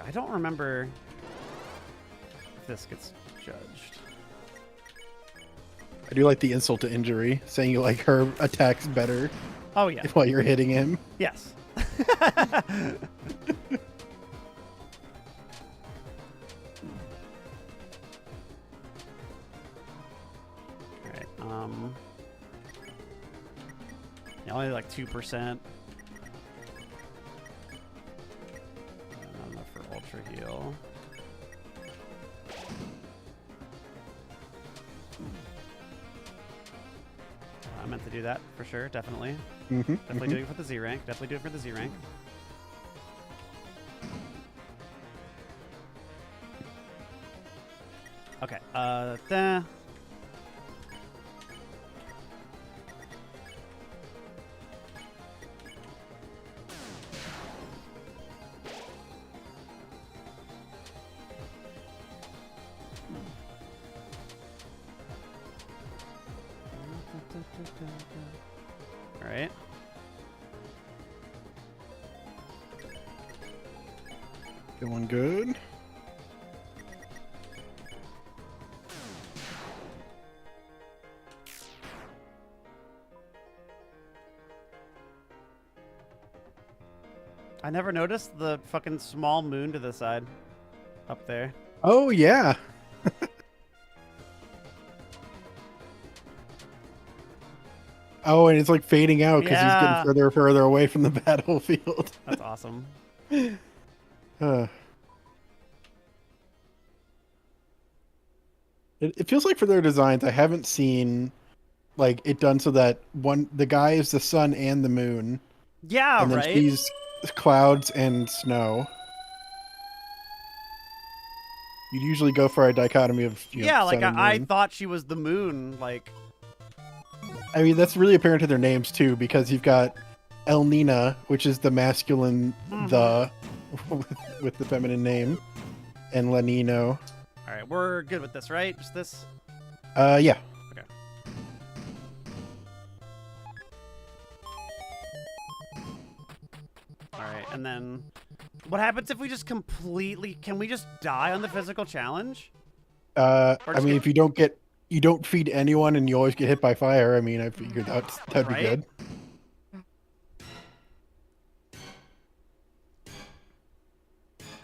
S1: I don't remember if this gets judged.
S2: I do like the insult to injury, saying you like her attacks better
S1: Oh yeah.
S2: while you're hitting him.
S1: Yes. Alright, yeah, only like 2%. Not enough for Ultra Heal. I meant to do that for sure, definitely. Definitely doing it for the Z rank. Definitely do it for the Z rank. Okay, all right.
S2: Going good.
S1: I never noticed the fucking small moon to the side up there.
S2: Oh, yeah. Oh, and it's like fading out because he's
S1: Yeah.
S2: getting further and further away from the battlefield.
S1: That's awesome.
S2: It feels like for their designs, I haven't seen like it done so that the guy is the sun and the moon,
S1: Yeah,
S2: and then
S1: right?
S2: she's clouds and snow. You'd usually go for a dichotomy of
S1: Yeah, like
S2: sun and
S1: I
S2: moon.
S1: thought she was the moon. Like,
S2: I mean, that's really apparent to their names too, because you've got El Nina, which is the masculine the with the feminine name, and La Nino.
S1: all right, we're good with this, right? Just this.
S2: Yeah.
S1: Okay. All right, and then what happens if we just completely? Can we just die on the physical challenge?
S2: I
S1: just
S2: mean,
S1: get-
S2: if you don't feed anyone, and you always get hit by fire. I mean, I figured that'd be
S1: Right?
S2: good.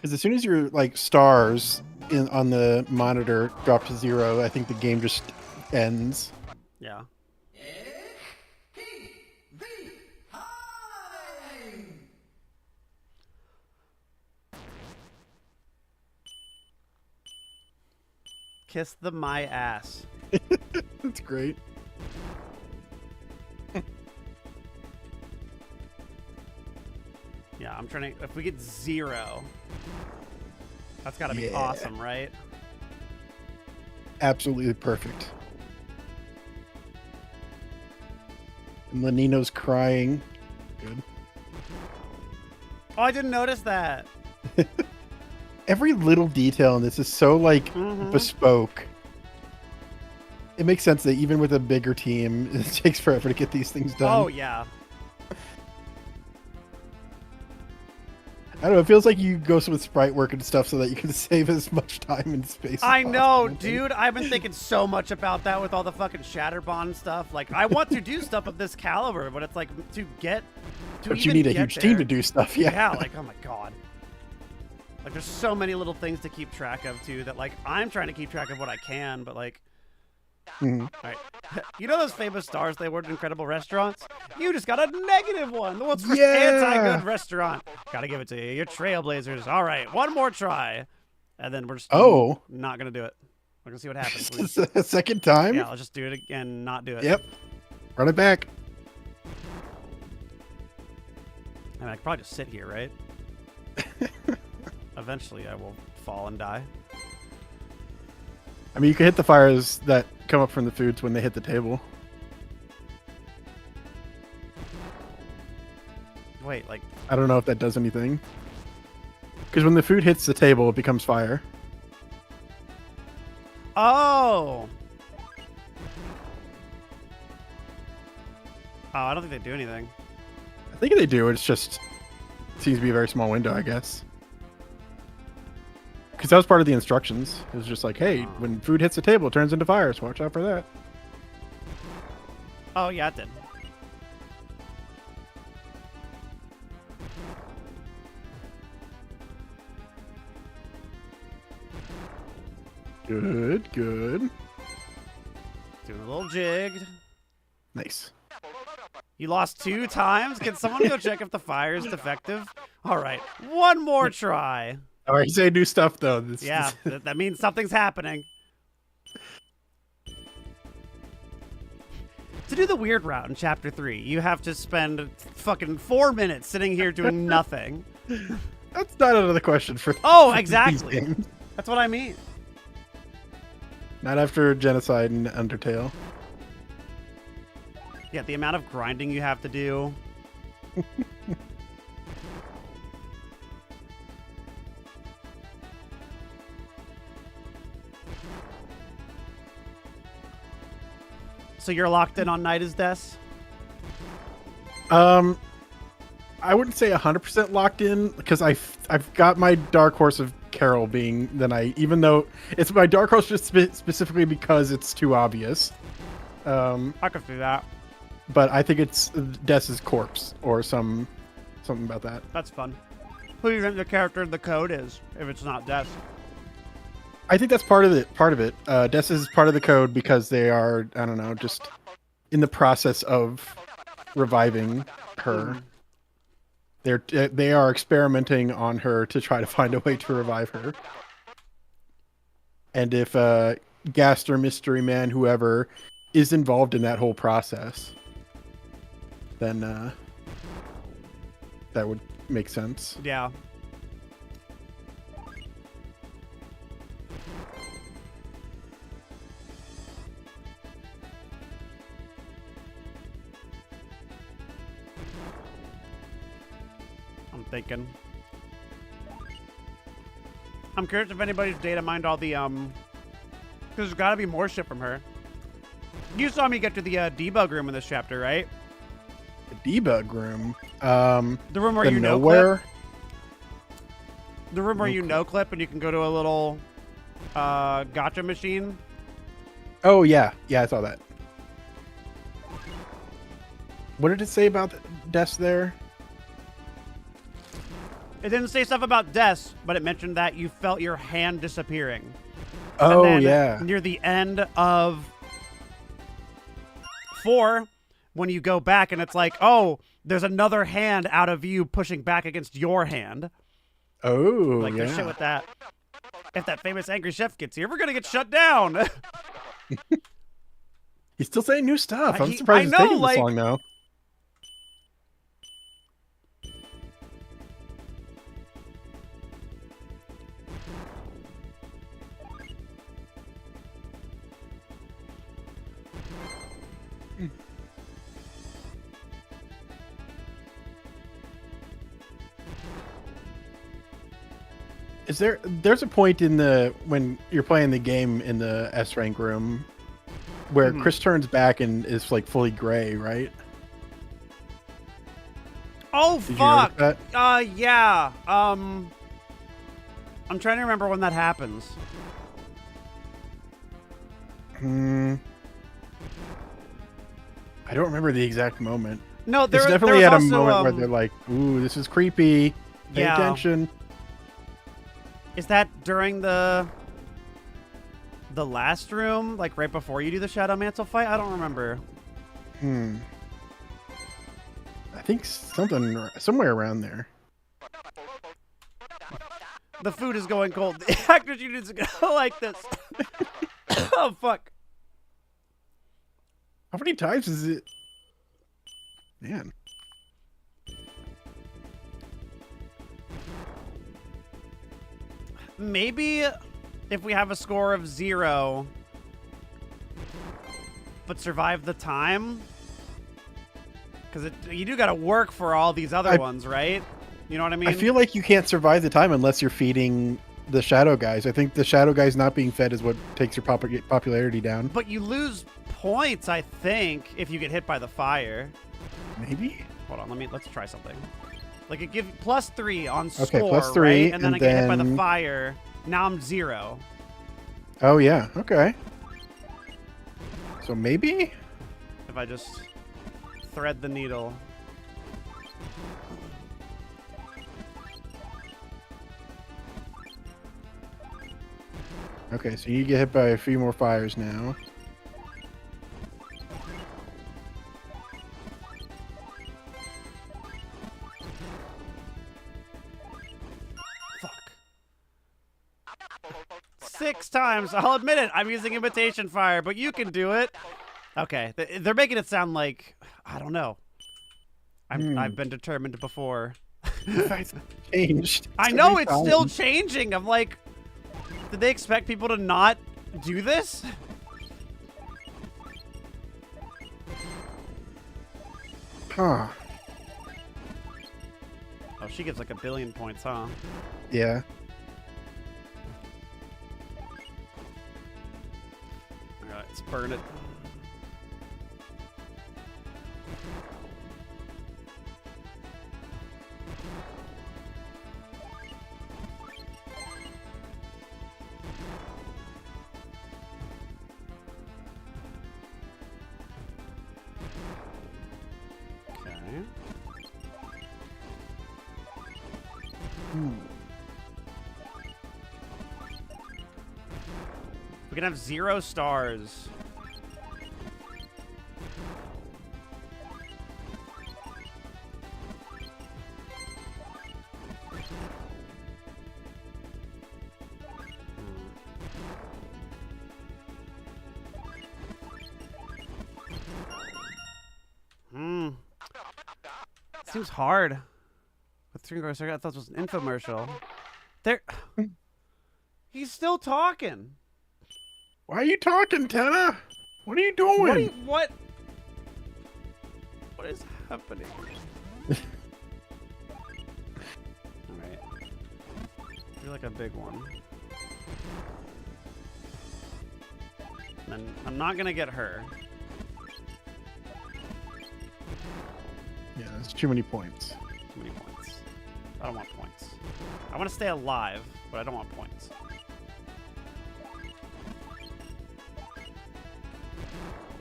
S2: Because as soon as your like stars on the monitor drop to 0, I think the game just ends.
S1: Yeah. Kiss the my ass.
S2: That's great.
S1: Yeah, I'm trying to. If we get 0, that's got to be
S2: Yeah.
S1: awesome, right?
S2: Absolutely perfect. And Lenino's crying. Good.
S1: Oh, I didn't notice that.
S2: every little detail in this is so like bespoke. It makes sense that even with a bigger team, it takes forever to get these things done.
S1: Oh yeah.
S2: I don't know. It feels like you go with sprite work and stuff so that you can save as much time and space.
S1: I
S2: as
S1: know,
S2: possible.
S1: dude. I've been thinking so much about that with all the fucking Shatterbond stuff. Like, I want to do stuff of this caliber, but it's like to get.
S2: But you need a huge team to do stuff. Yeah.
S1: Yeah. Like, oh my god. Like, there's so many little things to keep track of too. That like I'm trying to keep track of what I can, but like. All right. You know those famous stars they awarded incredible restaurants? You just got a negative one. The world's first anti-good restaurant. Gotta give it to you. You're trailblazers. All right, one more try, and then we're just not gonna do it. We're gonna see what happens.
S2: A second time?
S1: Yeah, I'll just do it again. And not do it.
S2: Yep. Run it back.
S1: I mean, I could probably just sit here, right? Eventually, I will fall and die.
S2: I mean, you can hit the fires that come up from the foods when they hit the table.
S1: Wait, like...
S2: I don't know if that does anything. Because when the food hits the table, it becomes fire.
S1: Oh! Oh, I don't think they do anything.
S2: I think they do. It's just... It seems to be a very small window, I guess. Because that was part of the instructions. It was just like, hey, when food hits the table, it turns into fire, so watch out for that.
S1: Oh, yeah, it did.
S2: Good, good.
S1: Doing a little jig.
S2: Nice.
S1: You lost 2 times? Can someone go check if the fire is defective? All right, one more try.
S2: All right, you say new stuff, though.
S1: Yeah, that means something's happening. To do the weird route in Chapter 3, you have to spend fucking 4 minutes sitting here doing nothing.
S2: That's not another question for
S1: Oh,
S2: these
S1: exactly.
S2: games.
S1: That's what I mean.
S2: Not after Genocide and Undertale.
S1: Yeah, the amount of grinding you have to do. So you're locked in on Night is Death?
S2: I wouldn't say 100% locked in because I've got my dark horse of Carol being the night, even though it's my dark horse just specifically because it's too obvious.
S1: I could see that.
S2: But I think it's Dess's corpse or something about that.
S1: That's fun. Who do you think the character in the code is if it's not Death?
S2: I think that's part of it. Dess is part of the code because they are, I don't know, just in the process of reviving her. They are experimenting on her to try to find a way to revive her. And if Gaster, Mystery Man, whoever is involved in that whole process, then that would make sense.
S1: Yeah. I'm thinking. I'm curious if anybody's data mined all the, because there's got to be more shit from her. You saw me get to the debug room in this chapter, right?
S2: The debug room?
S1: The room where
S2: the
S1: you
S2: nowhere?
S1: no-clip? The room where you no-clip and you can go to a little gotcha machine?
S2: Oh, yeah. Yeah, I saw that. What did it say about Dess there?
S1: It didn't say stuff about deaths, but it mentioned that you felt your hand disappearing.
S2: Oh,
S1: and then
S2: yeah.
S1: Near the end of 4, when you go back and it's like, oh, there's another hand out of you pushing back against your hand.
S2: Oh,
S1: like,
S2: yeah.
S1: there's shit with that. If that famous angry chef gets here, we're going to get shut down.
S2: He's still saying new stuff. I'm
S1: I
S2: surprised it's
S1: know,
S2: taking
S1: like-
S2: this long now. There's a point in when you're playing the game in the S rank room where
S1: Mhm.
S2: Chris turns back and is like fully gray, right?
S1: Oh
S2: Did you notice
S1: fuck!
S2: that?
S1: Yeah. I'm trying to remember when that happens.
S2: I don't remember the exact moment.
S1: No,
S2: It's
S1: there
S2: definitely
S1: was
S2: at a
S1: also,
S2: moment where they're like, "Ooh, this is creepy. Pay
S1: Yeah.
S2: attention."
S1: Is that during the last room, like right before you do the Shadow Mantle fight? I don't remember.
S2: I think somewhere around there.
S1: The food is going cold. The actors units go like this. Oh fuck!
S2: How many times is it? Man.
S1: Maybe if we have a score of 0, but survive the time, because you do got to work for all these other ones, right? You know what I mean?
S2: I feel like you can't survive the time unless you're feeding the shadow guys. I think the shadow guys not being fed is what takes your popularity down.
S1: But you lose points, I think, if you get hit by the fire.
S2: Maybe.
S1: Hold on, let's try something. Like it gives +3 on score,
S2: Okay, +3,
S1: right? And then
S2: and
S1: I get hit by the
S2: then-
S1: fire. Now I'm 0.
S2: Oh yeah. Okay. So maybe.
S1: If I just thread the needle.
S2: Okay, so you get hit by a few more fires now.
S1: Fuck. 6 times. I'll admit it. I'm using imitation fire, but you can do it. Okay. They're making it sound like, I don't know. I've been determined before.
S2: It's changed.
S1: I
S2: so
S1: know
S2: many
S1: it's still
S2: times.
S1: changing. I'm like, did they expect people to not do this?
S2: Huh.
S1: Oh, she gives like 1 billion points, huh?
S2: Yeah.
S1: Alright, let's burn it. Okay. We can have 0 stars. Seems hard. With 3 gross, I thought it was an infomercial. There. He's still talking.
S2: Why are you talking, Tana? What are you doing?
S1: What is happening? Alright. You're like a big one. And I'm not gonna get her.
S2: Yeah, that's too many points.
S1: Too many points. I don't want points. I want to stay alive, but I don't want points.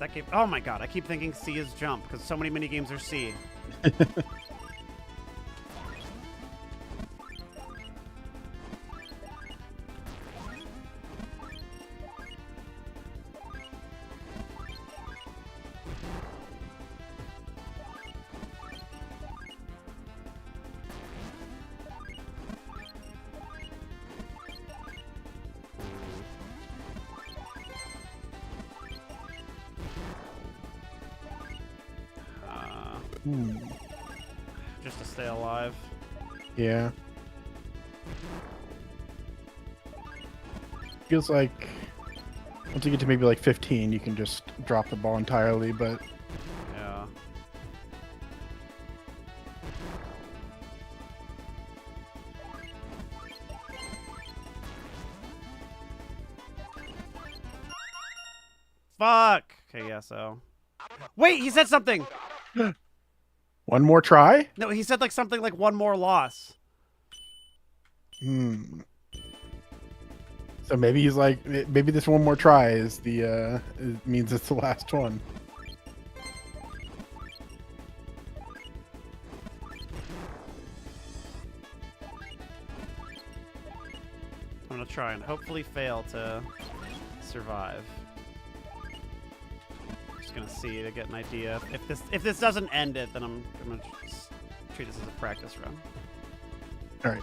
S1: That game. Oh my god! I keep thinking C is jump because so many mini games are C. Just to stay alive.
S2: Yeah. Feels like once you get to maybe like 15, you can just drop the ball entirely, but
S1: Yeah. Fuck. Okay, yeah, so. Wait, he said something.
S2: One more try?
S1: No, he said like something like one more loss.
S2: Hmm. So maybe he's like, maybe this one more try is it means it's the last one.
S1: I'm gonna try and hopefully fail to survive. Just gonna see to get an idea. If this doesn't end it, then I'm gonna just treat this as a practice run.
S2: All right.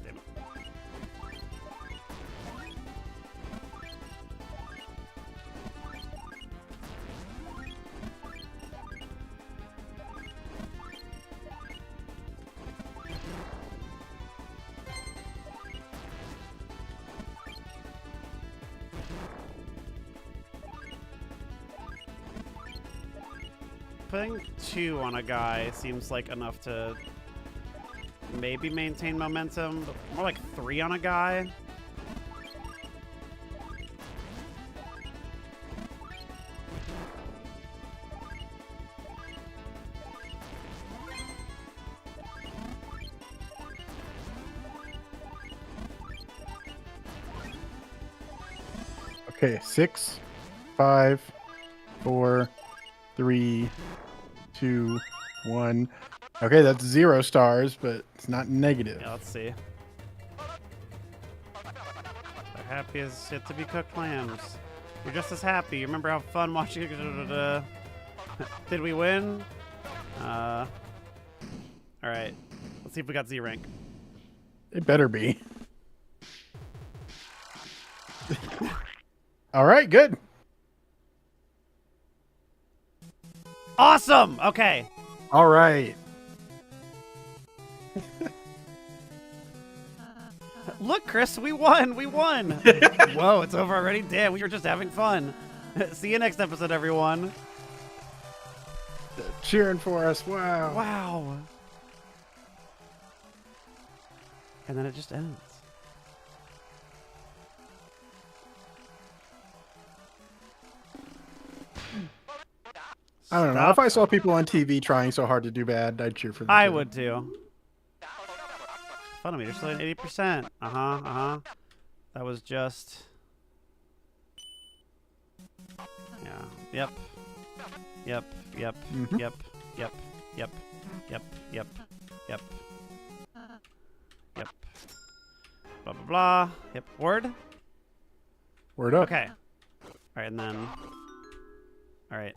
S1: Damn it. Putting 2 on a guy seems like enough to maybe maintain momentum, but more like 3 on a guy.
S2: Okay, 6, 5, 4, 3, 2, 1. Okay, that's 0 stars, but it's not negative.
S1: Yeah, let's see. The happy as yet to be cooked clams. You're just as happy. You remember how fun watching it? Did we win? All right. Let's see if we got Z rank.
S2: It better be. All right, good.
S1: Awesome. Okay.
S2: All right.
S1: Look, Chris, we won. We won. Whoa, it's over already. Damn, we were just having fun. See you next episode, everyone.
S2: Cheering for us. Wow.
S1: Wow. And then it just ends.
S2: I don't know.
S1: Stop.
S2: If I saw people on TV trying so hard to do bad, I'd cheer for them.
S1: I
S2: too.
S1: would too. Funny, you're still at 80%. That was just. Yeah. Yep. Yep. Yep.
S2: Mhm.
S1: Yep. Yep. Yep. Yep. Yep. Yep. Yep. Blah blah blah. Yep. Word.
S2: Word up.
S1: Okay. All right, and then. All right.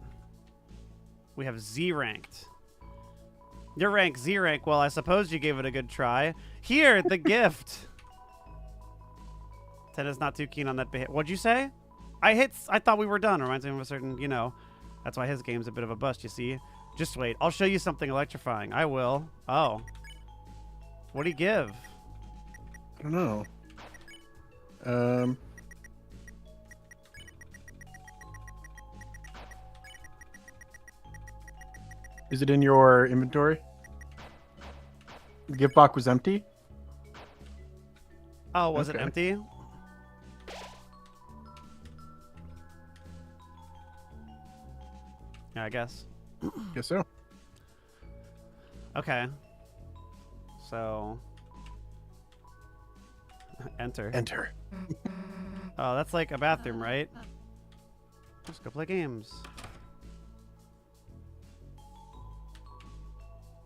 S1: We have Z ranked. Your rank Z rank. Well, I suppose you gave it a good try. Here, the gift. Ted is not too keen on that. What'd you say? I thought we were done. Reminds me of a certain, you know. That's why his game's a bit of a bust. You see. Just wait. I'll show you something electrifying. I will. Oh. What'd he give?
S2: I don't know. Is it in your inventory? The gift box was empty?
S1: Oh, was it
S2: Okay.
S1: empty? Yeah, I guess.
S2: Guess so.
S1: Okay. So. Enter.
S2: Enter.
S1: Oh, that's like a bathroom, right? Let's go play games.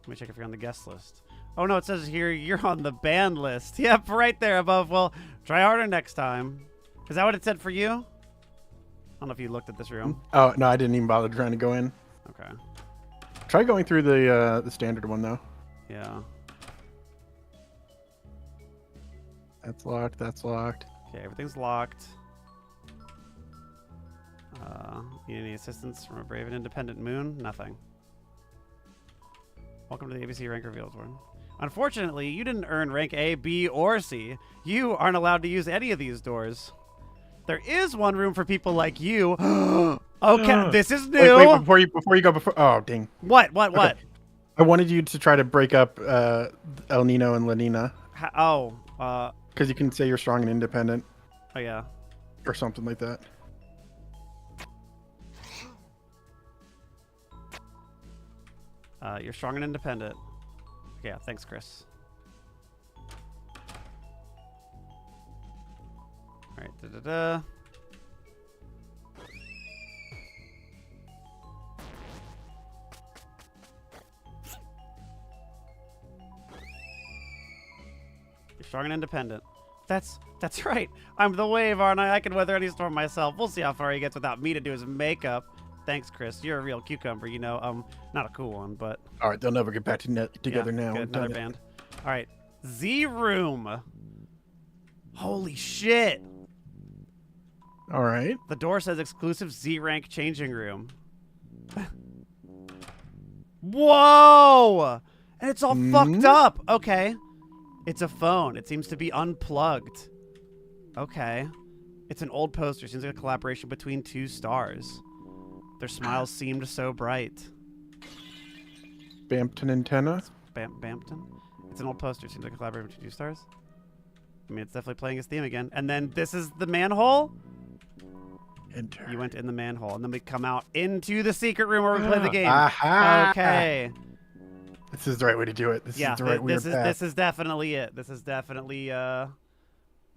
S1: Let me check if you're on the guest list. Oh no, it says here you're on the banned list. Yep, right there above. Well, try harder next time. Is that what it said for you? I don't know if you looked at this room.
S2: Oh, no, I didn't even bother trying to go in.
S1: Okay.
S2: Try going through the standard one, though.
S1: Yeah.
S2: That's locked. That's locked.
S1: Okay, everything's locked. Need any assistance from a brave and independent moon? Nothing. Welcome to the ABC rank reveals one. Unfortunately, you didn't earn rank A, B, or C. You aren't allowed to use any of these doors. There is one room for people like you. Okay, this is
S2: Wait,
S1: new.
S2: wait, before you go, oh, dang.
S1: What?
S2: Okay. I wanted you to try to break up El Nino and La Nina. Because you can say you're strong and independent.
S1: Oh, yeah.
S2: Or something like that.
S1: You're strong and independent. Yeah, thanks, Chris. All right, da-da-da. You're strong and independent. That's right. I'm the wave, aren't I? I can weather any storm myself. We'll see how far he gets without me to do his makeup. Thanks, Chris. You're a real cucumber, you know. Not a cool one, but...
S2: All right, they'll never get back together now.
S1: Good, another band. All right. Z-Room. Holy shit.
S2: All right.
S1: The door says exclusive Z-Rank changing room. Whoa! And it's all fucked up. Okay. It's a phone. It seems to be unplugged. Okay. It's an old poster. Seems like a collaboration between two stars. Their smiles seemed so bright.
S2: Spamton antenna?
S1: Spamton? It's an old poster. Seems like a collaboration between two stars. I mean, it's definitely playing his theme again. And then this is the manhole.
S2: Enter.
S1: You went in the manhole. And then we come out into the secret room where we play the game.
S2: Aha!
S1: Okay.
S2: This is the right way to do it. This is the right weird path.
S1: This is definitely it. This is definitely the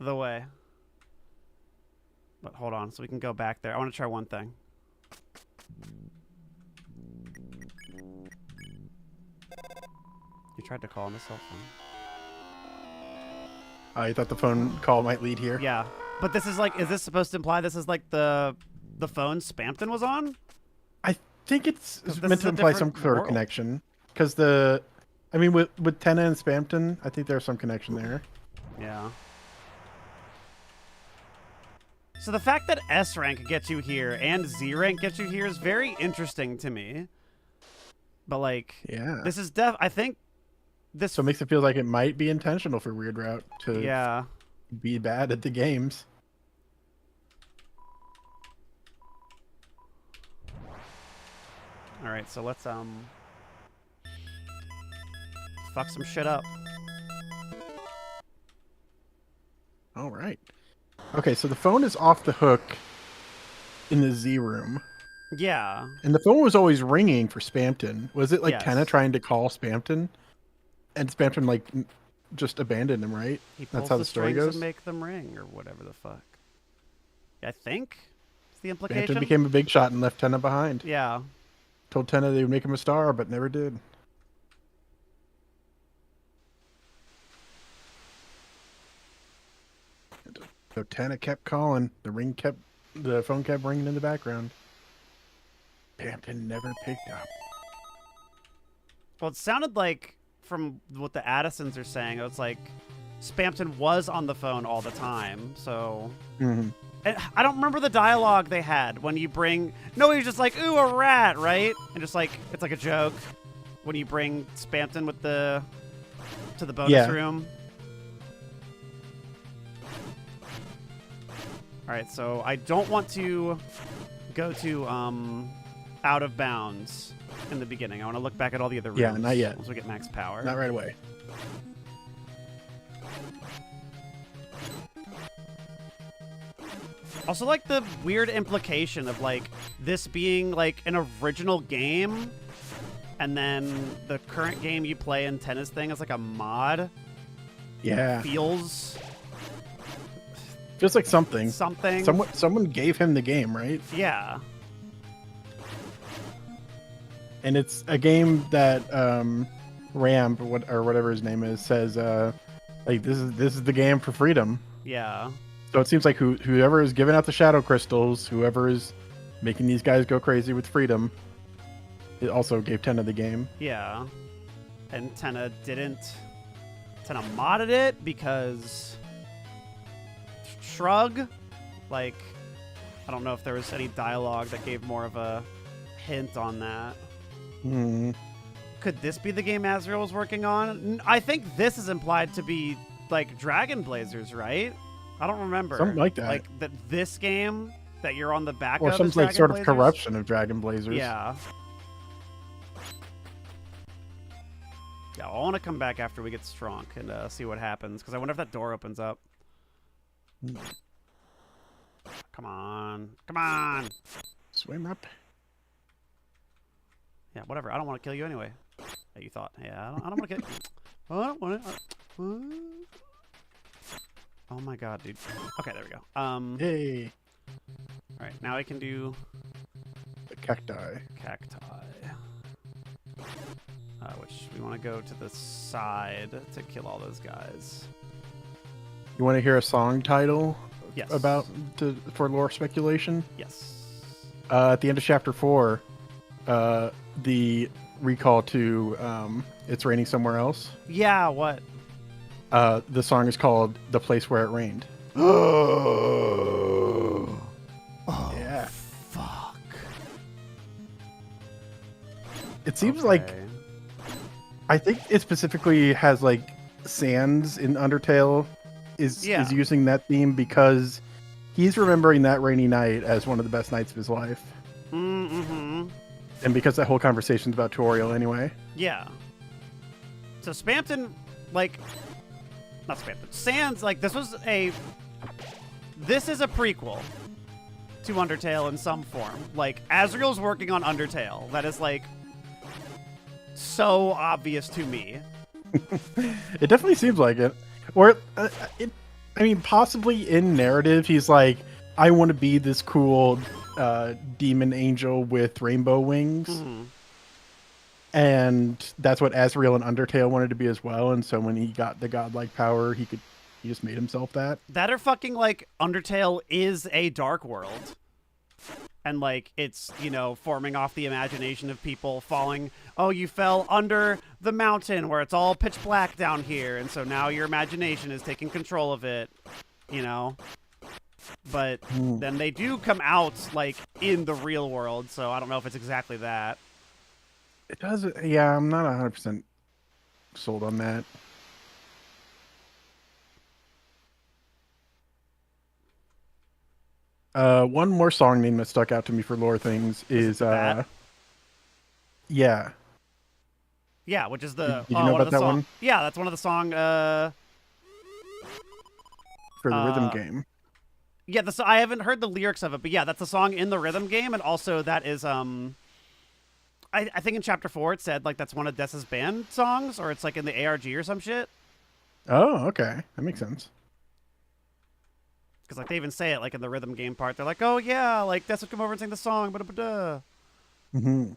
S1: way. But hold on, so we can go back there. I want to try one thing. You tried to call on the cell phone.
S2: You thought the phone call might lead here?
S1: Yeah, but this is like, is this supposed to imply this is like the phone Spamton was on?
S2: I think it's meant to imply some sort of connection. Because with Tenna and Spamton, I think there's some connection there.
S1: Yeah. So the fact that S rank gets you here and Z rank gets you here is very interesting to me. But like,
S2: yeah,
S1: this is I think this.
S2: So it makes it feel like it might be intentional for Weird Route to be bad at the games.
S1: All right, so let's fuck some shit up.
S2: All right. Okay, so the phone is off the hook in the Z room.
S1: Yeah.
S2: And the phone was always ringing for Spamton. Was it like
S1: Yes.
S2: Tenna trying to call Spamton? And Spamton like just abandoned him, right?
S1: He pulls
S2: That's how the story
S1: strings
S2: goes.
S1: and make them ring, or whatever the fuck. I think it's the implication.
S2: Spamton became a big shot and left Tenna behind.
S1: Yeah.
S2: Told Tenna they would make him a star, but never did. So Tenna kept calling. The phone kept ringing in the background. Spamton never picked up.
S1: Well, it sounded like, from what the Addisons are saying, it's like Spamton was on the phone all the time. So,
S2: Mm-hmm.
S1: and I don't remember the dialogue they had when you bring. No, he was just like, "Ooh, a rat," right? And just like it's like a joke when you bring Spamton with to the bonus room. All right, so I don't want to go to out of bounds in the beginning. I want to look back at all the other rooms.
S2: Yeah, not yet.
S1: Once we get max power.
S2: Not right away.
S1: Also, like the weird implication of like this being like an original game, and then the current game you play in Tennis thing is like a mod.
S2: Yeah.
S1: Feels
S2: like something. Someone gave him the game, right?
S1: Yeah.
S2: And it's a game that Ram or whatever his name is says like this is the game for freedom.
S1: Yeah.
S2: So it seems like whoever is giving out the shadow crystals, whoever is making these guys go crazy with freedom, it also gave Tenna the game.
S1: Yeah. And Tenna modded it because shrug. Like, I don't know if there was any dialogue that gave more of a hint on that.
S2: Hmm.
S1: Could this be the game Azrael was working on? I think this is implied to be like Dragon Blazers, right? I don't remember.
S2: Something like that.
S1: Like that this game that you're on the back
S2: Or
S1: of
S2: some
S1: as
S2: like
S1: Dragon
S2: sort of
S1: Blazers.
S2: corruption of Dragon Blazers.
S1: Yeah. Yeah, I want to come back after we get strong and see what happens, because I wonder if that door opens up. Come on. Come on!
S2: Swim up.
S1: Yeah, whatever. I don't want to kill you anyway. Yeah, you thought. Yeah, I don't want to kill you. I don't want to. Oh my god, dude. Okay, there we go.
S2: Yay.
S1: Alright, now I can do
S2: The cacti.
S1: cacti. Which we want to go to the side to kill all those guys.
S2: You want to hear a song title
S1: Yes.
S2: for lore speculation?
S1: Yes.
S2: At the end of chapter 4, the recall to It's Raining Somewhere Else.
S1: Yeah, what?
S2: The song is called The Place Where It Rained.
S1: Oh,
S2: Yeah.
S1: fuck.
S2: It seems like,
S1: Okay.
S2: I think it specifically has like Sans in Undertale is using that theme because he's remembering that rainy night as one of the best nights of his life.
S1: Mm-hmm.
S2: And because that whole conversation's about Toriel anyway.
S1: Yeah. So Spamton, like, not Spamton, Sans, like, this is a prequel to Undertale in some form. Like, Asriel's working on Undertale. That is, like, so obvious to me.
S2: It definitely seems like it. Or, I mean, possibly in narrative, he's like, I want to be this cool demon angel with rainbow wings.
S1: Mm-hmm.
S2: And that's what Asriel and Undertale wanted to be as well. And so when he got the godlike power, he just made himself that.
S1: That or fucking, like, Undertale is a dark world. And, like, it's, you know, forming off the imagination of people falling. Oh, you fell under the mountain where it's all pitch black down here. And so now your imagination is taking control of it, you know? But then they do come out, like, in the real world. So I don't know if it's exactly that.
S2: It does. Yeah, I'm not 100% sold on that. One more song name that stuck out to me for lore things is
S1: That?
S2: yeah.
S1: Yeah, which is the
S2: Did you know
S1: one of
S2: about
S1: the
S2: that
S1: song.
S2: one?
S1: Yeah, that's one of the song.
S2: For the rhythm game.
S1: Yeah, I haven't heard the lyrics of it, but yeah, that's a song in the rhythm game, and also that is I think in chapter 4 it said like that's one of Dessa's band songs, or it's like in the ARG or some shit.
S2: Oh, okay, that makes sense.
S1: Because like they even say it like in the rhythm game part. They're like, oh yeah, like Dessa would come over and sing the song, ba-da-ba-da.
S2: Mm-hmm.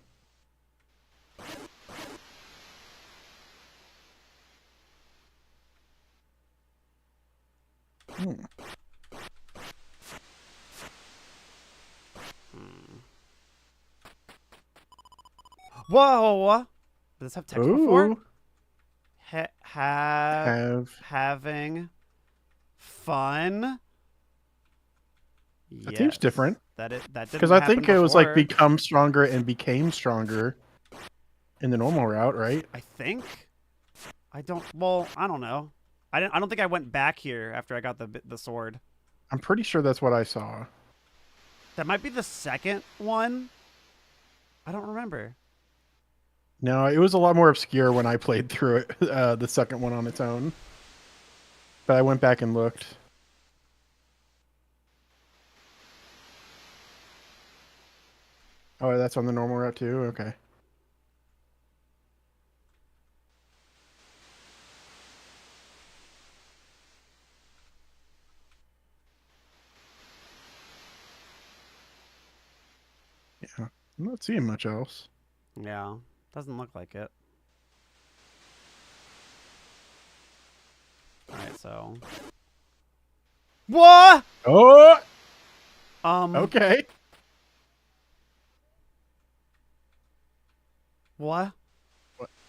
S1: Whoa! Does this have text before?
S2: Ooh.
S1: Having fun.
S2: That seems different.
S1: That didn't
S2: Because I think it was like
S1: before.
S2: become stronger and became stronger in the normal route, right?
S1: I think. I don't. Well, I don't know. I don't think I went back here after I got the sword.
S2: I'm pretty sure that's what I saw.
S1: That might be the second one. I don't remember.
S2: No, it was a lot more obscure when I played through it, the second one on its own. But I went back and looked. Oh, that's on the normal route too? Okay. Yeah, I'm not seeing much else.
S1: Yeah, doesn't look like it. All right, so. What?
S2: Oh!
S1: Okay. What?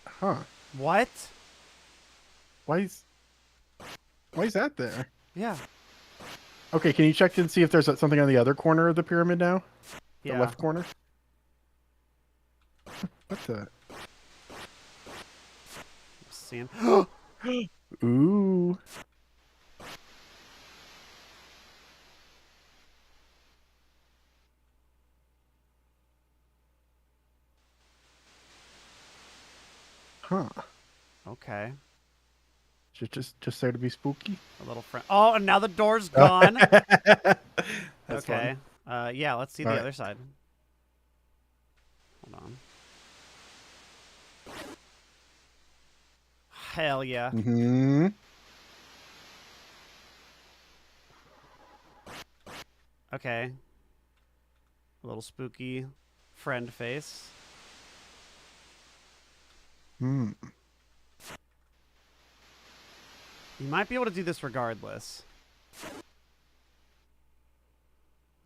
S2: Huh.
S1: What?
S2: Why is that there?
S1: Yeah.
S2: Okay, can you check and see if there's something on the other corner of the pyramid now? The
S1: Yeah.
S2: left corner? What the?
S1: Seeing.
S2: Ooh. Just there to be spooky.
S1: A little friend. Oh, and now the door's gone.
S2: That's
S1: Okay. Yeah, let's see the
S2: Alright.
S1: other side. Hold on. Hell yeah.
S2: Mm-hmm.
S1: Okay. A little spooky friend face.
S2: Hmm.
S1: You might be able to do this regardless.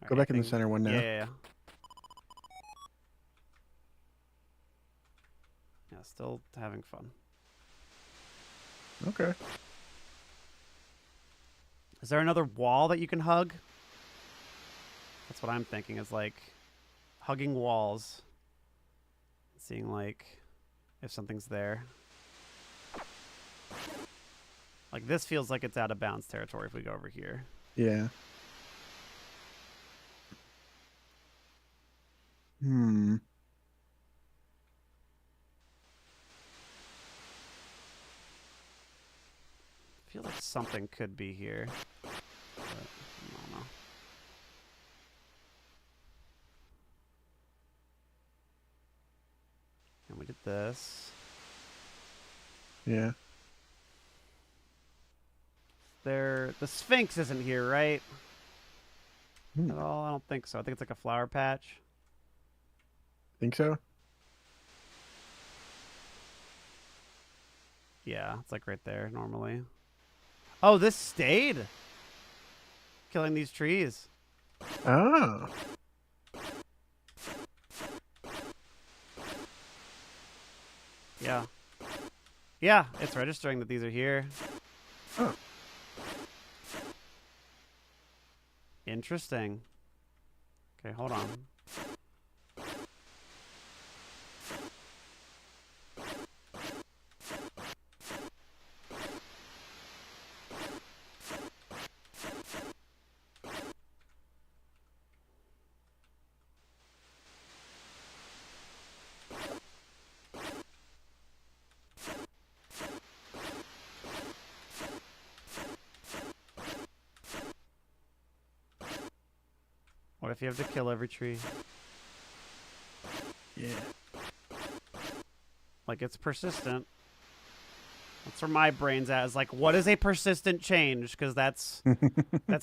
S2: Go back in the center one now.
S1: Yeah. Yeah, still having fun.
S2: Okay.
S1: Is there another wall that you can hug? That's what I'm thinking, is like hugging walls. Seeing like if something's there. Like this feels like it's out of bounds territory if we go over here.
S2: Yeah. Hmm.
S1: I feel like something could be here. But I don't know. And we did this.
S2: Yeah.
S1: The Sphinx isn't here, right?
S2: Hmm.
S1: At all? I don't think so. I think it's like a flower patch.
S2: Think so?
S1: Yeah, it's like right there normally. Oh, this stayed. Killing these trees.
S2: Oh.
S1: Yeah. Yeah, it's registering that these are here.
S2: Oh.
S1: Interesting. Okay, hold on. What if you have to kill every tree?
S2: Yeah.
S1: Like, it's persistent. That's where my brain's at. Is like, what is a persistent change? Because that's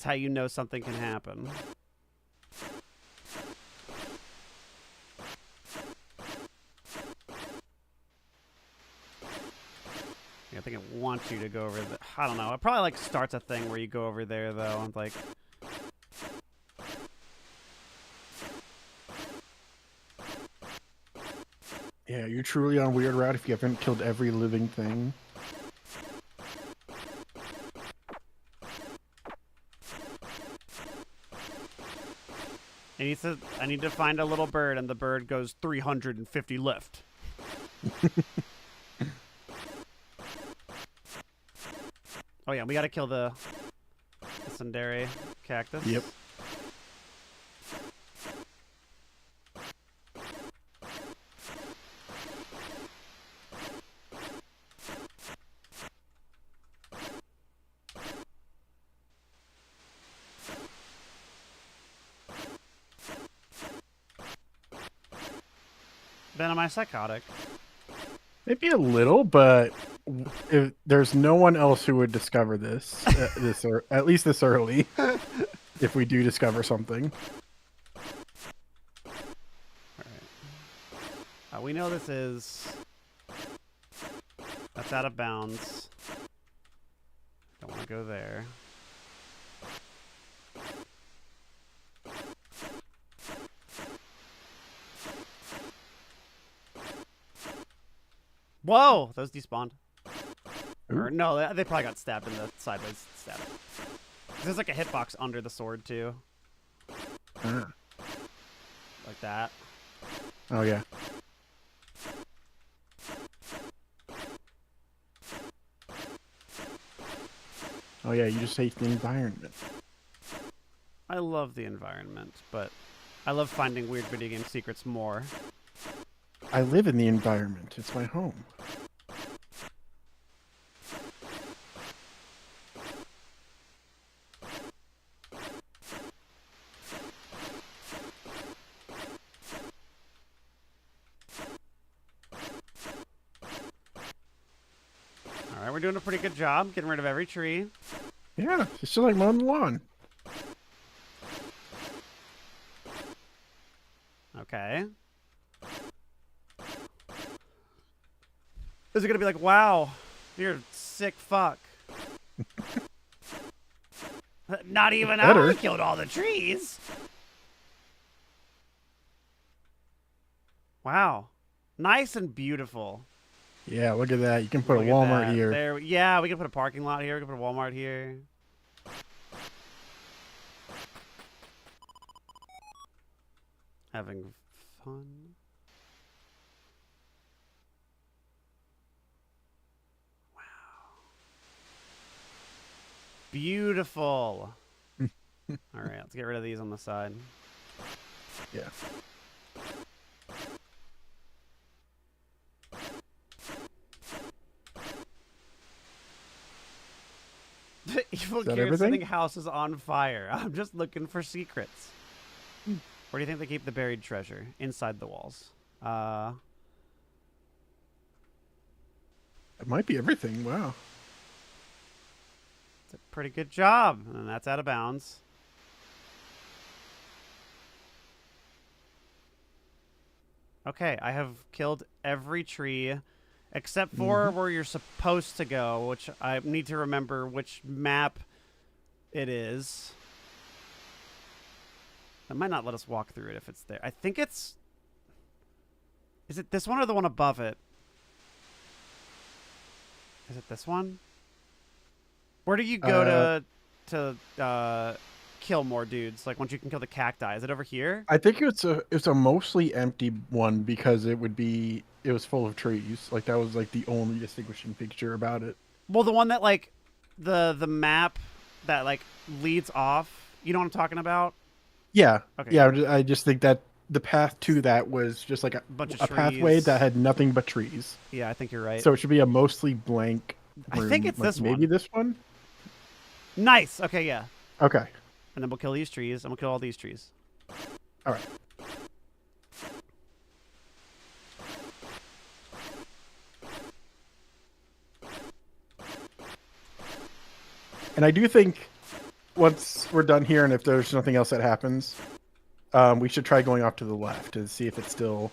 S1: how you know something can happen. Yeah, I think it wants you to go over the... I don't know. It probably, like, starts a thing where you go over there, though. And, like...
S2: Yeah, you're truly on weird route if you haven't killed every living thing.
S1: I need to find a little bird, and the bird goes 350 left. Oh yeah, we gotta kill the Sundari cactus.
S2: Yep.
S1: Ben, am I psychotic?
S2: Maybe a little, but if there's no one else who would discover this, or at least this early, if we do discover something.
S1: Alright. We know this is... That's out of bounds. Don't want to go there. Whoa! Those despawned. Or, no, they probably got stabbed in the sideways stab. There's like a hitbox under the sword, too.
S2: Ah.
S1: Like that.
S2: Oh, yeah. Oh, yeah, you just hate the environment.
S1: I love the environment, but I love finding weird video game secrets more.
S2: I live in the environment. It's my home.
S1: we're doing a pretty good job getting rid of every tree.
S2: Yeah, it's just like mowing the lawn.
S1: Okay. Is it gonna be like, wow, you're a sick fuck? Not even
S2: Better.
S1: I killed all the trees. Wow, nice and beautiful.
S2: Yeah, look at that. You can put
S1: Look
S2: a
S1: at
S2: Walmart
S1: that.
S2: here.
S1: There, yeah, we can put a parking lot here. We can put a Walmart here. Having fun. Wow. Beautiful. All right, let's get rid of these on the side.
S2: Yeah.
S1: The evil
S2: Is that
S1: gear
S2: everything?
S1: sitting house is on fire. I'm just looking for secrets. Where do you think they keep the buried treasure? Inside the walls.
S2: It might be everything. Wow.
S1: It's a pretty good job. And that's out of bounds. Okay, I have killed every tree except for where you're supposed to go, which I need to remember which map it is. That might not let us walk through it if it's there. I think it's... Is it this one or the one above it? Is it this one? Where do you go to kill more dudes? Like once you can kill the cacti, is it over here?
S2: I think it's a mostly empty one because it was full of trees. Like that was like the only distinguishing feature about it.
S1: Well, the one that like the map that like leads off. You know what I'm talking about?
S2: Yeah.
S1: Okay.
S2: Yeah. I just think that the path to that was just like a
S1: Bunch of
S2: pathway
S1: trees.
S2: that had nothing but trees.
S1: Yeah, I think you're right.
S2: So it should be a mostly blank room.
S1: I think it's
S2: like
S1: this
S2: maybe
S1: one.
S2: this one.
S1: Nice. Okay, yeah.
S2: Okay.
S1: And then we'll kill these trees, and we'll kill all these trees.
S2: All right. And I do think once we're done here, and if there's nothing else that happens, we should try going off to the left to see if it still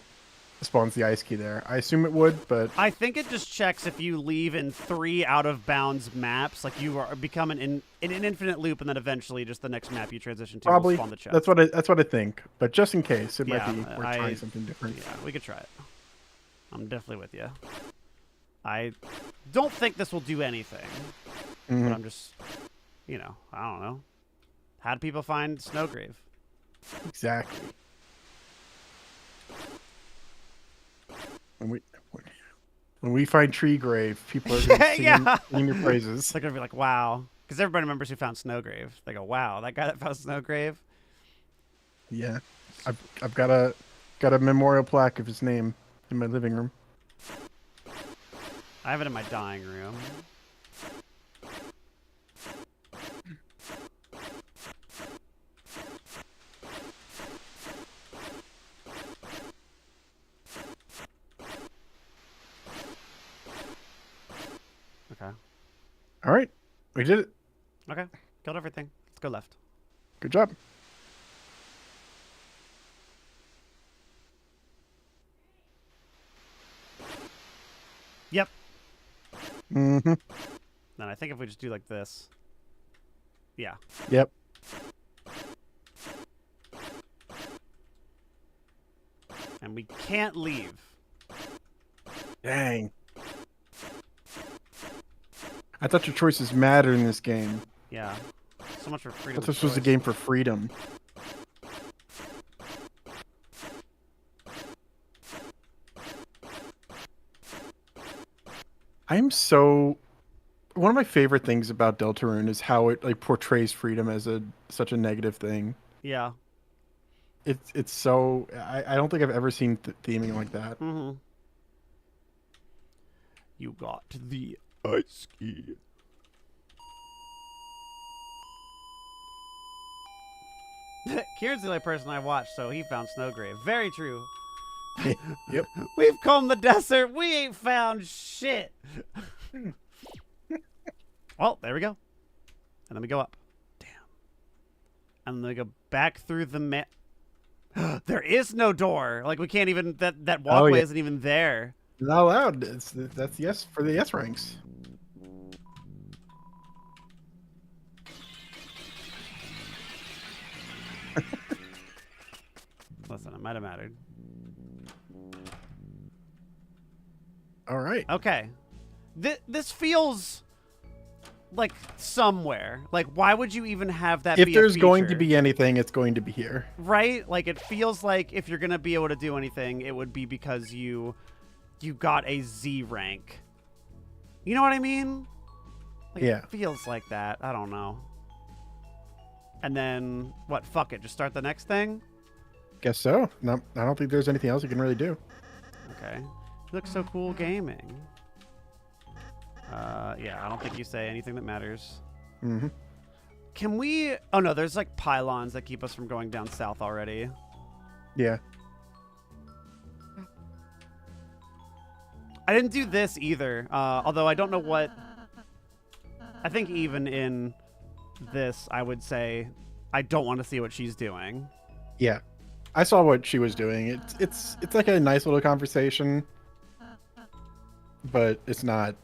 S2: spawns the ice key there. I assume it would, but
S1: I think it just checks if you leave in 3 out of bounds maps, like you are become in an infinite loop, and then eventually just the next map you transition to will
S2: probably
S1: spawn the chest.
S2: that's what I think. But just in case, it might
S1: Yeah,
S2: be worth trying something different.
S1: Yeah, we could try it. I'm definitely with you. I don't think this will do anything, but I'm just, you know, I don't know. How do people find Snowgrave?
S2: Exactly. When we find Tree Grave, people are going to sing,
S1: Yeah.
S2: sing your praises.
S1: They're gonna be like, "Wow," because everybody remembers who found Snowgrave. They go, "Wow, that guy that found Snowgrave."
S2: Yeah, I've got a memorial plaque of his name in my living room.
S1: I have it in my dying room. Okay.
S2: All right, we did it.
S1: Okay. Killed everything. Let's go left.
S2: Good job.
S1: Yep.
S2: Mm-hmm.
S1: Then I think if we just do like this. Yeah.
S2: Yep.
S1: And we can't leave.
S2: Dang. I thought your choices mattered in this game.
S1: Yeah. So much for
S2: I
S1: freedom.
S2: thought
S1: of
S2: this was a
S1: choice.
S2: game for freedom. One of my favorite things about Deltarune is how it like portrays freedom as such a negative thing.
S1: Yeah.
S2: It's so I don't think I've ever seen theming like that.
S1: Mm-hmm. You got the ice key. Kieran's the only person I watched, so he found Snowgrave. Very true.
S2: Yep.
S1: We've combed the desert. We ain't found shit. Well, there we go. And then we go up. Damn. And then we go back through the there is no door. Like, we can't even... That walkway isn't even there.
S2: Not allowed. That's yes for the yes ranks.
S1: Listen, it might have mattered.
S2: All right.
S1: Okay. This feels like somewhere. Like, why would you even have that
S2: If
S1: be a
S2: there's going to
S1: feature?
S2: be anything, it's going to be here.
S1: Right? Like, it feels like if you're going to be able to do anything, it would be because you got a Z rank. You know what I mean? Like,
S2: Yeah.
S1: It feels like that. I don't know. And then, what? Fuck it. Just start the next thing?
S2: Guess so. No, I don't think there's anything else you can really do.
S1: Okay. You look so cool gaming. Yeah, I don't think you say anything that matters.
S2: Mm-hmm.
S1: Can we... Oh, no, there's, like, pylons that keep us from going down south already.
S2: Yeah.
S1: I didn't do this either, although I don't know what... I think even in this, I would say I don't want to see what she's doing.
S2: Yeah. I saw what she was doing. It's like a nice little conversation, but it's not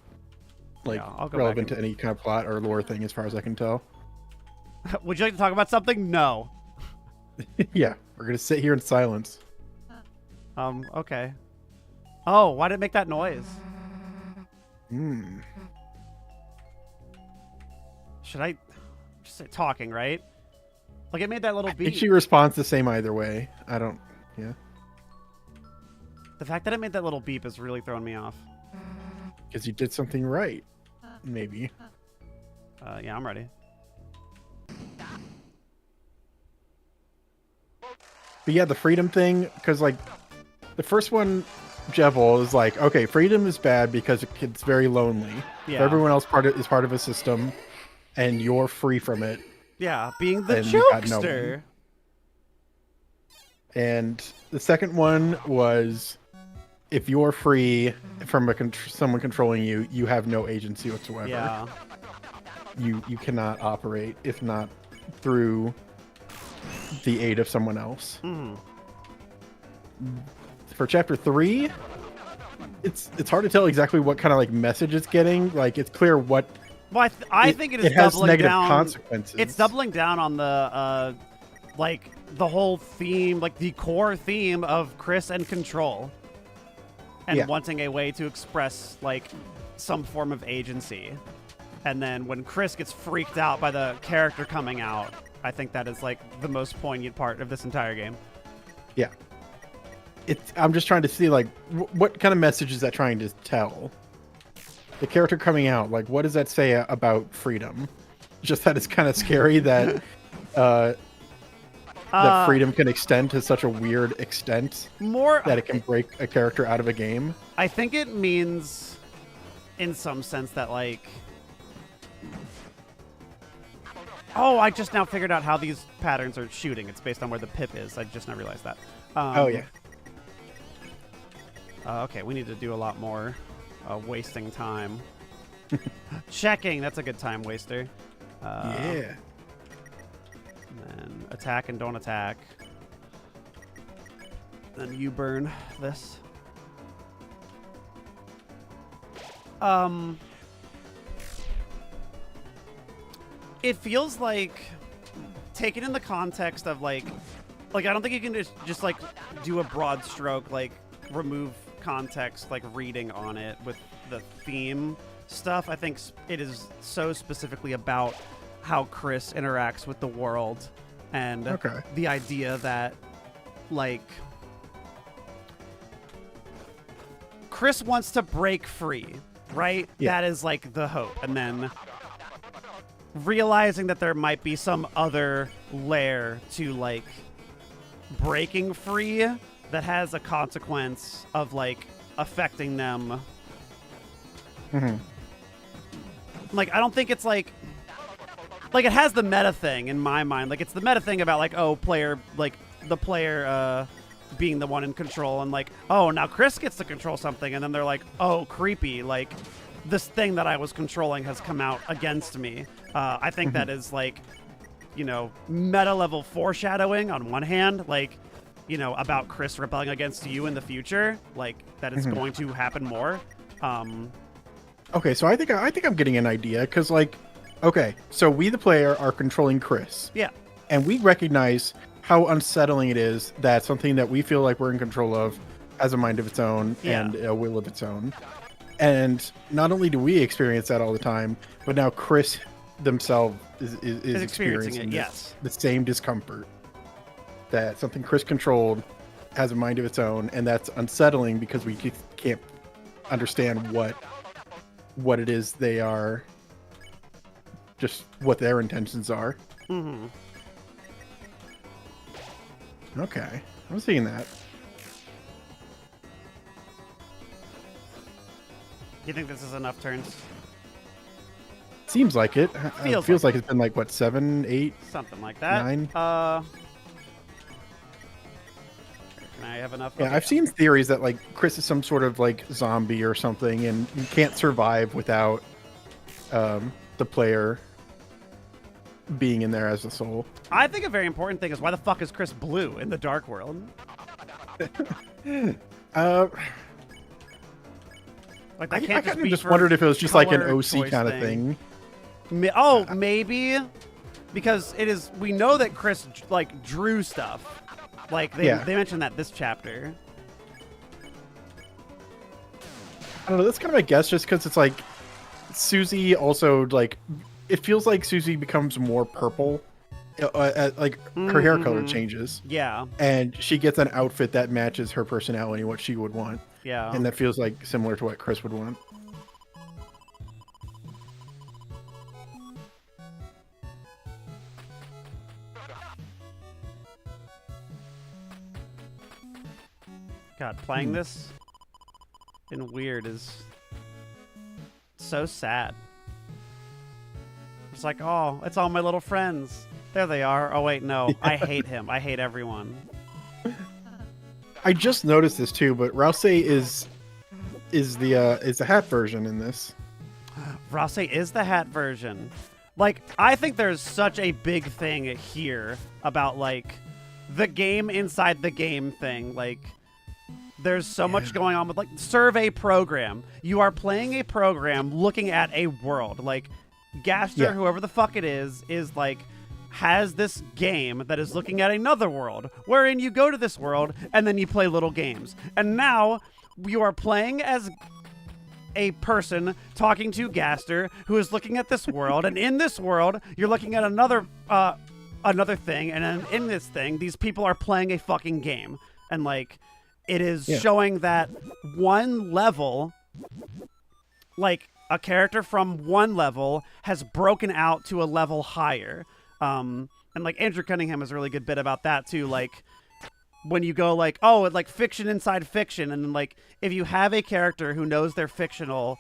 S2: like
S1: Yeah, I'll go
S2: relevant
S1: back
S2: to any kind of plot or lore thing as far as I can tell.
S1: Would you like to talk about something? No.
S2: Yeah, we're gonna sit here in silence.
S1: Okay. Oh, why did it make that noise?
S2: Hmm.
S1: Should I just say talking, right? Like, it made that little
S2: I think
S1: beep.
S2: she responds the same either way. I don't. Yeah.
S1: The fact that it made that little beep is really throwing me off.
S2: Because you did something right. Maybe.
S1: Yeah, I'm ready.
S2: But yeah, the freedom thing, because like the first one, Jevil is like, okay, freedom is bad because it's very lonely.
S1: Yeah.
S2: If everyone else is part of a system, and you're free from it.
S1: Yeah, being the
S2: And you got no
S1: jokester.
S2: one. And the second one was, if you're free from someone controlling you, you have no agency whatsoever.
S1: Yeah.
S2: You cannot operate if not through the aid of someone else.
S1: Mhm.
S2: For chapter 3, it's hard to tell exactly what kind of like message it's getting. Like, it's clear what.
S1: Well, I think it is
S2: it has
S1: doubling
S2: negative
S1: down.
S2: consequences.
S1: It's doubling down on the like the whole theme, like the core theme of Chris and control, and
S2: Yeah.
S1: wanting a way to express like some form of agency. And then when Chris gets freaked out by the character coming out, I think that is like the most poignant part of this entire game.
S2: Yeah. I'm just trying to see like what kind of message is that trying to tell? The character coming out, like, what does that say about freedom? Just that it's kind of scary that that freedom can extend to such a weird extent
S1: More
S2: that it can break a character out of a game.
S1: I think it means, in some sense, that like. Oh, I just now figured out how these patterns are shooting. It's based on where the pip is. I just now realized that.
S2: Oh yeah.
S1: Okay, we need to do a lot more wasting time. Checking. That's a good time waster.
S2: Yeah.
S1: And then attack and don't attack. Then you burn this. It feels like, taken in the context of like I don't think you can just like do a broad stroke, like remove context, like reading on it with the theme stuff. I think it is so specifically about how Chris interacts with the world and the idea that like Chris wants to break free, right?
S2: Yeah.
S1: That is like the hope. And then realizing that there might be some other layer to like breaking free that has a consequence of like affecting them.
S2: Mm-hmm.
S1: Like, I don't think it's like it has the meta thing in my mind. Like, it's the meta thing about like, oh, player, like the player being the one in control, and like, oh, now Chris gets to control something, and then they're like, oh, creepy. Like, this thing that I was controlling has come out against me. I think that is like, you know, meta level foreshadowing on one hand, like, you know, about Chris rebelling against you in the future, like that it's going to happen more.
S2: Okay, so I think I'm getting an idea because, like, okay, so we the player are controlling Chris.
S1: Yeah.
S2: And we recognize how unsettling it is that something that we feel like we're in control of has a mind of its own and a will of its own. And not only do we experience that all the time, but now Chris themselves is experiencing
S1: it. Yes.
S2: the same discomfort. That something Chris controlled has a mind of its own, and that's unsettling because we can't understand what it is they are, just what their intentions are.
S1: Mm-hmm.
S2: Okay, I'm seeing that.
S1: You think this is enough turns?
S2: Seems like it. Feels like it's been like what, 7, 8,
S1: something like that.
S2: 9.
S1: Can I have enough?
S2: Yeah,
S1: Okay.
S2: I've seen theories that like Chris is some sort of like zombie or something, and you can't survive without the player being in there as a soul.
S1: I think a very important thing is why the fuck is Chris blue in the Dark World? Like that can't
S2: I
S1: just be
S2: wondered if it was just like an
S1: color
S2: OC
S1: choice
S2: kind of thing.
S1: Maybe because it is. We know that Chris like drew stuff. Like they mentioned that this chapter.
S2: I don't know. That's kind of my guess, just because it's like Susie also like. It feels like Susie becomes more purple, like her hair color changes.
S1: Yeah.
S2: And she gets an outfit that matches her personality, what she would want.
S1: Yeah.
S2: And that feels like similar to what Chris would want.
S1: God, playing this in Weird is so sad. It's like, oh, it's all my little friends. There they are. Oh wait, no, I hate him. I hate everyone.
S2: I just noticed this too, but Rouse is the hat version in this.
S1: Rouse is the hat version. Like, I think there's such a big thing here about like the game inside the game thing. Like, there's so much going on with like survey program. You are playing a program looking at a world. Like, Gaster, whoever the fuck it is like has this game that is looking at another world, wherein you go to this world and then you play little games. And now you are playing as a person talking to Gaster, who is looking at this world, and in this world you're looking at another thing, and then in this thing these people are playing a fucking game. And like, it is showing that one level, like a character from one level has broken out to a level higher. And like Andrew Cunningham has a really good bit about that too. Like, when you go like, oh, like fiction inside fiction, and then like if you have a character who knows they're fictional,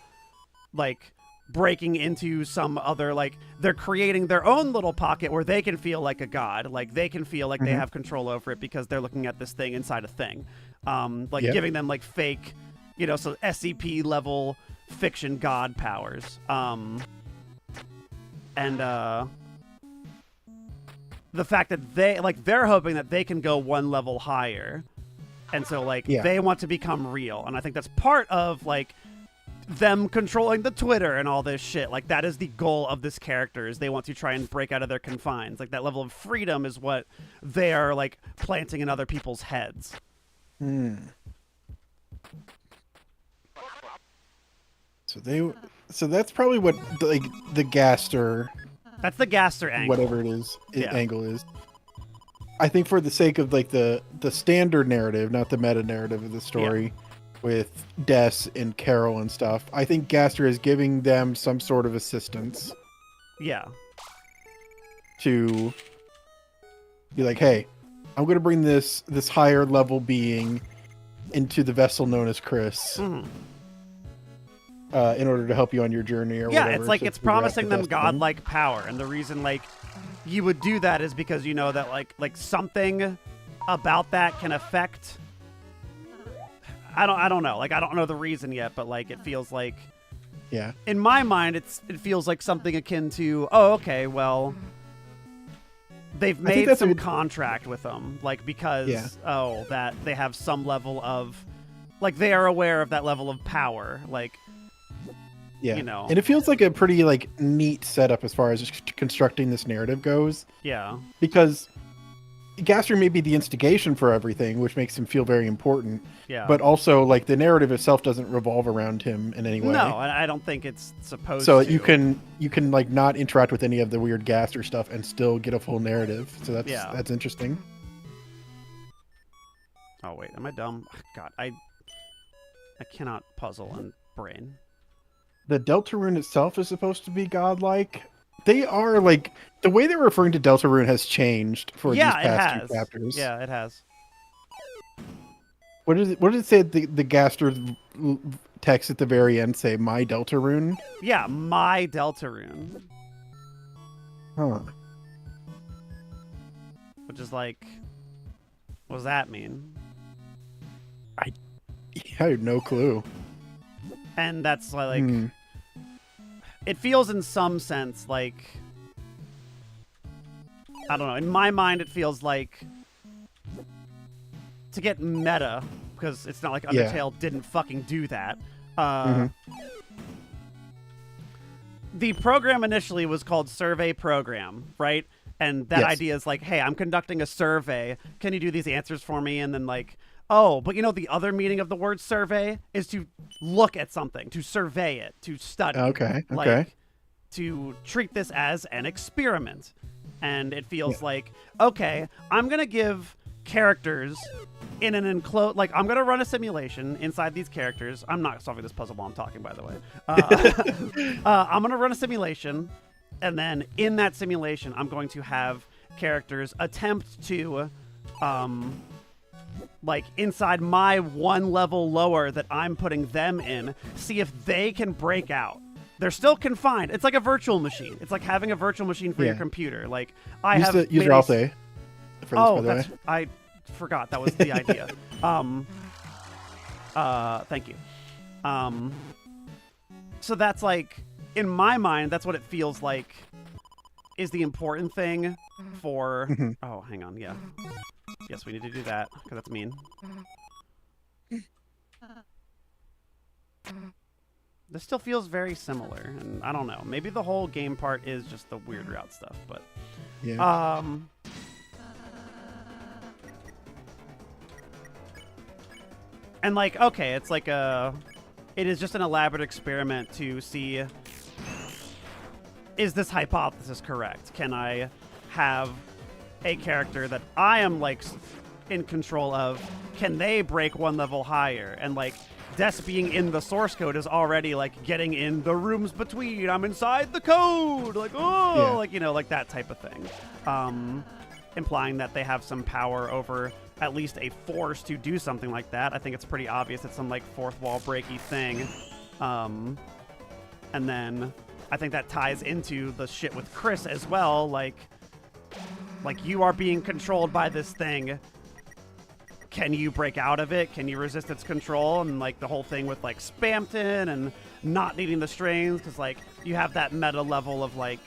S1: like breaking into some other, like they're creating their own little pocket where they can feel like a god, like they can feel like they have control over it because they're looking at this thing inside a thing, like giving them like fake, you know, so SCP level fiction god powers, and the fact that they're hoping that they can go one level higher, and so like they want to become real. And I think that's part of like them controlling the Twitter and all this shit. Like, that is the goal of this character, is they want to try and break out of their confines. Like, that level of freedom is what they are like planting in other people's heads.
S2: So that's probably what the Gaster.
S1: That's the Gaster angle.
S2: Whatever it is, angle is. I think for the sake of like the standard narrative, not the meta narrative of the story, with Des and Carol and stuff, I think Gaster is giving them some sort of assistance.
S1: Yeah.
S2: To be like, hey, I'm going to bring this higher level being into the vessel known as Chris. In order to help you on your journey or whatever.
S1: Yeah, it's like it's promising them godlike power, and the reason like you would do that is because you know that like something about that can affect. I don't know. Like, I don't know the reason yet, but like it feels like
S2: Yeah.
S1: in my mind, it feels like something akin to, oh, okay, well, they've
S2: I think
S1: made
S2: that's
S1: some
S2: a-
S1: contract with them, like because
S2: Yeah.
S1: that they have some level of, like they are aware of that level of power, like
S2: Yeah.
S1: you know.
S2: And it feels like a pretty like neat setup as far as constructing this narrative goes,
S1: yeah,
S2: because Gaster may be the instigation for everything, which makes him feel very important.
S1: yeah.
S2: But also, like the narrative itself doesn't revolve around him in any way.
S1: No, I don't think it's supposed
S2: So
S1: to.
S2: you can like not interact with any of the weird Gaster stuff and still get a full narrative. So that's interesting.
S1: Oh wait, am I dumb? God, I cannot puzzle and brain.
S2: The Deltarune itself is supposed to be godlike. They are like the way they're referring to Deltarune has changed for these past two chapters.
S1: Yeah, it has.
S2: What did it say? The Gaster text at the very end say my Deltarune?
S1: Yeah, my Deltarune,
S2: Huh.
S1: which is like, what does that mean?
S2: I have no clue.
S1: And that's like,
S2: Hmm.
S1: it feels in some sense like, I don't know. In my mind, it feels like, to get meta, because it's not like
S2: Yeah.
S1: Undertale didn't fucking do that. The program initially was called Survey Program, right? And that
S2: Yes.
S1: idea is like, hey, I'm conducting a survey. Can you do these answers for me? And then like, oh, but you know, the other meaning of the word survey is to look at something, to survey it, to study.
S2: Okay.
S1: Like,
S2: Okay.
S1: to treat this as an experiment. And it feels like, okay, I'm going to give characters in an enclosed, like, I'm going to run a simulation inside these characters. I'm not solving this puzzle while I'm talking, by the way. I'm going to run a simulation, and then in that simulation, I'm going to have characters attempt to, like, inside my one level lower that I'm putting them in, see if they can break out. They're still confined. It's like a virtual machine. It's like having a virtual machine for your computer. Like, I
S2: Use
S1: have
S2: the
S1: made
S2: user Alpha for this, by the way.
S1: I forgot that was the idea. Thank you. So that's like, in my mind, that's what it feels like is the important thing for. Oh, hang on. Yeah. Yes, we need to do that because that's mean. This still feels very similar, and I don't know. Maybe the whole game part is just the weird route stuff, but
S2: Yeah.
S1: And like, okay, it's like it is just an elaborate experiment to see, is this hypothesis correct? Can I have a character that I am like in control of? Can they break one level higher? And like, Des being in the source code is already like getting in the rooms between. I'm inside the code, like, oh, like, you know, like that type of thing. Implying that they have some power over at least a force to do something like that. I think it's pretty obvious it's some like fourth wall breaky thing. And then I think that ties into the shit with Chris as well. Like you are being controlled by this thing. Can you break out of it? Can you resist its control? And like the whole thing with like Spamton and not needing the strains, because like you have that meta level of like,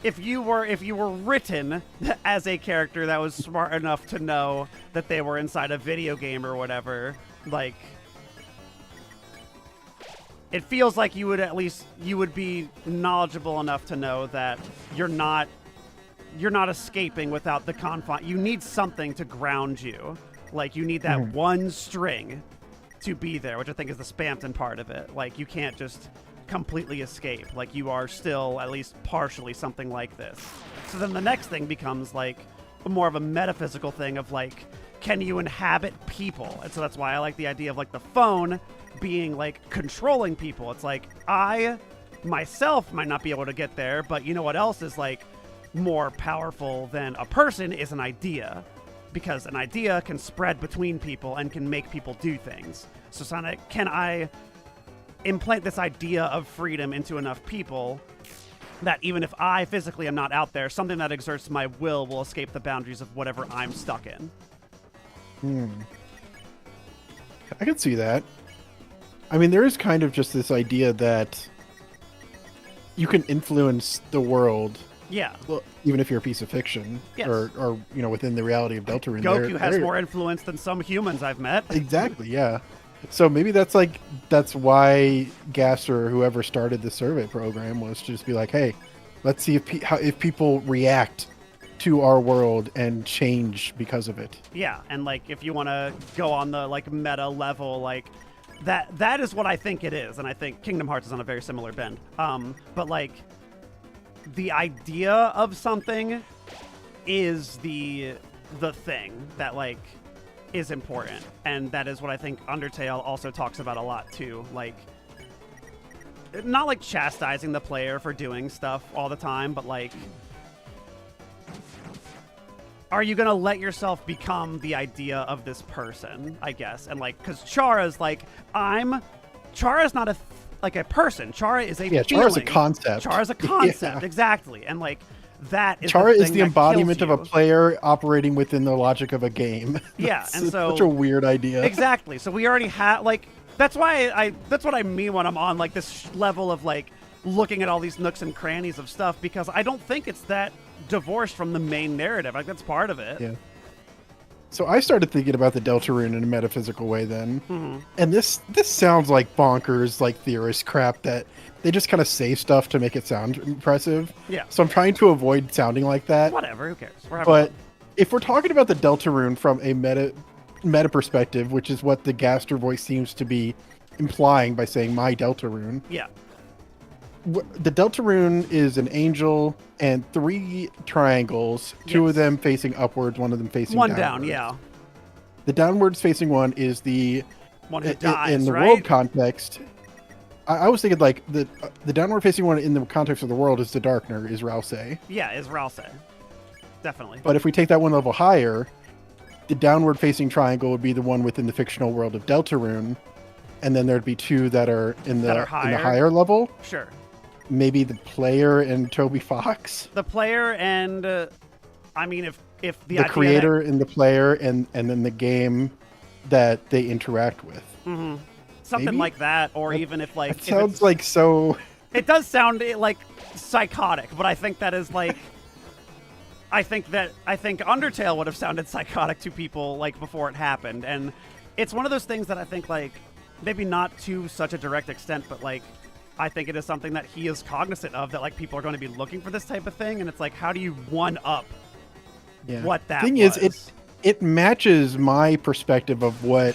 S1: if you were written as a character that was smart enough to know that they were inside a video game or whatever, like, it feels like you would be knowledgeable enough to know that you're not escaping without the confine. You need something to ground you. Like, you need that one string to be there, which I think is the Spamton part of it. Like, you can't just completely escape. Like, you are still at least partially something like this. So then the next thing becomes like more of a metaphysical thing of like, can you inhabit people? And so that's why I like the idea of like the phone being like controlling people. It's like, I myself might not be able to get there, but you know what else is like more powerful than a person is an idea, because an idea can spread between people and can make people do things. So Sonic, can I implant this idea of freedom into enough people that even if I physically am not out there, something that exerts my will escape the boundaries of whatever I'm stuck in?
S2: I can see that. I mean, there is kind of just this idea that you can influence the world,
S1: Yeah.
S2: well, even if you're a piece of fiction,
S1: Yes.
S2: or within the reality of Deltarune.
S1: Goku has more influence than some humans I've met.
S2: Exactly, yeah. So maybe that's why Gasser or whoever started the survey program was to just be like, hey, let's see if people react to our world and change because of it.
S1: Yeah, and like if you want to go on the like meta level, like that is what I think it is, and I think Kingdom Hearts is on a very similar bend. But like the idea of something is the thing that like is important, and that is what I think Undertale also talks about a lot too. Like not like chastising the player for doing stuff all the time, but like, are you gonna let yourself become the idea of this person, I guess? And like, because Chara's like, Chara's not like a person. Chara is a feeling.
S2: Chara's a concept.
S1: Chara's a concept, exactly. And like, that is
S2: Chara
S1: the
S2: is
S1: thing
S2: the
S1: that
S2: embodiment
S1: kills
S2: of a
S1: you.
S2: player operating within the logic of a game.
S1: Yeah, and so
S2: such a weird idea.
S1: Exactly. So we already have like, that's what I mean when I'm on like this level of like looking at all these nooks and crannies of stuff, because I don't think it's that divorced from the main narrative. Like that's part of it.
S2: Yeah. So I started thinking about the Deltarune in a metaphysical way then.
S1: Mm-hmm.
S2: And this sounds like bonkers, like theorist crap that they just kind of say stuff to make it sound impressive.
S1: Yeah.
S2: So I'm trying to avoid sounding like that.
S1: Whatever. Who cares? We're having
S2: But
S1: fun.
S2: if we're talking about the Deltarune from a meta perspective, which is what the Gaster voice seems to be implying by saying my Deltarune,
S1: Yeah.
S2: the Deltarune is an angel and 3 triangles, 2 of
S1: Yes.
S2: them facing upwards, 1 of them facing
S1: One
S2: downwards.
S1: down. Yeah.
S2: The downwards facing one is the
S1: One who dies.
S2: in the
S1: right?
S2: world context. I was thinking like the downward facing one in the context of the world is the Darkner, is Rousey.
S1: Yeah, is Ralse. Definitely.
S2: But if we take that one level higher, the downward facing triangle would be the one within the fictional world of Deltarune, and then there'd be 2 that are in the higher level.
S1: Sure.
S2: Maybe the player and Toby Fox.
S1: The player and I mean, if the
S2: The
S1: idea
S2: creator and the player, and then the game that they interact with.
S1: that, something
S2: maybe?
S1: like that, or even if like
S2: It
S1: if
S2: sounds
S1: it's-
S2: like so.
S1: it does sound like psychotic, but I think that is like I think Undertale would have sounded psychotic to people like before it happened, and it's one of those things that I think like maybe not to such a direct extent, but like I think it is something that he is cognizant of, that like people are going to be looking for this type of thing, and it's like, how do you one up what that
S2: thing
S1: was?
S2: is, it matches my perspective of what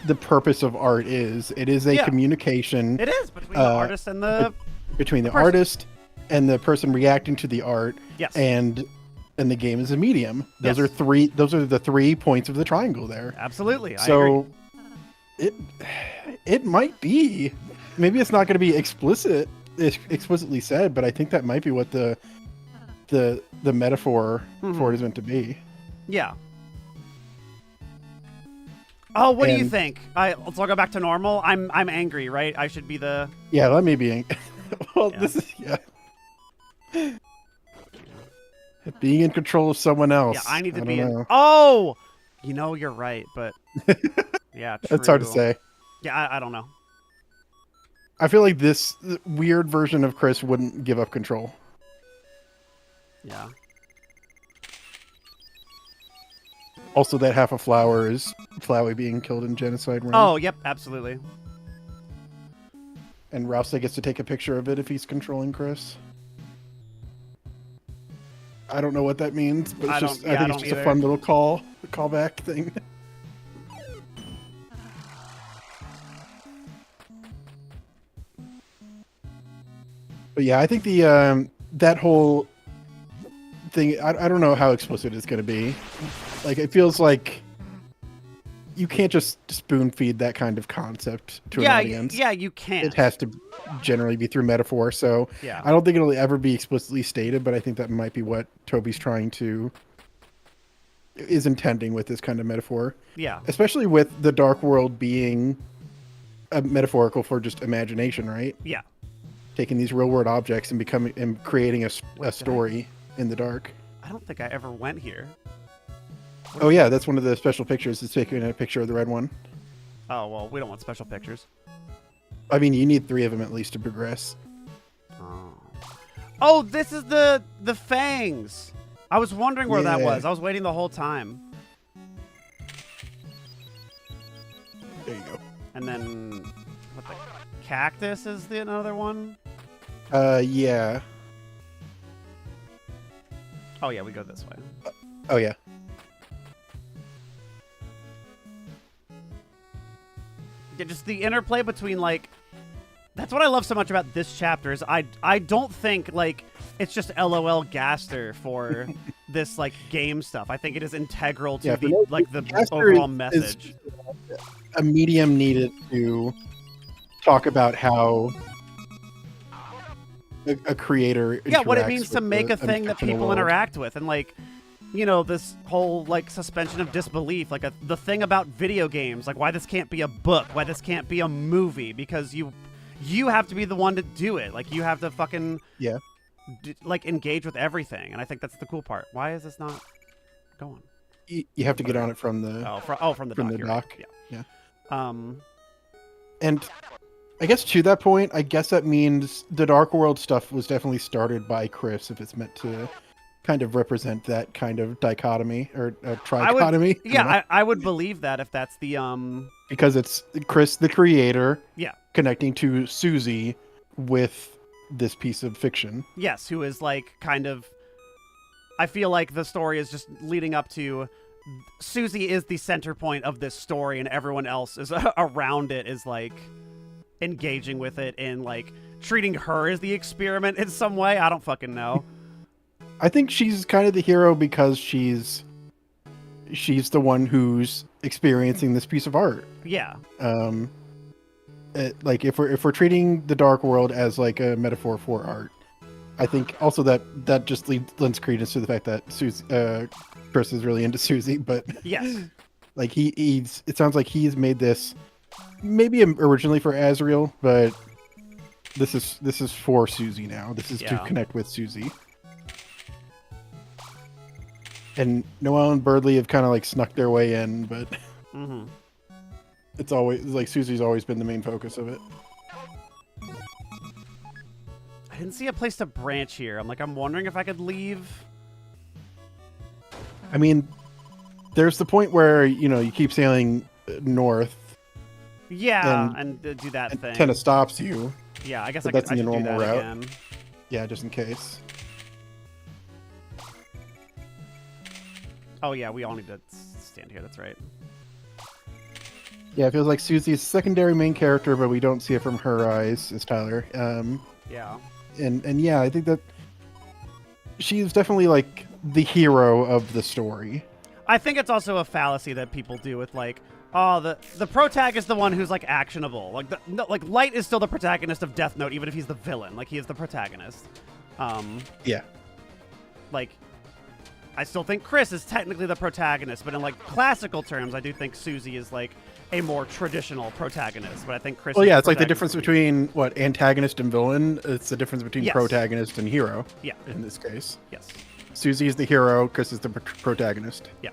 S2: the purpose of art is. It is a communication.
S1: It is between the artist and the
S2: between the
S1: person.
S2: artist and the person reacting to the art.
S1: Yes.
S2: And the game is a medium. Those
S1: Yes.
S2: are 3. Those are the 3 points of the triangle there.
S1: Absolutely. I
S2: So
S1: agree.
S2: it might be. Maybe it's not going to be explicitly said, but I think that might be what the metaphor for it is meant to be.
S1: Yeah. Oh, what do you
S2: And-
S1: think? Let's all go back to normal. I'm angry, right? I should be the.
S2: Yeah, let me be. Well,
S1: Yeah.
S2: this is being in control of someone else.
S1: Yeah, I need to
S2: don't
S1: be in.
S2: know.
S1: Oh, you're right, but yeah, true.
S2: That's hard to say.
S1: Yeah, I don't know.
S2: I feel like this weird version of Chris wouldn't give up control.
S1: Yeah.
S2: Also, that half a flower is Flowey being killed in genocide run.
S1: Oh, yep, absolutely.
S2: And Rousey gets to take a picture of it if he's controlling Chris. I don't know what that means, but
S1: I
S2: it's just,
S1: don't- yeah,
S2: I
S1: I
S2: think it's
S1: don't
S2: just a
S1: either.
S2: fun little callback thing. But yeah, I think the that whole thing, I don't know how explicit it's going to be. Like, it feels like you can't just spoon feed that kind of concept to an audience.
S1: Yeah, you can't.
S2: It has to generally be through metaphor. So
S1: Yeah.
S2: I don't think it'll ever be explicitly stated, but I think that might be what Toby's is intending with this kind of metaphor.
S1: Yeah.
S2: Especially with the Dark World being a metaphorical for just imagination, right?
S1: Yeah.
S2: Taking these real world objects and creating a story in the dark.
S1: I don't think I ever went here.
S2: Oh yeah, that's one of the special pictures. It's taking a picture of the red one.
S1: Oh well, we don't want special pictures.
S2: I mean, you need 3 of them at least to progress.
S1: Oh, this is the fangs. I was wondering where that
S2: Yeah.
S1: was. I was waiting the whole time.
S2: There you go.
S1: And then what, the cactus is the another one?
S2: Yeah.
S1: Oh yeah, we go this way.
S2: Oh yeah.
S1: Yeah, just the interplay between like, that's what I love so much about this chapter is I don't think like it's just LOL Gaster for this like game stuff. I think it is integral to the
S2: Gaster
S1: overall
S2: is
S1: message.
S2: a medium needed to talk about how a creator
S1: What it
S2: interacts
S1: means to
S2: with
S1: make
S2: the
S1: a thing that
S2: fictional
S1: people
S2: world.
S1: interact with, and like, you know, this whole like suspension of disbelief, like the thing about video games, like why this can't be a book, why this can't be a movie, because you have to be the one to do it. Like you have to fucking like engage with everything, and I think that's the cool part. Why is this not going?
S2: You have to get on it from the
S1: from the
S2: from
S1: dock.
S2: the
S1: You're
S2: dock.
S1: right. Yeah.
S2: And I guess to that point, I guess that means the Dark World stuff was definitely started by Chris, if it's meant to kind of represent that kind of dichotomy or trichotomy.
S1: I would believe that if that's the
S2: because it's Chris, the creator,
S1: connecting
S2: to Susie with this piece of fiction.
S1: Yes, who is like kind of. I feel like the story is just leading up to. Susie is the center point of this story, and everyone else is around it is like engaging with it and like treating her as the experiment in some way. I don't fucking know.
S2: I think she's kind of the hero because she's the one who's experiencing this piece of art.
S1: Yeah.
S2: Like if we're treating the Dark World as like a metaphor for art, I think also that just lends credence to the fact that Chris is really into Susie. But
S1: yes,
S2: like it sounds like he's made this maybe originally for Azrael, but this is for Susie now. This is to connect with Susie. And Noelle and Birdley have kind of like snuck their way in, but it's always like Susie's always been the main focus of it.
S1: I didn't see a place to branch here. I'm wondering if I could leave.
S2: I mean, there's the point where, you know, you keep sailing north.
S1: Yeah, and do that thing.
S2: Kind of stops you.
S1: Yeah, I guess
S2: that's in the
S1: should do
S2: normal
S1: that
S2: route.
S1: again.
S2: Yeah, just in case.
S1: Oh yeah, we all need to stand here. That's right.
S2: Yeah, it feels like Susie's secondary main character, but we don't see it from her eyes, as Tyler.
S1: Yeah.
S2: And yeah, I think that she's definitely like the hero of the story.
S1: I think it's also a fallacy that people do with like, oh, the protagonist is the one who's like actionable. Like Light is still the protagonist of Death Note, even if he's the villain. Like he is the protagonist.
S2: Yeah.
S1: Like, I still think Chris is technically the protagonist, but in like classical terms, I do think Susie is like a more traditional protagonist. But I think Chris.
S2: Well, yeah, it's like the difference between what antagonist and villain. It's the difference between protagonist and hero.
S1: Yeah.
S2: In this case.
S1: Yes.
S2: Susie is the hero. Chris is the protagonist.
S1: Yeah.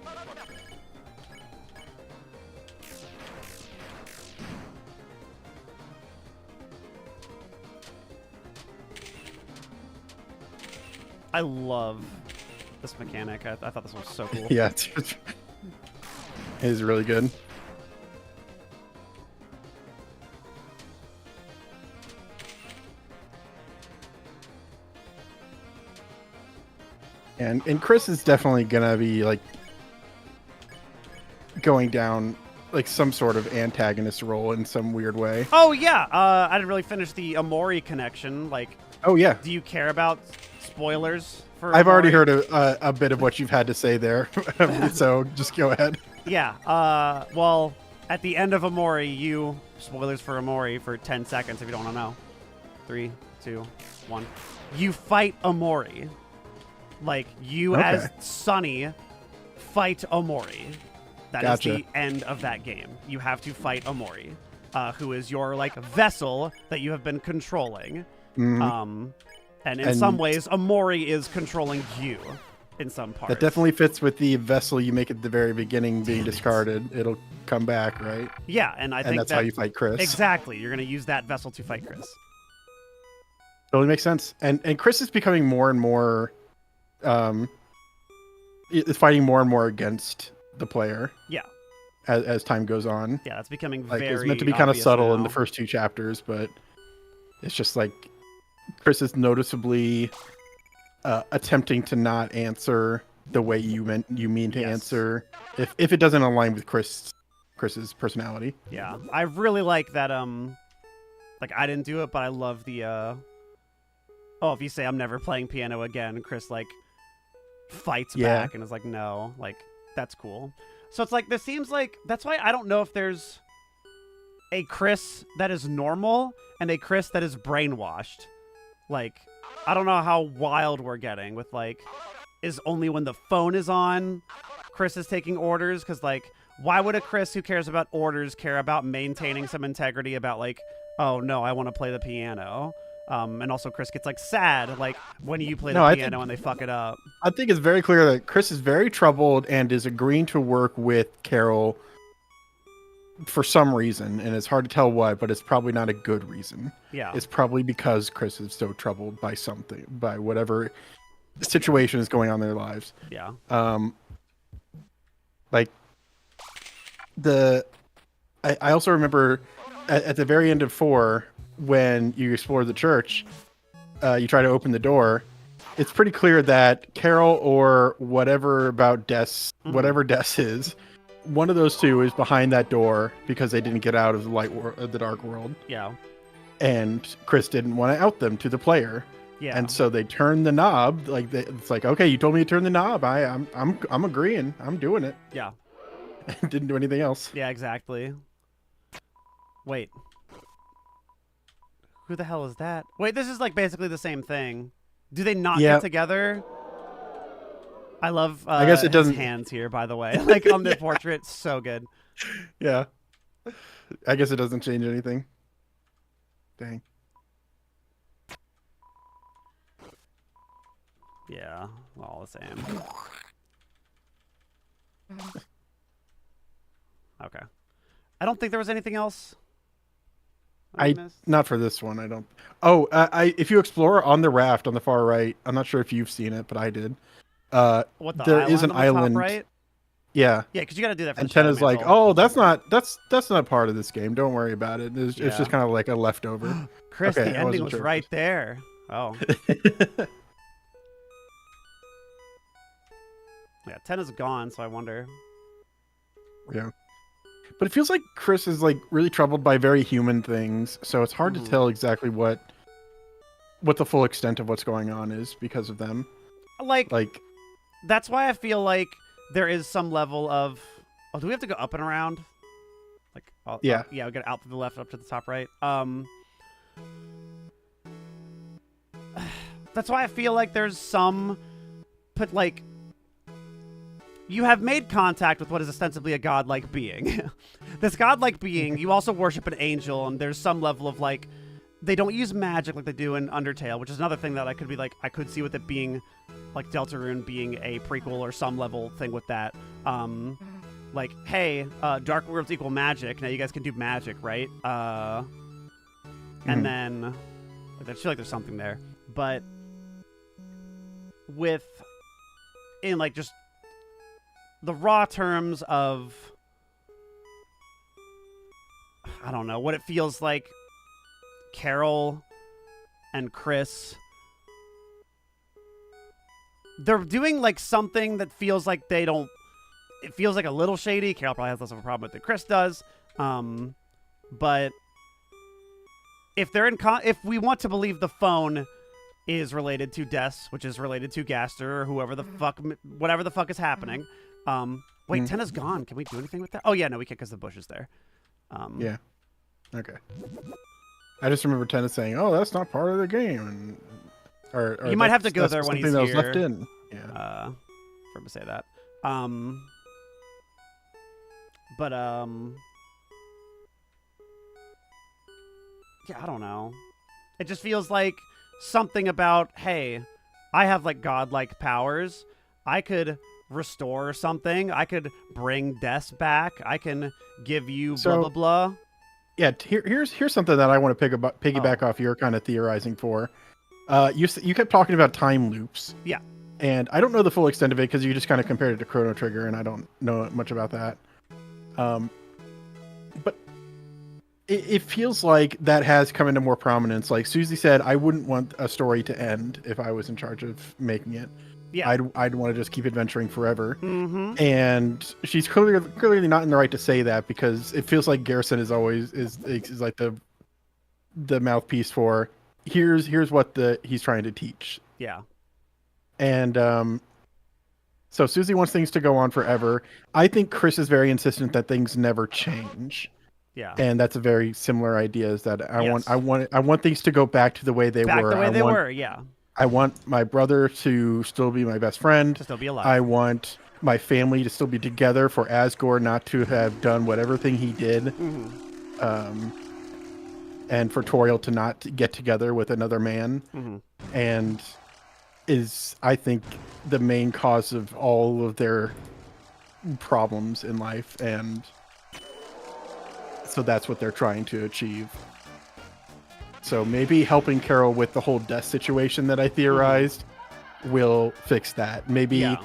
S1: I love this mechanic. I thought this was so cool.
S2: Yeah, it is really good. And Chris is definitely gonna be like going down like some sort of antagonist role in some weird way.
S1: Oh yeah, I didn't really finish the Amori connection. Like,
S2: oh yeah,
S1: do you care about spoilers for?
S2: I've already
S1: Amori?
S2: heard a bit of what you've had to say there, so just go ahead.
S1: Yeah. Well, at the end of Amori, spoilers for Amori for 10 seconds if you don't want to know. 3, 2, 1. You fight Amori. Like, you as Sunny fight Amori. That is the end of that game. You have to fight Amori, who is your, like, vessel that you have been controlling. And in some ways, Amori is controlling you. in some parts.
S2: That definitely fits with the vessel you make at the very beginning being discarded. It'll come back, right?
S1: Yeah, and I think
S2: that's how you fight Chris.
S1: Exactly. You're going to use that vessel to fight Chris.
S2: Totally makes sense. And Chris is becoming more and more, is fighting more and more against the player.
S1: Yeah.
S2: As time goes on.
S1: Yeah, it's becoming
S2: like
S1: very
S2: it's meant to be kind of
S1: obvious
S2: subtle
S1: now.
S2: in the first 2 chapters, but it's just like Chris is noticeably attempting to not answer the way you mean to answer if it doesn't align with Chris's personality.
S1: Yeah, I really like that. Like I didn't do it, but I love the. Oh, if you say I'm never playing piano again, Chris like fights back and is like, no, like that's cool. So it's like this seems like that's why I don't know if there's a Chris that is normal and a Chris that is brainwashed. Like I don't know how wild we're getting with like is only when the phone is on Chris is taking orders, because like why would a Chris who cares about orders care about maintaining some integrity about like, oh no, I want to play the piano. And also Chris gets like sad like when you play the piano and they fuck it up.
S2: I think it's very clear that Chris is very troubled and is agreeing to work with Carol for some reason, and it's hard to tell what, but it's probably not a good reason.
S1: Yeah.
S2: It's probably because Chris is so troubled by something, by whatever situation is going on in their lives.
S1: Yeah.
S2: Like I also remember at the very end of 4, when you explore the church, you try to open the door. It's pretty clear that Carol or whatever about whatever Des is, one of those two is behind that door because they didn't get out of the dark world.
S1: Yeah.
S2: And Chris didn't want to out them to the player.
S1: Yeah.
S2: And so they turned the knob. Like it's like, okay, you told me to turn the knob. I'm agreeing. I'm doing it.
S1: Yeah.
S2: Didn't do anything else.
S1: Yeah, exactly. Wait. Who the hell is that? Wait, this is like basically the same thing. Do they not get together? I love
S2: I guess it doesn't...
S1: his hands here, by the way. Like on the portrait, so good.
S2: Yeah. I guess it doesn't change anything. Dang.
S1: Yeah, all the same. Okay. I don't think there was anything else.
S2: Not for this one, I don't. Oh, if you explore on the raft on the far right, I'm not sure if you've seen it, but I did. There is an island.
S1: Top right?
S2: Yeah.
S1: Yeah, because you got to do that. For
S2: and Tenna's like, oh, that's not part of this game. Don't worry about it. It's just kind of like a leftover.
S1: Chris, the ending was right there. Oh. Yeah, Tenna's gone, so I wonder.
S2: Yeah. But it feels like Chris is like really troubled by very human things, so it's hard to tell exactly what the full extent of what's going on is because of them.
S1: Like that's why I feel like there is some level of. Oh, do we have to go up and around? Like, yeah, we got out to the left, up to the top right. That's why I feel like there's some, but like. You have made contact with what is ostensibly a godlike being. This godlike being, you also worship an angel, and there's some level of, like, they don't use magic like they do in Undertale, which is another thing that I could be like, I could see with it being, like, Deltarune being a prequel or some level thing with that. Like, hey, dark worlds equal magic. Now you guys can do magic, right? And then, I feel like there's something there. But in, like, just the raw terms of, I don't know, what it feels like Carol and Chris, they're doing like something that feels like it feels like a little shady. Carol probably has less of a problem with it than Chris does. But if they're if we want to believe the phone is related to Des, which is related to Gaster or whatever the fuck is happening. Wait, Tenna's gone. Can we do anything with that? Oh, yeah, no, we can't because the bush is there.
S2: Yeah. Okay. I just remember Tenna saying, oh, that's not part of the game. Or
S1: you might have to go there when he's here.
S2: Something that was left in. Yeah.
S1: For him to say that. But, yeah, I don't know. It just feels like something about, hey, I have, like, godlike powers. I could restore something. I could bring Des back. I can give you blah,
S2: So-
S1: blah, blah.
S2: Yeah, here's something that I want to piggyback off your kind of theorizing for. You kept talking about time loops.
S1: Yeah.
S2: And I don't know the full extent of it because you just kind of compared it to Chrono Trigger, and I don't know much about that. But it feels like that has come into more prominence. Like Susie said, I wouldn't want a story to end if I was in charge of making it.
S1: Yeah.
S2: I'd want to just keep adventuring forever.
S1: Mm-hmm.
S2: And she's clearly not in the right to say that because it feels like Garrison is always is like the mouthpiece for here's what he's trying to teach.
S1: Yeah.
S2: And so Susie wants things to go on forever. I think Chris is very insistent that things never change.
S1: Yeah.
S2: And that's a very similar idea is that I
S1: Yes.
S2: want things to go back to the way they
S1: Back
S2: were.
S1: the way
S2: I
S1: they
S2: want,
S1: were, yeah.
S2: I want my brother to still be my best friend.
S1: To still be alive.
S2: I want my family to still be together, for Asgore not to have done whatever thing he did.
S1: Mm-hmm.
S2: And for Toriel to not get together with another man.
S1: Mm-hmm.
S2: And is, I think, the main cause of all of their problems in life. And so that's what they're trying to achieve. So maybe helping Carol with the whole death situation that I theorized will fix that. Maybe
S1: Yeah.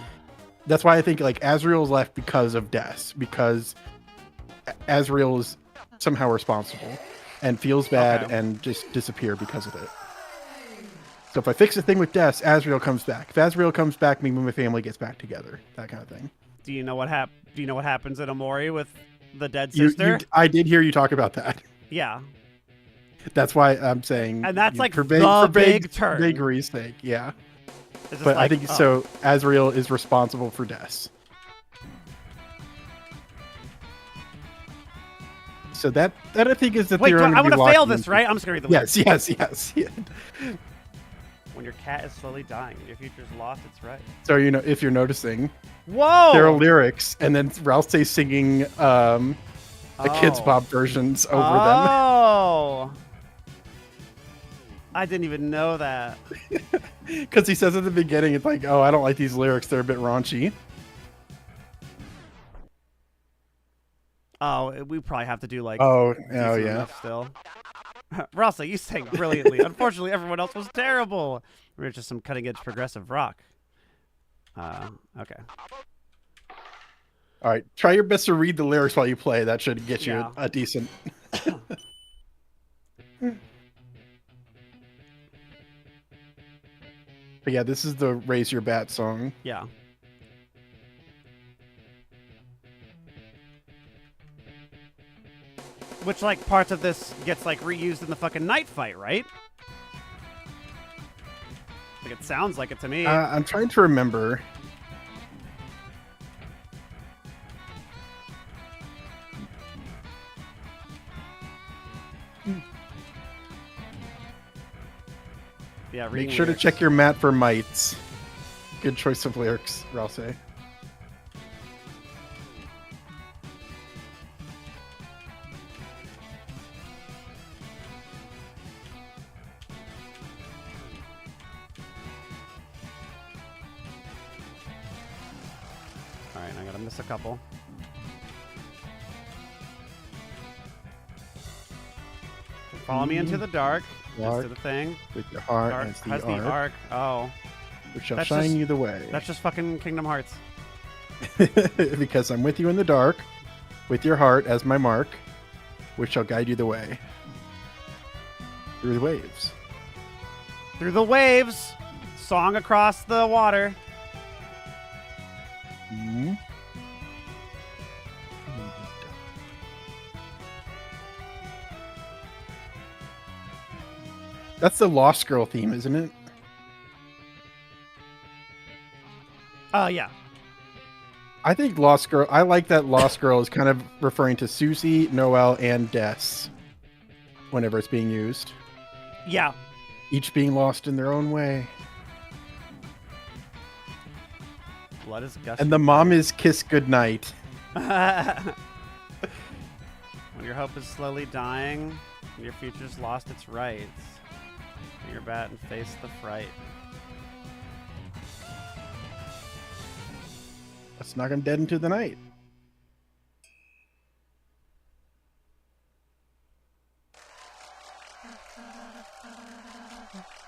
S2: that's why I think like Azrael's left because of death, because Azrael is somehow responsible and feels bad
S1: Okay.
S2: and just disappear because of it. So if I fix the thing with death, Azrael comes back. If Azrael comes back, maybe my family gets back together. That kind of thing.
S1: Do you know what happens in Amori with the dead sister?
S2: I did hear you talk about that.
S1: Yeah.
S2: That's why I'm saying,
S1: And that's like
S2: for
S1: the
S2: vague
S1: big turn.
S2: vagary's sake, yeah.
S1: It's just
S2: But I
S1: like,
S2: think
S1: oh,
S2: so. Azrael is responsible for deaths. So that I think is the
S1: Wait,
S2: theory.
S1: I want to fail this,
S2: into.
S1: right? I'm just gonna read the
S2: Yes, yes. Yeah.
S1: When your cat is slowly dying and your future's lost, it's right.
S2: So if you're noticing,
S1: Whoa!
S2: there are lyrics, and then Ralsei singing the Kids
S1: Oh.
S2: Bop versions over them.
S1: Oh. I didn't even know that.
S2: Because he says at the beginning, it's like, oh, I don't like these lyrics. They're a bit raunchy.
S1: Oh, we probably have to do like.
S2: Oh
S1: decent
S2: yeah.
S1: enough still. Rasa, you sang brilliantly. Unfortunately, everyone else was terrible. We're just some cutting edge progressive rock. Okay.
S2: All right, try your best to read the lyrics while you play. That should get you
S1: Yeah.
S2: a decent. But yeah, this is the Raise Your Bat song.
S1: Yeah. Which, like, parts of this gets, like, reused in the fucking night fight, right? Like, it sounds like it to me.
S2: I'm trying to remember.
S1: Yeah,
S2: Make
S1: reading
S2: sure to
S1: lyrics.
S2: check your mat for mites. Good choice of lyrics, Ralsei.
S1: Alright, I gotta miss a couple. Follow me into the dark. Just to the thing.
S2: With your heart
S1: Dark
S2: as
S1: has
S2: the
S1: the
S2: arc,
S1: arc. Oh.
S2: which shall
S1: That's
S2: shine
S1: just-
S2: you the way.
S1: That's just fucking Kingdom Hearts.
S2: Because I'm with you in the dark, with your heart as my mark, which shall guide you the way. Through the waves.
S1: Through the waves. Song across the water.
S2: Mhm. That's the Lost Girl theme, isn't it?
S1: Yeah.
S2: I think Lost Girl. I like that Lost Girl is kind of referring to Susie, Noelle, and Des whenever it's being used.
S1: Yeah.
S2: Each being lost in their own way.
S1: Blood is gushing.
S2: And the mom is Kiss Goodnight.
S1: When your hope is slowly dying, and your future's lost its rights. Bring your bat and face the fright.
S2: Let's knock him dead into the night.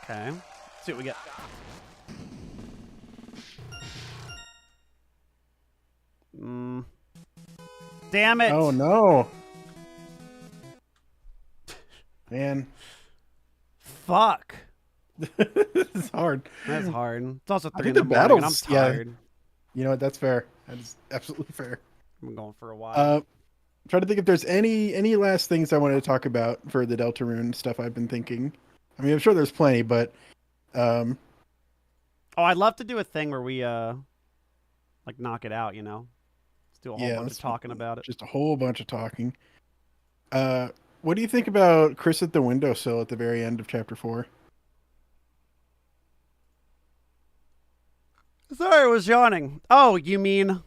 S1: Okay. Let's see what we get. Damn it!
S2: Oh no. Man.
S1: Fuck.
S2: It's hard.
S1: That's hard. It's also
S2: I
S1: 3 in
S2: think
S1: the
S2: the
S1: morning and I'm
S2: battles- yeah.
S1: tired.
S2: You know what? That's fair. That is absolutely fair.
S1: I'm going for a while.
S2: Trying to think if there's any last things I wanted to talk about for the Deltarune stuff I've been thinking. I mean, I'm sure there's plenty, but
S1: Oh, I'd love to do a thing where we like knock it out, you know? Let's do a whole bunch of talking about it.
S2: just a whole bunch of talking. What do you think about Chris at the windowsill at the very end of chapter 4?
S1: Sorry, I was yawning. Oh, you mean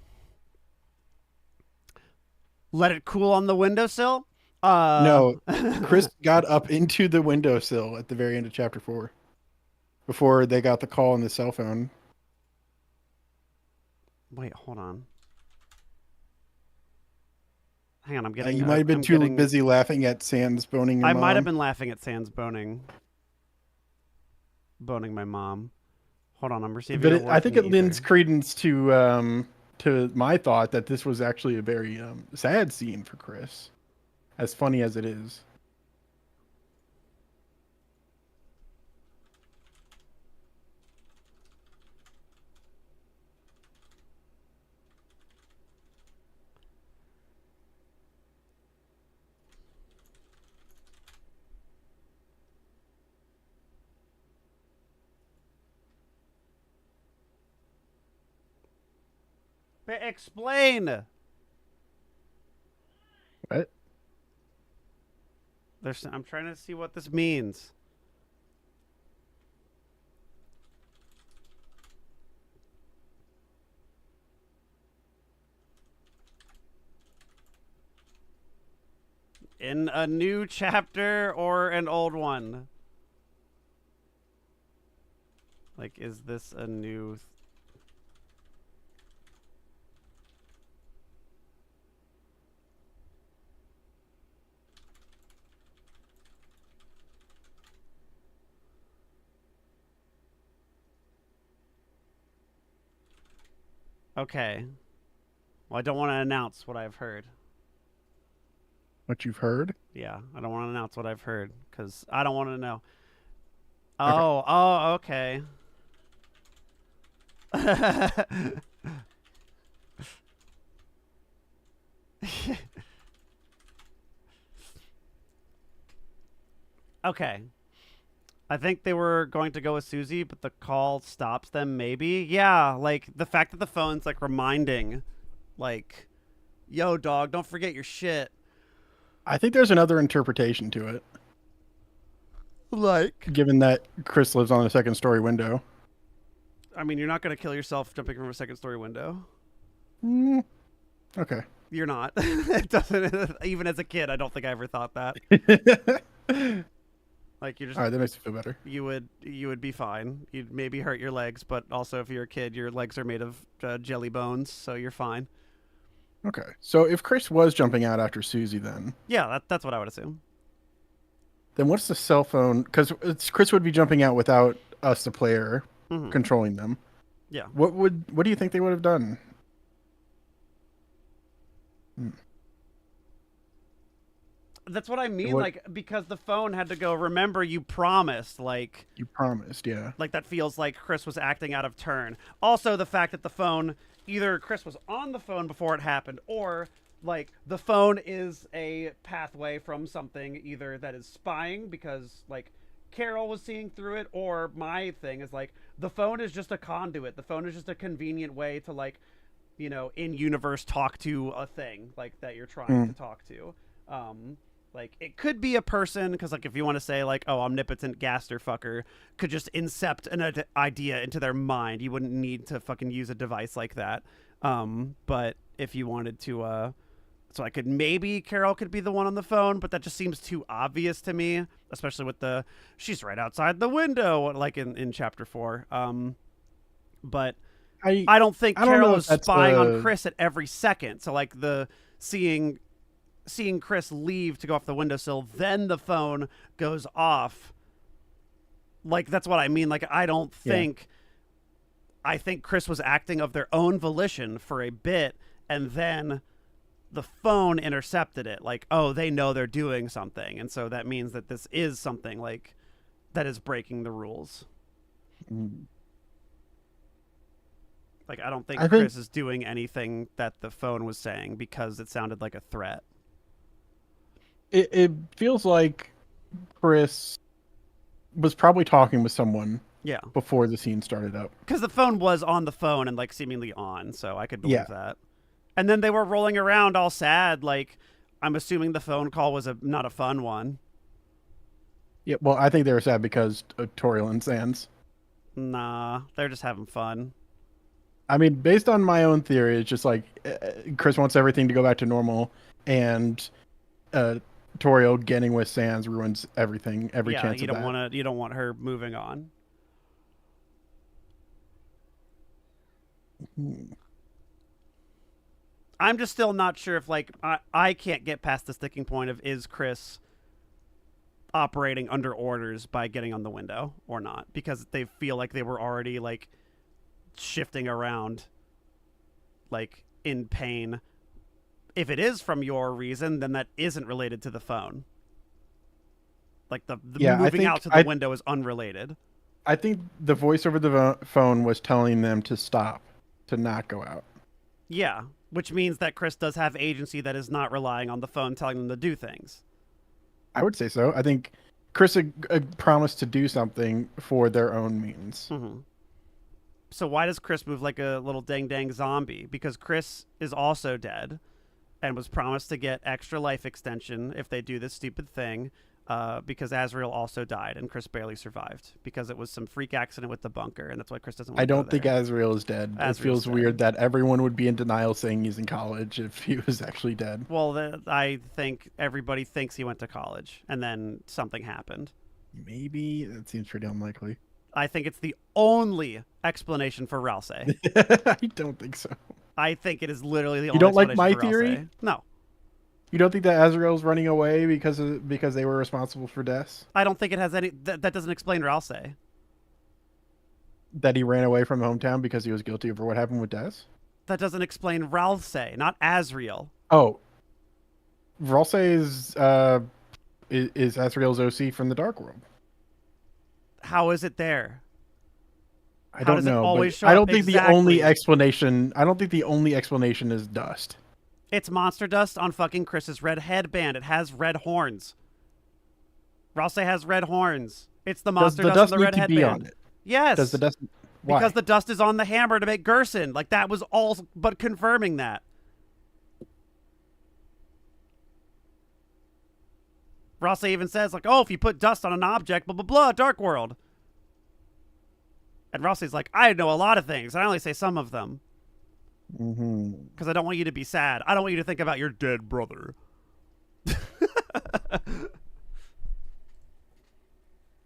S1: let it cool on the windowsill?
S2: No, Chris got up into the windowsill at the very end of chapter 4 before they got the call on the cell phone.
S1: Wait, hold on. Hang on, I'm getting.
S2: You might have been too busy laughing at Sans boning your
S1: I
S2: mom.
S1: might have been laughing at Sans boning my mom. Hold on, I'm receiving.
S2: But I think it lends credence to my thought that this was actually a very sad scene for Chris, as funny as it is.
S1: Explain.
S2: What?
S1: I'm trying to see what this means. In a new chapter or an old one? Like, is this a new... Okay. Well, I don't want to announce what I've heard.
S2: What you've heard?
S1: Yeah, I don't want to announce what I've heard because I don't want to know.
S2: Okay.
S1: Oh, okay. Okay. I think they were going to go with Susie, but the call stops them, maybe. Yeah, like, the fact that the phone's, like, reminding, like, yo, dog, don't forget your shit.
S2: I think there's another interpretation to it,
S1: Like?
S2: given that Chris lives on a second-story window.
S1: I mean, you're not going to kill yourself jumping from a second-story window.
S2: Okay.
S1: You're not. It doesn't, even as a kid, I don't think I ever thought that. Like, you're just...
S2: All right, that makes me feel better.
S1: You would be fine. You'd maybe hurt your legs, but also if you're a kid, your legs are made of jelly bones, so you're fine.
S2: Okay. So if Chris was jumping out after Susie then...
S1: Yeah, that's what I would assume.
S2: Then what's the cell phone? Because Chris would be jumping out without us, the player, controlling them.
S1: Yeah.
S2: What do you think they would have done?
S1: That's what I mean, like, because the phone had to go, remember, you promised, like...
S2: You promised, yeah.
S1: Like, that feels like Chris was acting out of turn. Also, the fact that the phone, either Chris was on the phone before it happened, or, like, the phone is a pathway from something either that is spying, because, like, Carol was seeing through it, or my thing is, like, the phone is just a conduit. The phone is just a convenient way to, like, you know, in-universe talk to a thing, like, that you're trying to talk to. Like, it could be a person, because, like, if you want to say, like, oh, omnipotent Gaster fucker could just incept an idea into their mind. You wouldn't need to fucking use a device like that. But if you wanted to, so I could, maybe Carol could be the one on the phone, but that just seems too obvious to me, especially with she's right outside the window, like in chapter 4. But I don't think
S2: I don't
S1: Carol
S2: know
S1: is
S2: if that's
S1: spying on
S2: the-
S1: Chris at every second. So like the seeing Chris leave to go off the windowsill, then the phone goes off. Like that's what I mean. Like I don't think I think Chris was acting of their own volition for a bit, and then the phone intercepted it. Like, oh, they know they're doing something, and so that means that this is something like that is breaking the rules.
S2: Mm.
S1: Like, I don't think
S2: I
S1: Chris
S2: think-
S1: is doing anything that the phone was saying because it sounded like a threat.
S2: It feels like Chris was probably talking with someone
S1: Yeah,
S2: before the scene started up.
S1: because the phone was on the phone and like seemingly on, so I could believe
S2: Yeah.
S1: that. And then they were rolling around all sad. Like, I'm assuming the phone call was not a fun one.
S2: Yeah, well, I think they were sad because of Toriel and Sans.
S1: Nah, they're just having fun.
S2: I mean, based on my own theory, it's just like Chris wants everything to go back to normal, and Toriel getting with Sans ruins everything, every
S1: Yeah,
S2: chance
S1: you
S2: of
S1: don't
S2: that.
S1: want to. You don't want her moving on.
S2: Hmm.
S1: I'm just still not sure if like I can't get past the sticking point of is Chris operating under orders by getting on the window or not, because they feel like they were already like shifting around like in pain. If it is from your reason, then that isn't related to the phone. Like the
S2: Yeah, I
S1: moving
S2: think
S1: out to the window is unrelated.
S2: I think the voice over the phone was telling them to stop, to not go out.
S1: Yeah, which means that Chris does have agency that is not relying on the phone telling them to do things.
S2: I would say so. I think Chris promised to do something for their own means.
S1: Mm-hmm. So why does Chris move like a little dang zombie? Because Chris is also dead and was promised to get extra life extension if they do this stupid thing, because Azrael also died and Chris barely survived because it was some freak accident with the bunker, and that's why Chris doesn't want
S2: I
S1: to go
S2: don't think
S1: there.
S2: Azrael is dead. It
S1: Azrael's
S2: feels
S1: dead.
S2: weird that everyone would be in denial saying he's in college if he was actually dead.
S1: Well, I think everybody thinks he went to college and then something happened.
S2: Maybe that seems pretty unlikely.
S1: I think it's the only explanation for Ralsei.
S2: I don't think so.
S1: I think it is literally the only
S2: don't like
S1: explanation
S2: my
S1: for
S2: theory?
S1: Ralsei. No.
S2: You don't think that Azrael's running away because they were responsible for deaths?
S1: I don't think it has any. That doesn't explain Ralsei.
S2: That he ran away from hometown because he was guilty over what happened with Des?
S1: That doesn't explain Ralsei, not Azrael.
S2: Oh, Ralsei is Azrael's OC from the Dark World.
S1: How is it there?
S2: I
S1: How
S2: don't
S1: does it
S2: know.
S1: always
S2: But
S1: show
S2: I
S1: up
S2: don't think the only
S1: exactly?
S2: explanation. I don't think the only explanation is dust.
S1: It's monster dust on fucking Chris's red headband. It has red horns. Ralsei has red horns. It's the
S2: Does
S1: monster
S2: the
S1: dust
S2: dust
S1: on the
S2: need
S1: red
S2: to be
S1: headband.
S2: on it?
S1: Yes.
S2: Does the dust? Why?
S1: Because the dust is on the hammer to make Gerson. Like that was all but confirming that. Ralsei even says like, "Oh, if you put dust on an object, blah blah blah, Dark World." And Ralsei's like, "I know a lot of things. I only say some of them
S2: Mm-hmm.
S1: because I don't want you to be sad. I don't want you to think about your dead brother."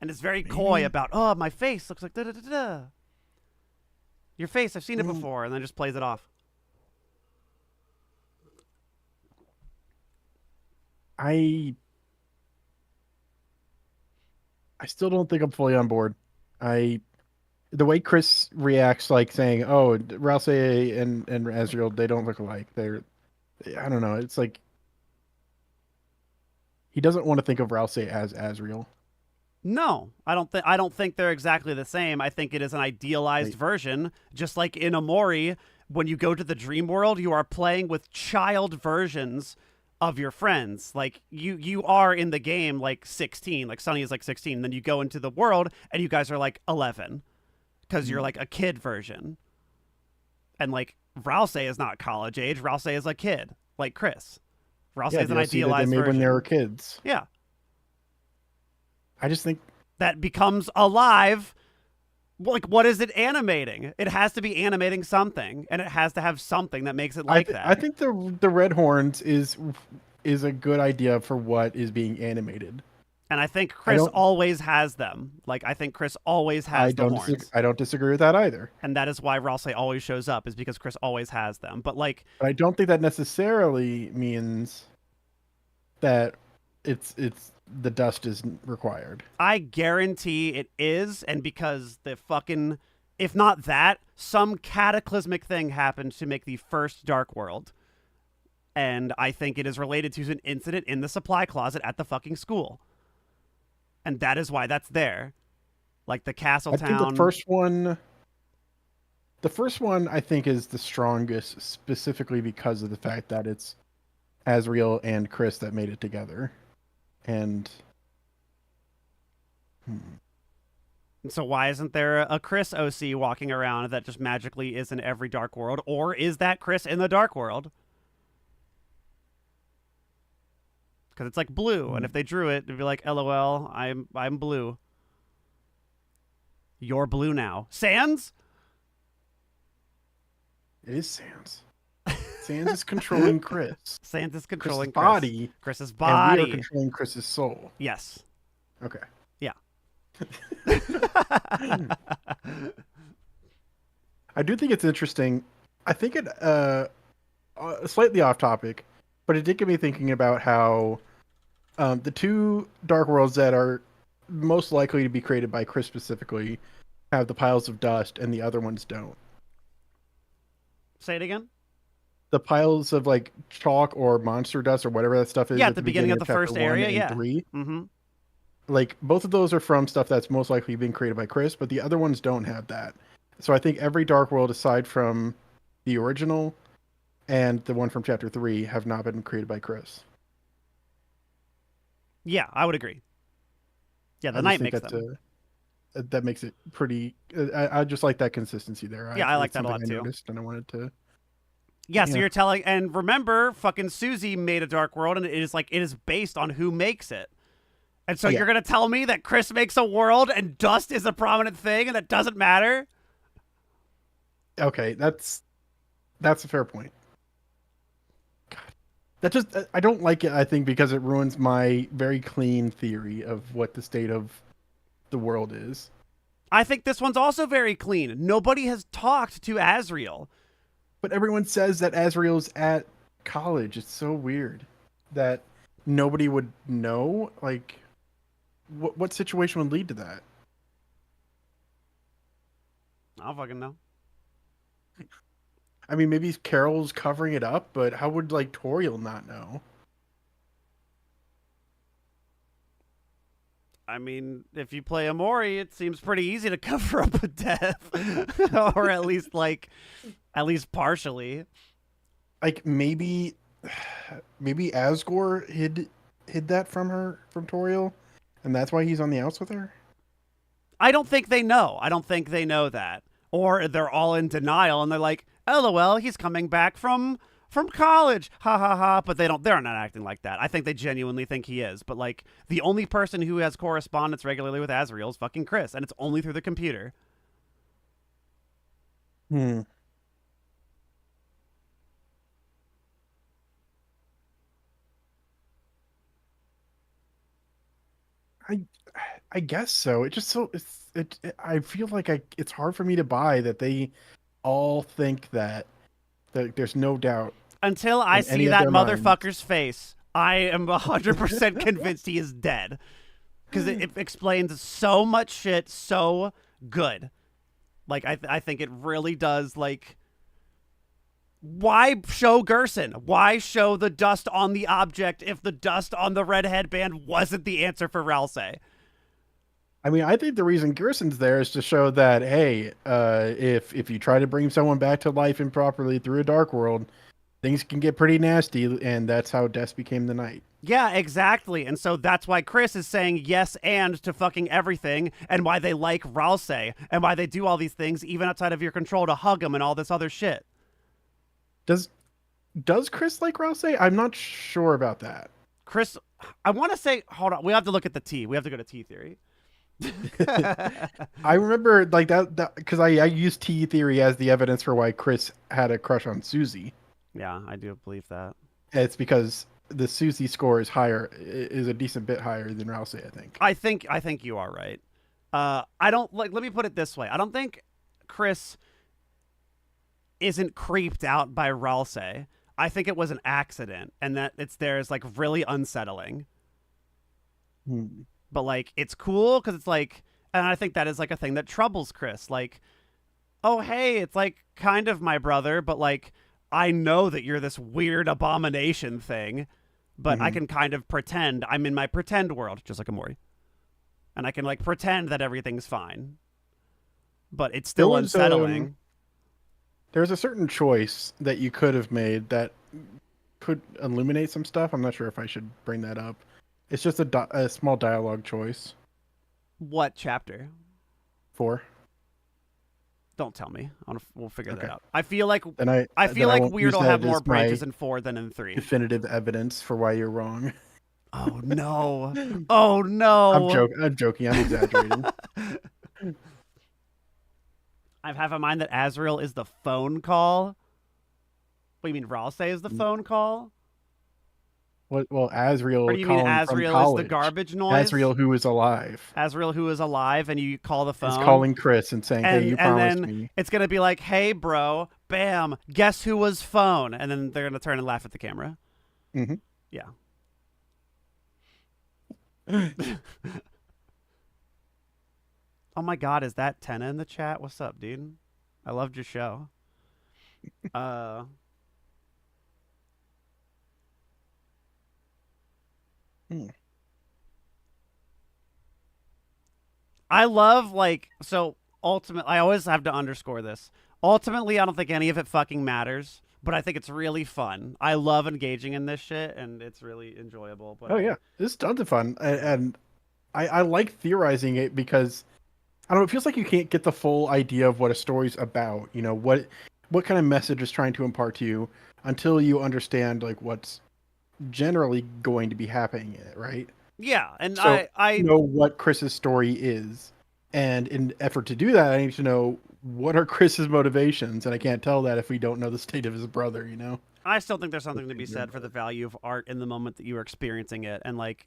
S1: And it's very coy about, "Oh, my face looks like da da da da. Your face, I've seen it before," and then just plays it off.
S2: I still don't think I'm fully on board. The way Chris reacts, like saying, "Oh, Ralsei and Azrael, they don't look alike." I don't know. It's like he doesn't want to think of Ralsei as Azrael.
S1: No, I don't think they're exactly the same. I think it is an idealized version, just like in Amori, when you go to the dream world, you are playing with child versions of your friends. Like you are in the game like 16, like Sunny is like 16, then you go into the world and you guys are like 11 because you're like a kid version. And like Ralsei is not college age, Ralsei is a kid, like Chris. Ralsei is an
S2: the OC that they
S1: idealized
S2: made
S1: version.
S2: when they were kids.
S1: Yeah.
S2: I just think
S1: That becomes alive. Like, what is it animating? It has to be animating something, and it has to have something that makes it like that.
S2: I think the red horns is a good idea for what is being animated.
S1: And I think Chris
S2: don't-
S1: always has them. Like, I think Chris always has the horns.
S2: I don't disagree with that either.
S1: And that is why Ralsei always shows up, is because Chris always has them. But, like...
S2: But I don't think that necessarily means that it's the dust is required.
S1: I guarantee it is, and because the fucking... If not that, some cataclysmic thing happened to make the first Dark World. And I think it is related to an incident in the supply closet at the fucking school. And that is why that's there. Like the castle town.
S2: I think the first one I think is the strongest, specifically because of the fact that it's Azriel and Chris that made it together. And
S1: so why isn't there a Chris OC walking around that just magically is in every Dark World? Or is that Chris in the Dark World? Because it's like blue, and if they drew it, it'd be like, LOL, I'm blue. You're blue now. Sans?
S2: it is Sans. Sans is controlling Chris.
S1: Sans is controlling
S2: Chris's body.
S1: Chris's
S2: And
S1: body.
S2: we are controlling Chris's soul.
S1: Yes.
S2: Okay.
S1: Yeah.
S2: I do think it's interesting. I think it slightly off topic, but it did get me thinking about how the two Dark Worlds that are most likely to be created by Chris specifically have the piles of dust, and the other ones don't.
S1: Say it again?
S2: The piles of like chalk or monster dust or whatever that stuff is.
S1: Yeah, at the beginning of the
S2: chapter
S1: first
S2: 1
S1: area,
S2: and
S1: yeah.
S2: 3.
S1: Mm-hmm.
S2: Like both of those are from stuff that's most likely being created by Chris, but the other ones don't have that. So I think every Dark World aside from the original and the one from chapter 3 have not been created by Chris.
S1: Yeah, I would agree. Yeah, the
S2: I just
S1: night
S2: think
S1: makes them.
S2: that makes it pretty. I just like that consistency there.
S1: Yeah, I like
S2: it's
S1: that a lot,
S2: something I
S1: too.
S2: noticed, and I wanted to.
S1: Yeah, so
S2: Yeah.
S1: you're telling, and remember, fucking Susie made a Dark World, and it is based on who makes it. And so
S2: Yeah.
S1: you're gonna tell me that Chris makes a world and dust is a prominent thing, and that doesn't matter?
S2: Okay, that's a fair point. God, that just I don't like it. I think because it ruins my very clean theory of what the state of the world is.
S1: I think this one's also very clean. Nobody has talked to Azriel.
S2: But everyone says that Azriel's at college. It's so weird that nobody would know. Like, what situation would lead to that?
S1: I don't fucking know.
S2: I mean, maybe Carol's covering it up, but how would like Toriel not know?
S1: I mean, if you play Amori, it seems pretty easy to cover up a death. Or at least partially.
S2: Like maybe Asgore hid that from Toriel, and that's why he's on the outs with her.
S1: I don't think they know. I don't think they know that. Or they're all in denial and they're like, LOL, he's coming back from college. Ha ha ha. But they're not acting like that. I think they genuinely think he is. But like the only person who has correspondence regularly with Azriel is fucking Chris, and it's only through the computer.
S2: I guess so. It just so I feel like it's hard for me to buy that they all think that there's no doubt.
S1: Until I
S2: In any
S1: see
S2: of
S1: that
S2: their minds.
S1: motherfucker's face, I am 100% convinced he is dead. Because it explains so much shit so good. Like, I think it really does, like... Why show Gerson? Why show the dust on the object if the dust on the red headband wasn't the answer for Ralsei?
S2: I mean, I think the reason Gerson's there is to show that, hey, if you try to bring someone back to life improperly through a dark world, things can get pretty nasty, and that's how Des became the Knight.
S1: Yeah, exactly. And so that's why Chris is saying yes and to fucking everything, and why they like Ralsei, and why they do all these things even outside of your control to hug him and all this other shit.
S2: Does Chris like Ralsei? I'm not sure about that.
S1: Chris, I want to say, hold on, we have to look at the T. We have to go to T theory.
S2: I remember like that because I used T theory as the evidence for why Chris had a crush on Susie.
S1: Yeah, I do believe that.
S2: It's because the Susie score is higher, is a decent bit higher than Rousey, I think.
S1: I think you are right. I don't like. Let me put it this way. I don't think Chris isn't creeped out by Ralsei. I think it was an accident, and that it's there is like really unsettling.
S2: Hmm.
S1: But like it's cool because it's like, and I think that is like a thing that troubles Chris. Like, oh hey, it's like kind of my brother, but like I know that you're this weird abomination thing, but I can kind of pretend I'm in my pretend world, just like Amori, and I can like pretend that everything's fine, but it's still unsettling.
S2: There's a certain choice that you could have made that could illuminate some stuff. I'm not sure if I should bring that up. It's just a small dialogue choice.
S1: What chapter?
S2: 4.
S1: Don't tell me. We'll figure
S2: Okay.
S1: that out. I feel like
S2: And I
S1: feel
S2: then
S1: like
S2: won't
S1: Weird
S2: use
S1: will have
S2: that
S1: more
S2: as my
S1: branches in 4 than in 3.
S2: definitive evidence for why you're wrong.
S1: Oh no! Oh no!
S2: I'm joking. I'm exaggerating.
S1: I have in mind that Azrael is the phone call. What do you mean Ralsei is the phone call?
S2: Well, Azrael.
S1: Or do you mean
S2: calling from
S1: Azrael is the
S2: college.
S1: garbage noise?
S2: Azrael, who is alive,
S1: Azrael, who is alive, and you call the phone.
S2: is calling Chris and saying, "Hey, you promised
S1: then
S2: me."
S1: it's gonna be like, "Hey, bro, bam, guess who was phone?" And then they're gonna turn and laugh at the camera.
S2: Mm-hmm.
S1: Yeah. Oh my God, is that Tenna in the chat? What's up, dude? I loved your show. I love so ultimately I always have to underscore this. Ultimately, I don't think any of it fucking matters, but I think it's really fun. I love engaging in this shit and it's really enjoyable. But
S2: Oh yeah, this is tons of fun, and I like theorizing it because I don't know. It feels like you can't get the full idea of what a story's about. You know what kind of message is trying to impart to you until you understand like what's generally going to be happening in it, right?
S1: yeah, and
S2: So
S1: I
S2: know what Chris's story is, and in effort to do that, I need to know what are Chris's motivations, and I can't tell that if we don't know the state of his brother. You know.
S1: I still think there's something to be said for the value of art in the moment that you are experiencing it, and like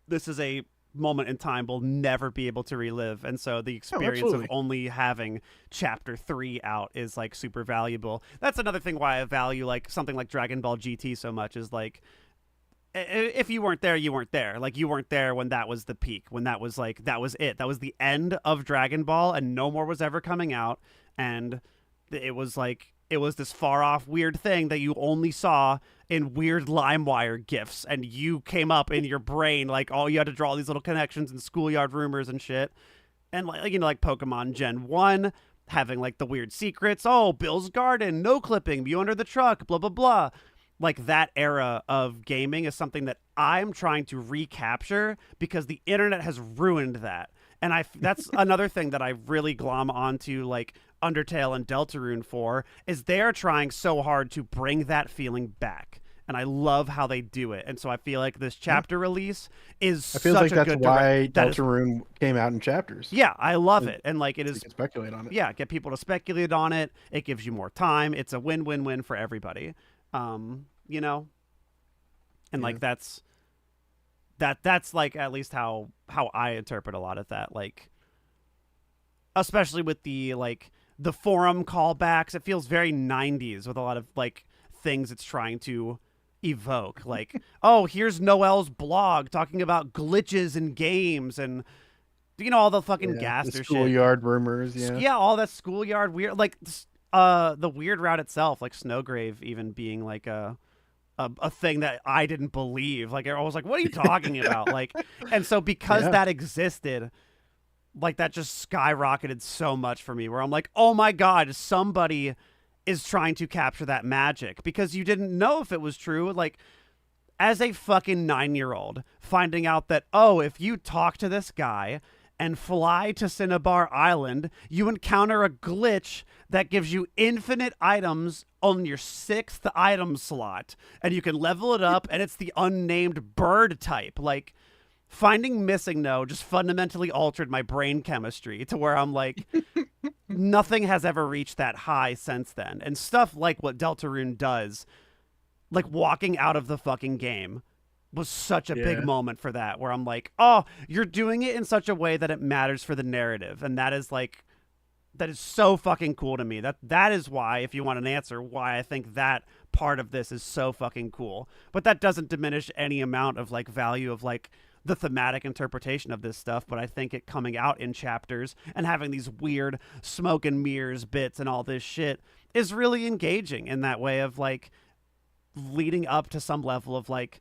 S1: this is a moment in time we'll never be able to relive, and so the experience of only having chapter 3 out is like super valuable. That's another thing why I value like something like Dragon Ball GT so much, is like if you weren't there, you weren't there. Like you weren't there when that was the peak, when that was like that was it, that was the end of Dragon Ball and no more was ever coming out, and it was like it was this far off weird thing that you only saw in weird LimeWire gifs, and you came up in your brain like, oh, you had to draw all these little connections and schoolyard rumors and shit. And like, you know, like Pokemon Gen 1 having like the weird secrets, oh, Bill's garden, no clipping, you under the truck, blah blah blah. Like that era of gaming is something that I'm trying to recapture because the internet has ruined that. And that's another thing that I really glom onto like Undertale and Deltarune for, is they're trying so hard to bring that feeling back. And I love how they do it. And so I feel like this chapter release is
S2: I feel
S1: such
S2: like
S1: a
S2: that's
S1: good
S2: why Deltarune came out in chapters.
S1: Yeah, I love it. And like it is,
S2: you can speculate on it.
S1: Yeah, get people to speculate on it. It gives you more time. It's a win-win-win for everybody. You know? And like that's like at least how I interpret a lot of that, like especially with the like the forum callbacks. It feels very 90s with a lot of like things it's trying to evoke, like oh, here's Noel's blog talking about glitches in games and you know all the fucking Gaster
S2: the schoolyard
S1: shit.
S2: rumors,
S1: Yeah, all that schoolyard weird, like the weird route itself, like Snowgrave even being like a thing that I didn't believe. Like I was like, what are you talking about? Like, and so because that existed, like that just skyrocketed so much for me, where I'm like, oh my God, somebody is trying to capture that magic, because you didn't know if it was true. Like as a fucking 9-year-old finding out that, oh, if you talk to this guy and fly to Cinnabar Island, you encounter a glitch that gives you infinite items on your 6th item slot, and you can level it up, and it's the unnamed bird type. Like, finding Missing No just fundamentally altered my brain chemistry to where I'm like, nothing has ever reached that high since then. And stuff like what Deltarune does like walking out of the fucking game was such a big
S2: Yeah.
S1: moment for that, where I'm like, oh, you're doing it in such a way that it matters for the narrative. And that is like, that is so fucking cool to me. That is why, if you want an answer, why I think that part of this is so fucking cool. But that doesn't diminish any amount of like value of like the thematic interpretation of this stuff. But I think it coming out in chapters and having these weird smoke and mirrors bits and all this shit is really engaging in that way of like leading up to some level of like,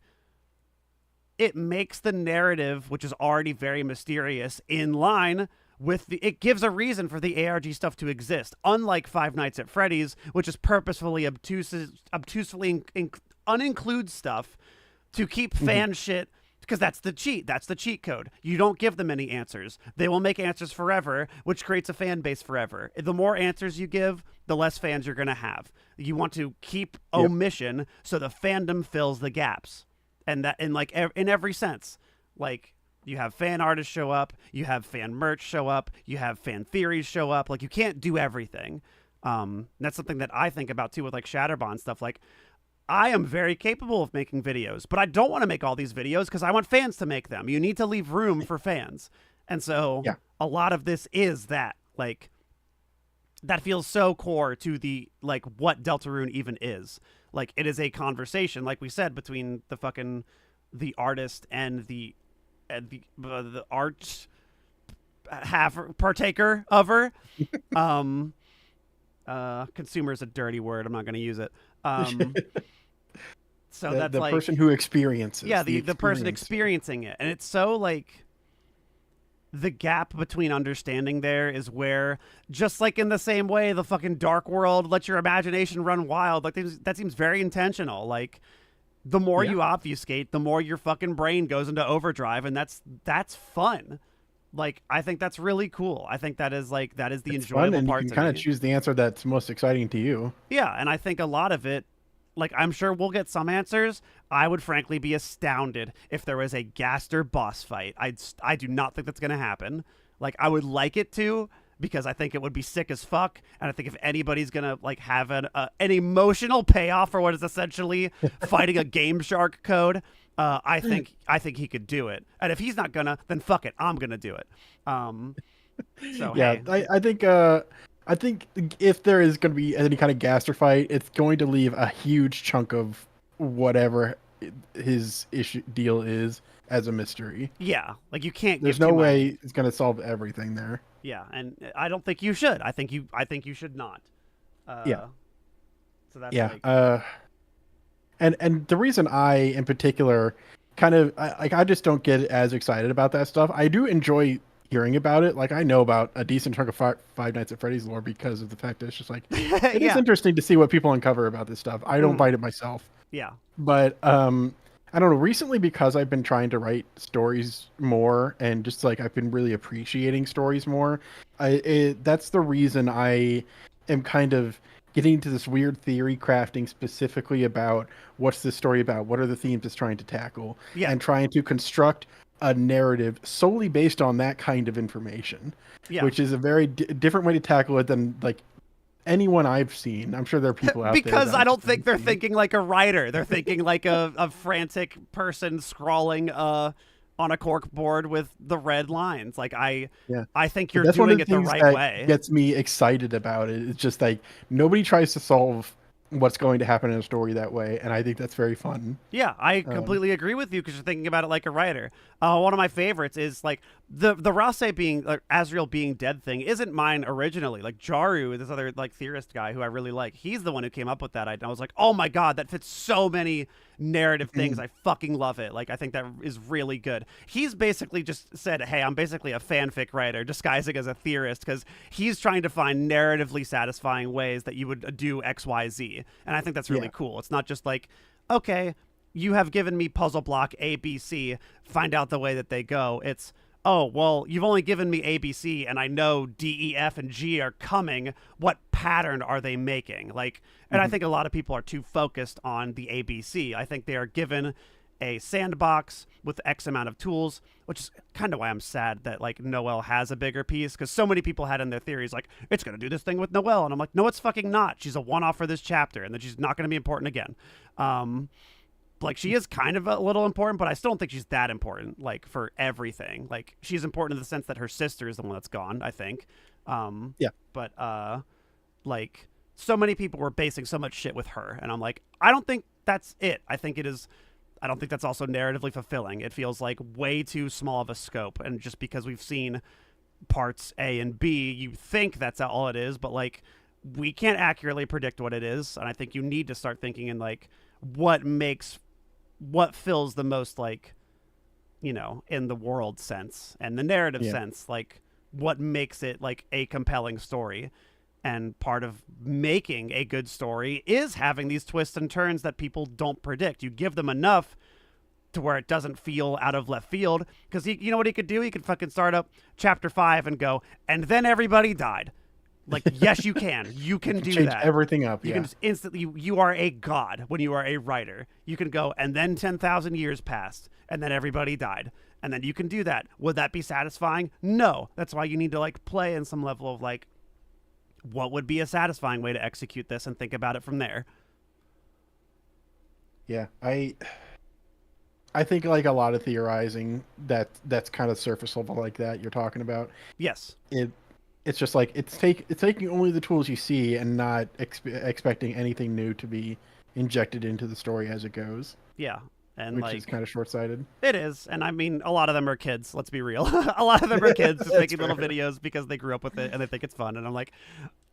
S1: it makes the narrative, which is already very mysterious, in line with the, it gives a reason for the ARG stuff to exist, unlike Five Nights at Freddy's, which is purposefully obtusely uninclude stuff to keep fan shit, because that's the cheat code. You don't give them any answers. They will make answers forever, which creates a fan base forever. The more answers you give, the less fans you're going to have. You want to keep omission so the fandom fills the gaps. And that in like in every sense, like you have fan artists show up, you have fan merch show up, you have fan theories show up. Like you can't do everything. That's something that I think about too with like Shatterbond stuff. Like I am very capable of making videos, but I don't want to make all these videos because I want fans to make them. You need to leave room for fans. And so a lot of this is that, like, that feels so core to the, like, what Deltarune even is. Like, it is a conversation, like we said, between the artist and the art half partaker of her. Consumer is a dirty word. I'm not going to use it. So that's
S2: the
S1: like
S2: person who experiences.
S1: Yeah, the person experiencing it. And it's so like the gap between understanding there is where, just like in the same way the fucking dark world, let your imagination run wild, like that seems very intentional. Like the more you obfuscate, the more your fucking brain goes into overdrive, and that's fun. Like I think that's really cool. I think that is the
S2: It's
S1: enjoyable
S2: fun, and
S1: part.
S2: you can kind of choose the answer that's most exciting to you.
S1: Yeah, and I think a lot of it, like, I'm sure we'll get some answers. I would frankly be astounded if there was a Gaster boss fight. I do not think that's going to happen. Like, I would like it to, because I think it would be sick as fuck. And I think if anybody's going to, like, have an emotional payoff for what is essentially fighting a Game Shark code, I think he could do it. And if he's not gonna, then fuck it, I'm gonna do it. So
S2: yeah,
S1: hey.
S2: I think if there is going to be any kind of Gaster fight, it's going to leave a huge chunk of whatever his deal is as a mystery.
S1: Yeah, like you can't.
S2: There's no way it's going to solve everything there.
S1: Yeah, and I don't think you should. I think you should not.
S2: Yeah.
S1: So that's
S2: and the reason I, in particular, kind of I just don't get as excited about that stuff. I do enjoy hearing about it. Like I know about a decent chunk of Five Nights at Freddy's lore because of the fact that it's just like it is interesting to see what people uncover about this stuff. I don't bite it myself.
S1: Yeah.
S2: But I don't know. Recently, because I've been trying to write stories more, and just like I've been really appreciating stories more, that's the reason I am kind of getting into this weird theory crafting specifically about what's this story about, what are the themes it's trying to tackle, and trying to construct a narrative solely based on that kind of information, which is a very different way to tackle it than like anyone I've seen. I'm sure there are people out there.
S1: Because I don't think they're thinking like a writer. They're thinking like a frantic person scrawling on a cork board with the red lines. Like I think you're doing it the right way.
S2: Gets me excited about it. It's just like nobody tries to solve what's going to happen in a story that way, and I think that's very fun.
S1: Yeah, I completely agree with you because you're thinking about it like a writer. One of my favorites is like the Rase being like Azrael being dead thing isn't mine originally. Like Jaru, this other like theorist guy who I really like, he's the one who came up with that. I was like, oh my god, that fits so many narrative things. I fucking love it. Like I think that is really good. He's basically just said, hey, I'm basically a fanfic writer disguising as a theorist because he's trying to find narratively satisfying ways that you would do XYZ. And I think that's really cool. It's not just like, okay, you have given me puzzle block A, B, C, find out the way that they go. It's, oh, well, you've only given me A, B, C, and I know D, E, F, and G are coming. What pattern are they making? Like, and I think a lot of people are too focused on the A, B, C. I think they are given a sandbox with X amount of tools, which is kind of why I'm sad that like Noelle has a bigger piece, because so many people had in their theories like it's gonna do this thing with Noelle, and I'm like, no, it's fucking not. She's a one-off for this chapter, and then she's not gonna be important again. Like she is kind of a little important, but I still don't think she's that important. Like for everything, like she's important in the sense that her sister is the one that's gone. I think.
S2: Yeah.
S1: But like so many people were basing so much shit with her, and I'm like, I don't think that's it. I don't think that's also narratively fulfilling. It feels like way too small of a scope, and just because we've seen parts A and B, you think that's all it is, but like we can't accurately predict what it is, and I think you need to start thinking in like what fills the most, like, you know, in the world sense and the narrative sense, like what makes it like a compelling story. And part of making a good story is having these twists and turns that people don't predict. You give them enough to where it doesn't feel out of left field, because you know what he could do? He could fucking start up chapter 5 and go, and then everybody died. Like, yes, you can. You can do
S2: change
S1: that.
S2: everything up.
S1: You can just instantly, you are a god when you are a writer. You can go, and then 10,000 years passed, and then everybody died. And then you can do that. Would that be satisfying? No. That's why you need to, like, play in some level of, like, what would be a satisfying way to execute this, and think about it from there.
S2: Yeah, I think like a lot of theorizing that's kind of surface level like that you're talking about.
S1: Yes.
S2: It's just like it's taking only the tools you see and not expecting anything new to be injected into the story as it goes.
S1: Yeah. And
S2: which
S1: like,
S2: is kind of short-sighted.
S1: It is, and I mean, a lot of them are kids. Let's be real. A lot of them are kids just making little videos because they grew up with it and they think it's fun. And I'm like,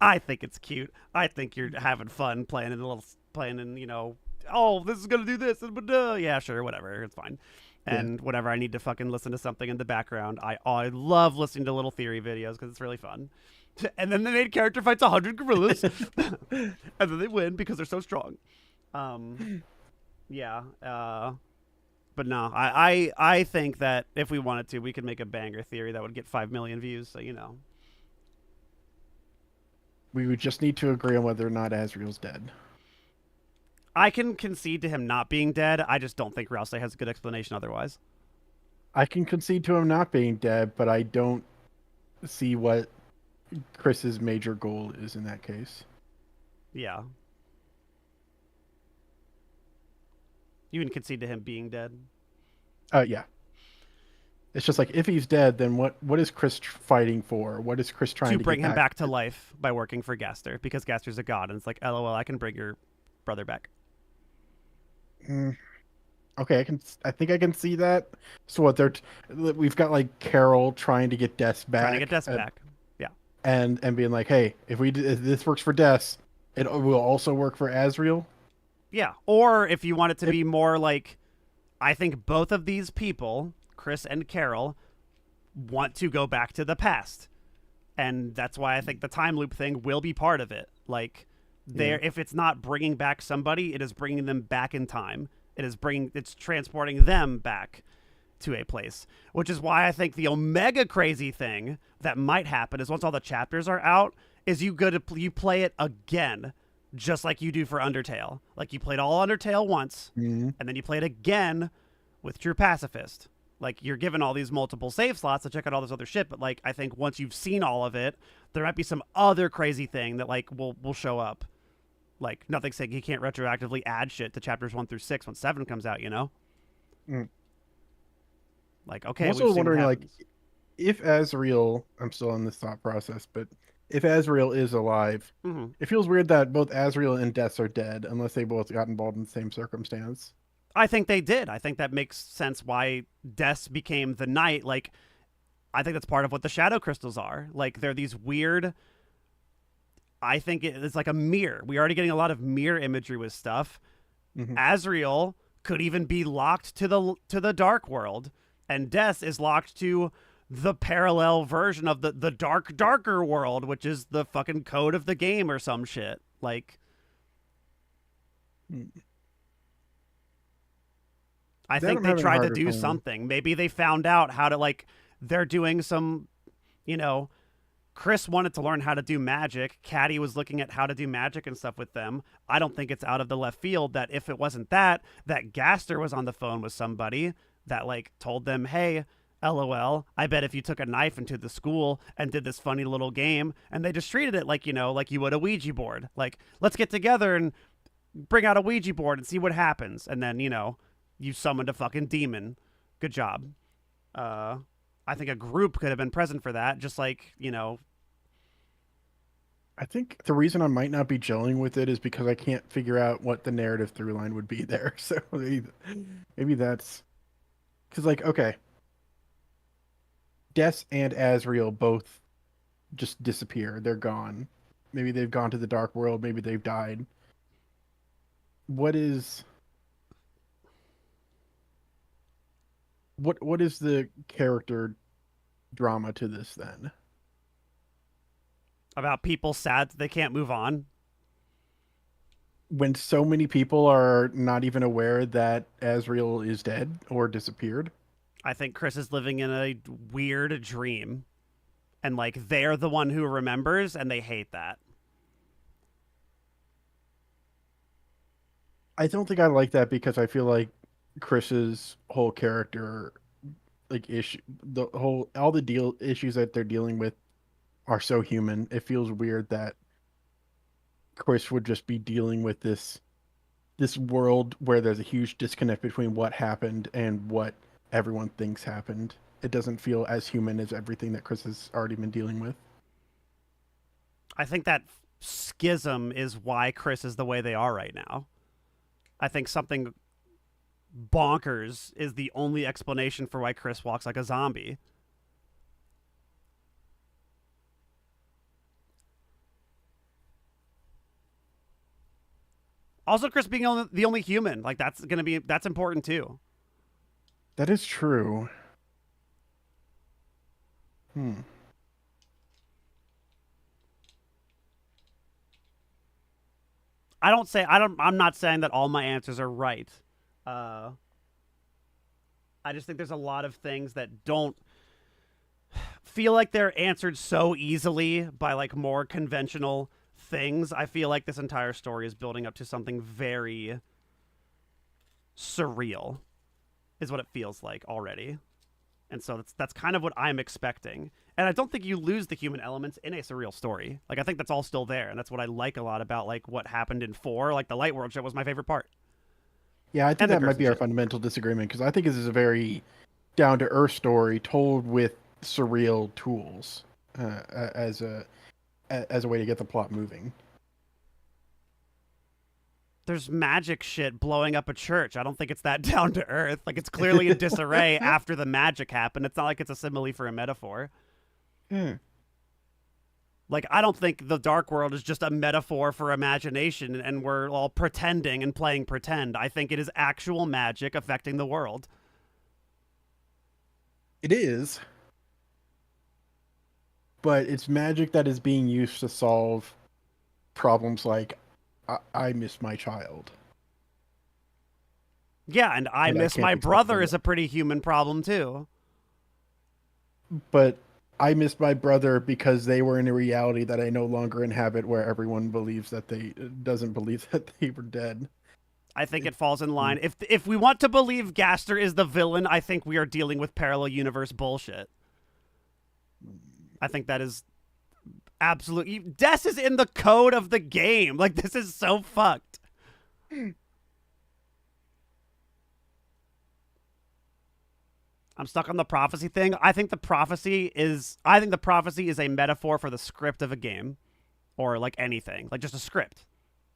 S1: I think it's cute. I think you're having fun playing in, you know, oh, this is gonna do this, but yeah, sure, whatever, it's fine. And whenever I need to fucking listen to something in the background, I love listening to little theory videos because it's really fun. And then the main character fights 100 gorillas, and then they win because they're so strong. Yeah. But no, I think that if we wanted to, we could make a banger theory that would get 5 million views. So, you know.
S2: We would just need to agree on whether or not Asriel's dead.
S1: I can concede to him not being dead. I just don't think Rouse has a good explanation otherwise.
S2: I can concede to him not being dead, but I don't see what Chris's major goal is in that case.
S1: Yeah. You can concede to him being dead?
S2: Yeah. It's just like, if he's dead, then what is Chris fighting for? What is Chris trying to
S1: bring him back to
S2: to
S1: life by working for Gaster, because Gaster's a god, and it's like, LOL, I can bring your brother back.
S2: Okay, I think I can see that. So what we've got like Carol trying to get Des back.
S1: Trying to get Des back. Yeah.
S2: And being like, hey, if this works for Des, it will also work for Asriel.
S1: Yeah. Or if you want it to be more like, I think both of these people, Chris and Carol, want to go back to the past. And that's why I think the time loop thing will be part of it. Like, if it's not bringing back somebody, it is bringing them back in time. It's transporting them back to a place, which is why I think the Omega crazy thing that might happen is once all the chapters are out, is you play it again, just like you do for Undertale. Like, you played all Undertale once, and then you play it again with True Pacifist. Like, you're given all these multiple save slots to check out all this other shit, but like, I think once you've seen all of it, there might be some other crazy thing that like will show up. Like, nothing saying he can't retroactively add shit to chapters 1 through 6 when 7 comes out, you know? Like, okay,
S2: I'm also wondering, like, if Asriel, I'm still in this thought process, but if Asriel is alive, it feels weird that both Asriel and Des are dead, unless they both got involved in the same circumstance.
S1: I think they did. I think that makes sense why Des became the knight. Like, I think that's part of what the shadow crystals are. Like, they're these weird... I think it's like a mirror. We're already getting a lot of mirror imagery with stuff. Asriel could even be locked to the dark world, and Des is locked to the parallel version of the darker world, which is the fucking code of the game or some shit. Like, I think they tried to do something. Maybe they found out how to, like, they're doing some, you know, Chris wanted to learn how to do magic. Caddy was looking at how to do magic and stuff with them. I don't think it's out of the left field that if it wasn't that Gaster was on the phone with somebody that like told them, hey, LOL, I bet if you took a knife into the school and did this funny little game, and they just treated it like, you know, like you would a Ouija board. Like, let's get together and bring out a Ouija board and see what happens. And then, you know, you summoned a fucking demon. Good job. I think a group could have been present for that, just like, you know.
S2: I think the reason I might not be gelling with it is because I can't figure out what the narrative through line would be there. So maybe that's because, like, okay, Des and Azrael both just disappear. They're gone. Maybe they've gone to the dark world. Maybe they've died. What is the character drama to this then?
S1: About people sad that they can't move on.
S2: When so many people are not even aware that Azrael is dead or disappeared.
S1: I think Chris is living in a weird dream. And, like, they're the one who remembers, and they hate that.
S2: I don't think I like that because I feel like Chris's whole character, like, all the issues that they're dealing with are so human. It feels weird that Chris would just be dealing with this world where there's a huge disconnect between what happened and what everyone thinks happened. It doesn't feel as human as everything that Chris has already been dealing with.
S1: I think that schism is why Chris is the way they are right now. I think something bonkers is the only explanation for why Chris walks like a zombie. Also, Chris being the only human, like, that's important too.
S2: That is true.
S1: I'm not saying that all my answers are right. I just think there's a lot of things that don't feel like they're answered so easily by, like, more conventional things. I feel like this entire story is building up to something very surreal, is what it feels like already. And so that's kind of what I'm expecting. And I don't think you lose the human elements in a surreal story. Like, I think that's all still there, and that's what I like a lot about, like, what happened in 4. Like, the Light World shit was my favorite part.
S2: Yeah, I think that might be our fundamental disagreement, because I think this is a very down-to-earth story told with surreal tools as a way to get the plot moving.
S1: There's magic shit blowing up a church. I don't think it's that down to earth. Like, it's clearly in disarray after the magic happened. It's not like it's a simile for a metaphor. Like, I don't think the dark world is just a metaphor for imagination and we're all pretending and playing pretend. I think it is actual magic affecting the world.
S2: It is. But it's magic that is being used to solve problems like I miss my child.
S1: Yeah, and I miss my brother is a pretty human problem too.
S2: But I miss my brother because they were in a reality that I no longer inhabit, where everyone doesn't believe that they were dead.
S1: I think it falls in line. If we want to believe Gaster is the villain, I think we are dealing with parallel universe bullshit. I think that is absolutely... Des is in the code of the game. Like, this is so fucked. I'm stuck on the prophecy thing. I think the prophecy is a metaphor for the script of a game, or like anything, like just a script.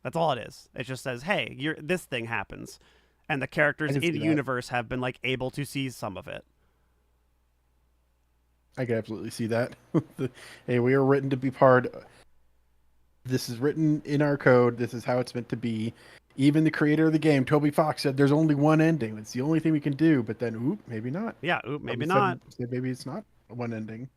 S1: That's all it is. It just says, "Hey, this thing happens," and the characters in the universe have been like able to see some of it.
S2: I can absolutely see that. Hey, we are written to be part. This is written in our code. This is how it's meant to be. Even the creator of the game, Toby Fox, said there's only one ending. It's the only thing we can do. But then, maybe not.
S1: Yeah, maybe not.
S2: Maybe it's not one ending.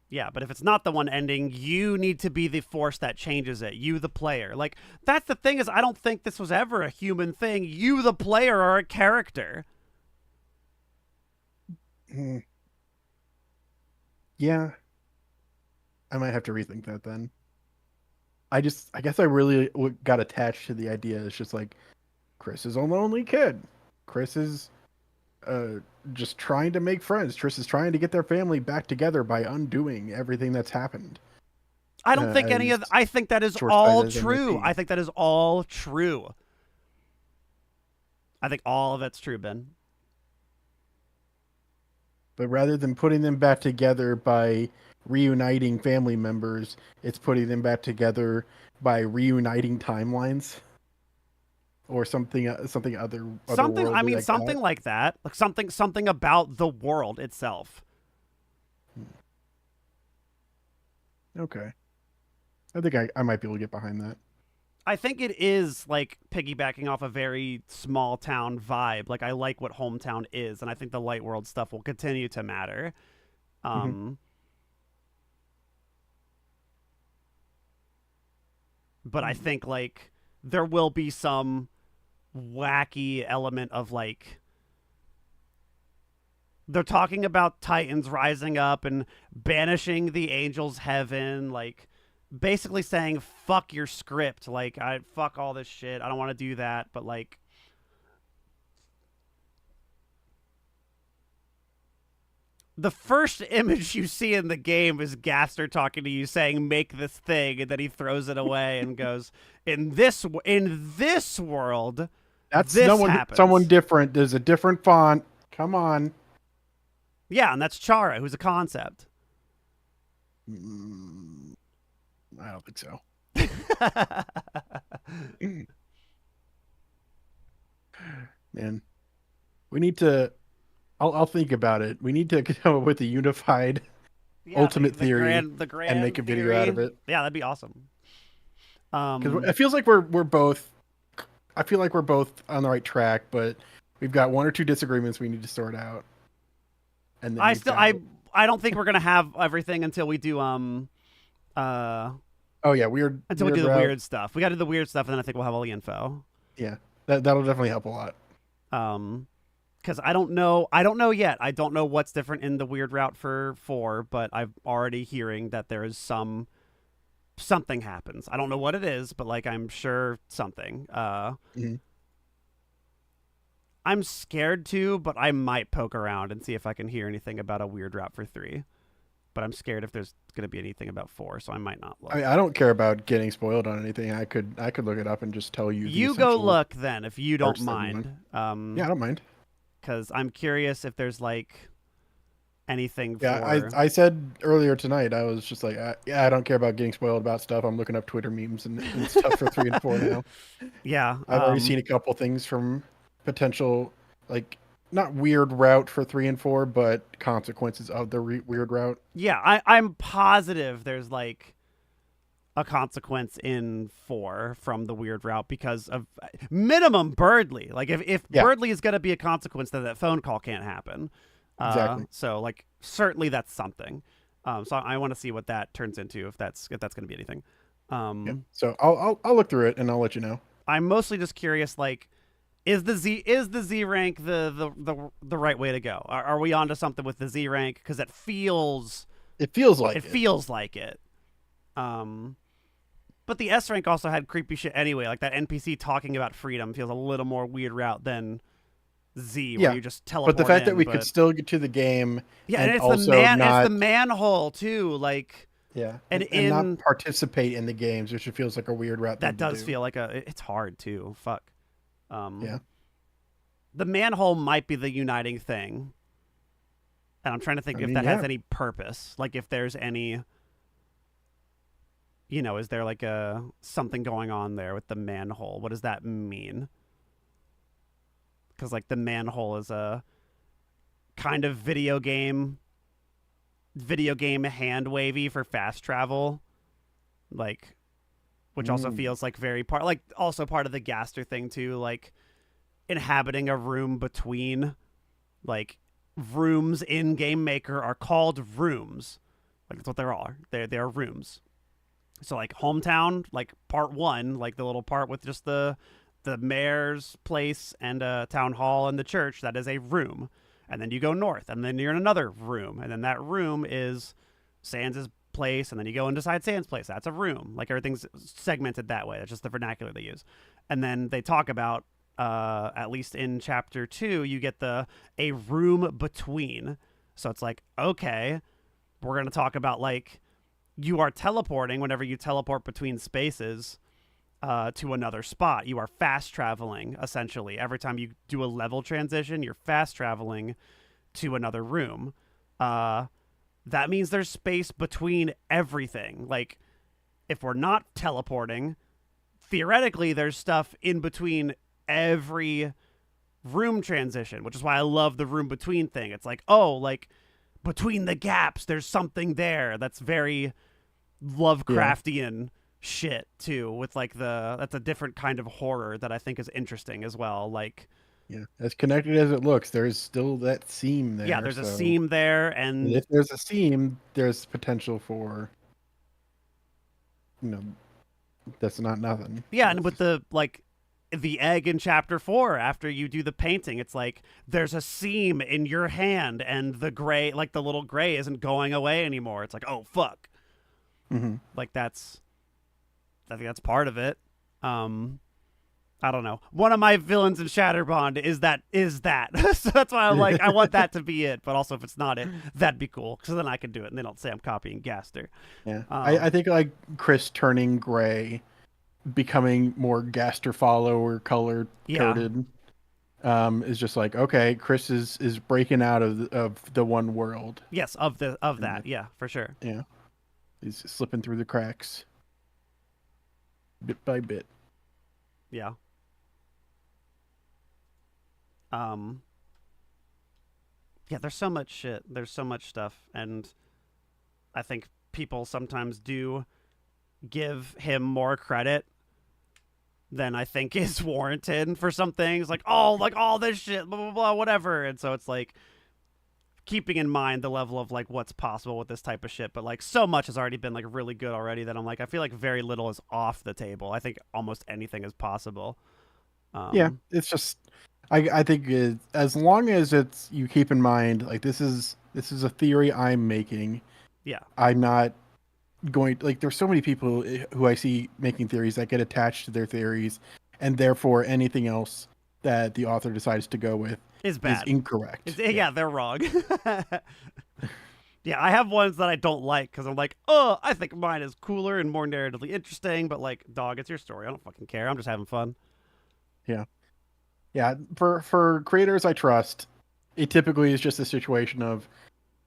S1: Yeah, but if it's not the one ending, you need to be the force that changes it. You, the player. Like, that's the thing is, I don't think this was ever a human thing. You, the player, are a character.
S2: Yeah. I might have to rethink that then. I guess I really got attached to the idea. It's just like Chris is a lonely kid. Chris is just trying to make friends. Chris is trying to get their family back together by undoing everything that's happened.
S1: I don't think any of. I think that is all true. I think that is all true. I think all of it's true, Ben.
S2: But rather than putting them back together by reuniting family members, it's putting them back together by reuniting timelines or something other.
S1: Something.
S2: I mean,
S1: something like that. Like something about the world itself.
S2: Okay. I think I might be able to get behind that.
S1: I think it is like piggybacking off a very small town vibe. Like I like what hometown is, and I think the light world stuff will continue to matter. But I think like there will be some wacky element of like they're talking about Titans rising up and banishing the angels' heaven, like basically saying fuck your script, like I fuck all this shit, I don't want to do that, but like the first image you see in the game is Gaster talking to you saying make this thing, and then he throws it away and goes in this world
S2: that's
S1: this happens.
S2: Someone different. There's a different font. Come on.
S1: Yeah, and that's Chara, who's a concept.
S2: I don't think so. Man, we need to. I'll think about it. We need to come up with a unified ultimate theory
S1: the grand
S2: and make a video
S1: theory.
S2: out of it.
S1: Yeah, that'd be awesome.
S2: Because it feels like we're both. I feel like we're both on the right track, but we've got one or two disagreements we need to sort out. And then
S1: I don't think we're gonna have everything until we do
S2: Oh yeah, weird.
S1: Until we do the weird stuff. We got to do the weird stuff, and then I think we'll have all the info.
S2: Yeah, that'll definitely help a lot.
S1: Because I don't know yet. I don't know what's different in the weird route for 4, but I'm already hearing that there is something happens. I don't know what it is, but like I'm sure something. I'm scared to, but I might poke around and see if I can hear anything about a weird route for 3. But I'm scared if there's going to be anything about 4, so I might not look.
S2: I don't care about getting spoiled on anything. I could look it up and just tell you.
S1: You go look then if you don't mind.
S2: Yeah, I don't mind.
S1: Because I'm curious if there's like anything.
S2: Yeah, I said earlier tonight I was just like, I don't care about getting spoiled about stuff. I'm looking up Twitter memes and stuff for 3 and 4 now.
S1: Yeah,
S2: I've already seen a couple things from potential like. Not weird route for 3 and 4, but consequences of the weird route.
S1: Yeah, I'm positive there's like a consequence in 4 from the weird route because of minimum Birdley. Like if Birdley is going to be a consequence, then that phone call can't happen.
S2: Exactly.
S1: So like certainly that's something. So I want to see what that turns into if that's going to be anything.
S2: So I'll look through it and I'll let you know.
S1: I'm mostly just curious, like. Is the Z rank the right way to go? Are we onto something with the Z rank? Because it feels like it. But the S rank also had creepy shit anyway. Like that NPC talking about freedom feels a little more weird route than Z, where you just teleport.
S2: But the fact that we could still get to the game,
S1: and it's
S2: also
S1: it's the manhole too. Like
S2: and not participate in the games, which feels like a weird route.
S1: That does feel like it's hard too. Fuck.
S2: The
S1: manhole might be the uniting thing, and I'm trying to think if that has any purpose. Like if there's any, is there like something going on there with the manhole? What does that mean? Because like the manhole is a kind of video game hand wavy for fast travel, like. Which also feels like also part of the Gaster thing too, like inhabiting a room between, like rooms in Game Maker are called rooms, like that's what they are. They are rooms. So like hometown, like part 1, like the little part with just the mayor's place and a town hall and the church, that is a room. And then you go north, and then you're in another room, and then that room is Sans' place, and then you go inside Sand's place. That's a room. Like everything's segmented that way. That's just the vernacular they use. And then they talk about, at least in chapter 2, you get a room between. So it's like, okay, we're gonna talk about like you are teleporting whenever you teleport between spaces. To another spot. You are fast traveling, essentially. Every time you do a level transition, you're fast traveling to another room. That means there's space between everything. Like, if we're not teleporting, theoretically, there's stuff in between every room transition, which is why I love the room between thing. It's like, oh, like, between the gaps, there's something there that's very Lovecraftian shit too, with like that's a different kind of horror that I think is interesting as well. Like,
S2: Yeah, as connected as it looks, there's still that seam there.
S1: yeah, there's a seam there, and
S2: if there's a seam, there's potential for, that's not nothing.
S1: yeah, and with the like the egg in chapter 4, after you do the painting, it's like there's a seam in your hand, and the gray, like the little gray, isn't going away anymore. It's like, oh fuck, like I think that's part of it. I don't know. One of my villains in Shatterbond is that. So that's why I'm like, I want that to be it. But also, if it's not it, that'd be cool. Because then I can do it, and they don't say I'm copying Gaster.
S2: Yeah, I think like Chris turning gray, becoming more Gaster follower color coded, is just like, okay, Chris is breaking out of the one world.
S1: Yes, of that. Yeah, for sure.
S2: Yeah, he's slipping through the cracks. Bit by bit.
S1: Yeah. Yeah, there's so much shit. There's so much stuff. And I think people sometimes do give him more credit than I think is warranted for some things. Like, oh, like all this shit, blah, blah, blah, whatever. And so it's like keeping in mind the level of like what's possible with this type of shit, but like so much has already been like really good already that I'm like, I feel like very little is off the table. I think almost anything is possible.
S2: Yeah, it's just I think as long as it's, you keep in mind like this is a theory I'm making.
S1: Yeah,
S2: I'm not going, like, there's so many people who I see making theories that get attached to their theories, and therefore anything else that the author decides to go with
S1: is bad,
S2: is incorrect.
S1: Yeah, they're wrong. Yeah, I have ones that I don't like because I'm like, oh, I think mine is cooler and more narratively interesting, but like, dog, it's your story. I don't fucking care. I'm just having fun.
S2: Yeah, for creators I trust, it typically is just a situation of,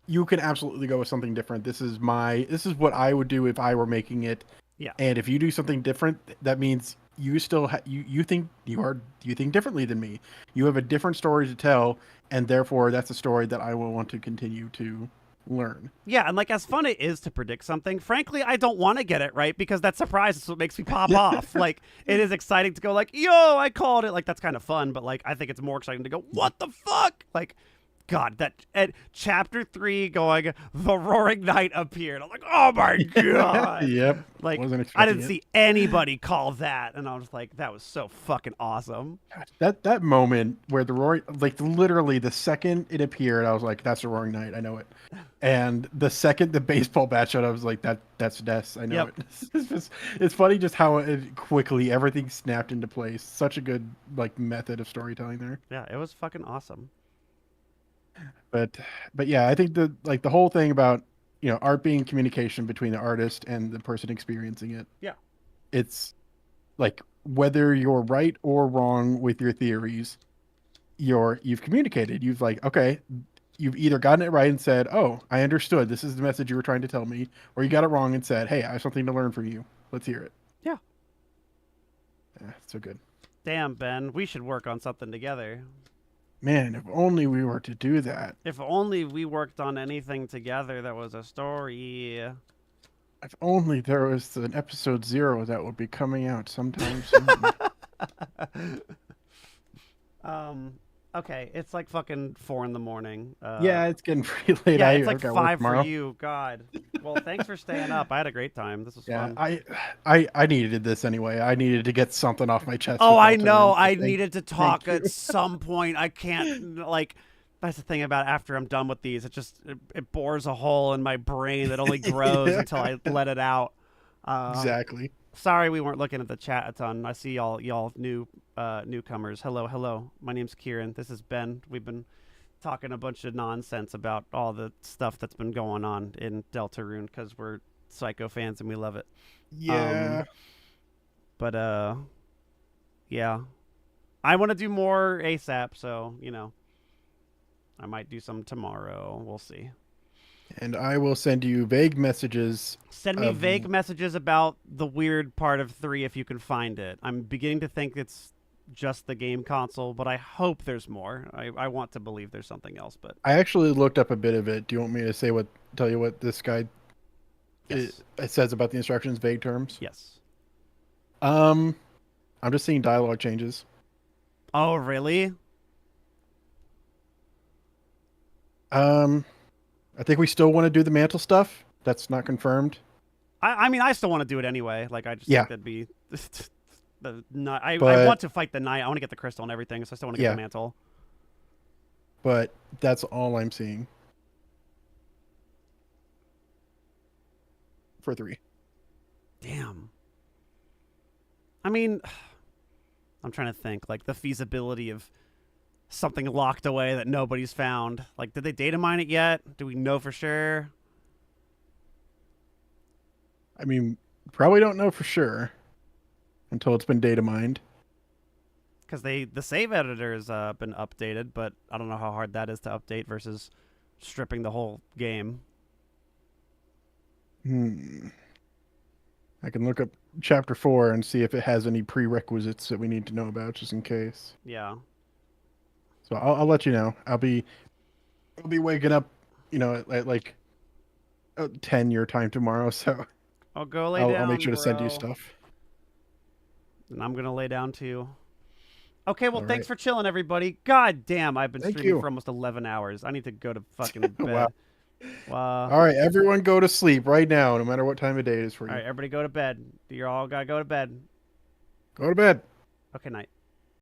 S2: you can absolutely go with something different. This is what I would do if I were making it.
S1: Yeah.
S2: And if you do something different, that means you still you think differently than me. You have a different story to tell, and therefore that's a story that I will want to continue to learn.
S1: Yeah, and like, as fun it is to predict something, frankly, I don't want to get it right, because that surprise is what makes me pop off. Like, it is exciting to go like, yo, I called it. Like, that's kind of fun, but like, I think it's more exciting to go, what the fuck? Like, God, that at chapter 3 going, the Roaring Night appeared. I'm like, oh my God.
S2: Yep.
S1: Like, I didn't see anybody call that, and I was like, that was so fucking awesome.
S2: That moment where the roaring, like literally the second it appeared, I was like, that's the Roaring Night. I know it. And the second the baseball bat shot, I was like, that's Ness. I know it. It's funny just how quickly everything snapped into place. Such a good like method of storytelling there.
S1: Yeah, it was fucking awesome.
S2: But yeah, I think the whole thing about, art being communication between the artist and the person experiencing it.
S1: Yeah.
S2: It's like, whether you're right or wrong with your theories, you've communicated. You've like, okay, you've either gotten it right and said, oh, I understood, this is the message you were trying to tell me, or you got it wrong and said, hey, I have something to learn from you. Let's hear it.
S1: Yeah.
S2: So good.
S1: Damn, Ben, we should work on something together.
S2: Man, if only we were to do that.
S1: If only we worked on anything together that was a story.
S2: If only there was an episode 0 that would be coming out sometime soon.
S1: Okay, it's like fucking 4 a.m.
S2: Yeah, it's getting pretty late.
S1: Yeah, it's like 5 for you. God. Well, thanks for staying up. I had a great time. This was fun.
S2: I needed this anyway. I needed to get something off my chest.
S1: Oh, I know. I needed to talk at some point. I can't, like, That's the thing about after I'm done with these, it bores a hole in my brain that only grows
S2: Yeah.
S1: until I let it out.
S2: Exactly.
S1: Sorry we weren't looking at the chat a ton. I see y'all newcomers. Hello. My name's Kieran. This is Ben. We've been talking a bunch of nonsense about all the stuff that's been going on in Deltarune because we're Psycho fans and we love it.
S2: Yeah.
S1: But yeah. I want to do more ASAP, so, I might do some tomorrow. We'll see.
S2: And I will send you vague messages.
S1: Send me vague messages about the weird part of 3 if you can find it. I'm beginning to think it's just the game console, but I hope there's more. I want to believe there's something else, but
S2: I actually looked up a bit of it. Do you want me to tell you what this guy
S1: yes.
S2: it says about the instructions, vague terms?
S1: Yes.
S2: I'm just seeing dialogue changes.
S1: Oh, really?
S2: I think we still want to do the mantle stuff. That's not confirmed.
S1: I mean, I still want to do it anyway. Like, I just
S2: Yeah.
S1: think that'd be... I
S2: But-
S1: want to fight the knight. I want to get the crystal and everything, so I still want to get
S2: Yeah.
S1: the mantle.
S2: But that's all I'm seeing. For 3.
S1: Damn. I mean, I'm trying to think, like, the feasibility of something locked away that nobody's found. Like, did they data mine it yet? Do we know for sure?
S2: I mean, probably don't know for sure until it's been data mined.
S1: Because the save editor's been updated, but I don't know how hard that is to update versus stripping the whole game.
S2: I can look up chapter 4 and see if it has any prerequisites that we need to know about, just in case.
S1: Yeah.
S2: So I'll let you know. I'll be waking up, at like 10 your time tomorrow. So
S1: I'll go lay down.
S2: I'll make sure to send you
S1: bro.
S2: stuff.
S1: And I'm gonna lay down too. Okay, well,
S2: All
S1: thanks
S2: right.
S1: for chilling, everybody. God damn, I've been
S2: Thank
S1: streaming
S2: you.
S1: for almost 11 hours. I need to go to fucking bed.
S2: Wow.
S1: All
S2: All right, everyone, go to sleep right now, no matter what time of day it is for you.
S1: right, everybody go to bed. You all gotta go to bed.
S2: Go to bed.
S1: Okay, night.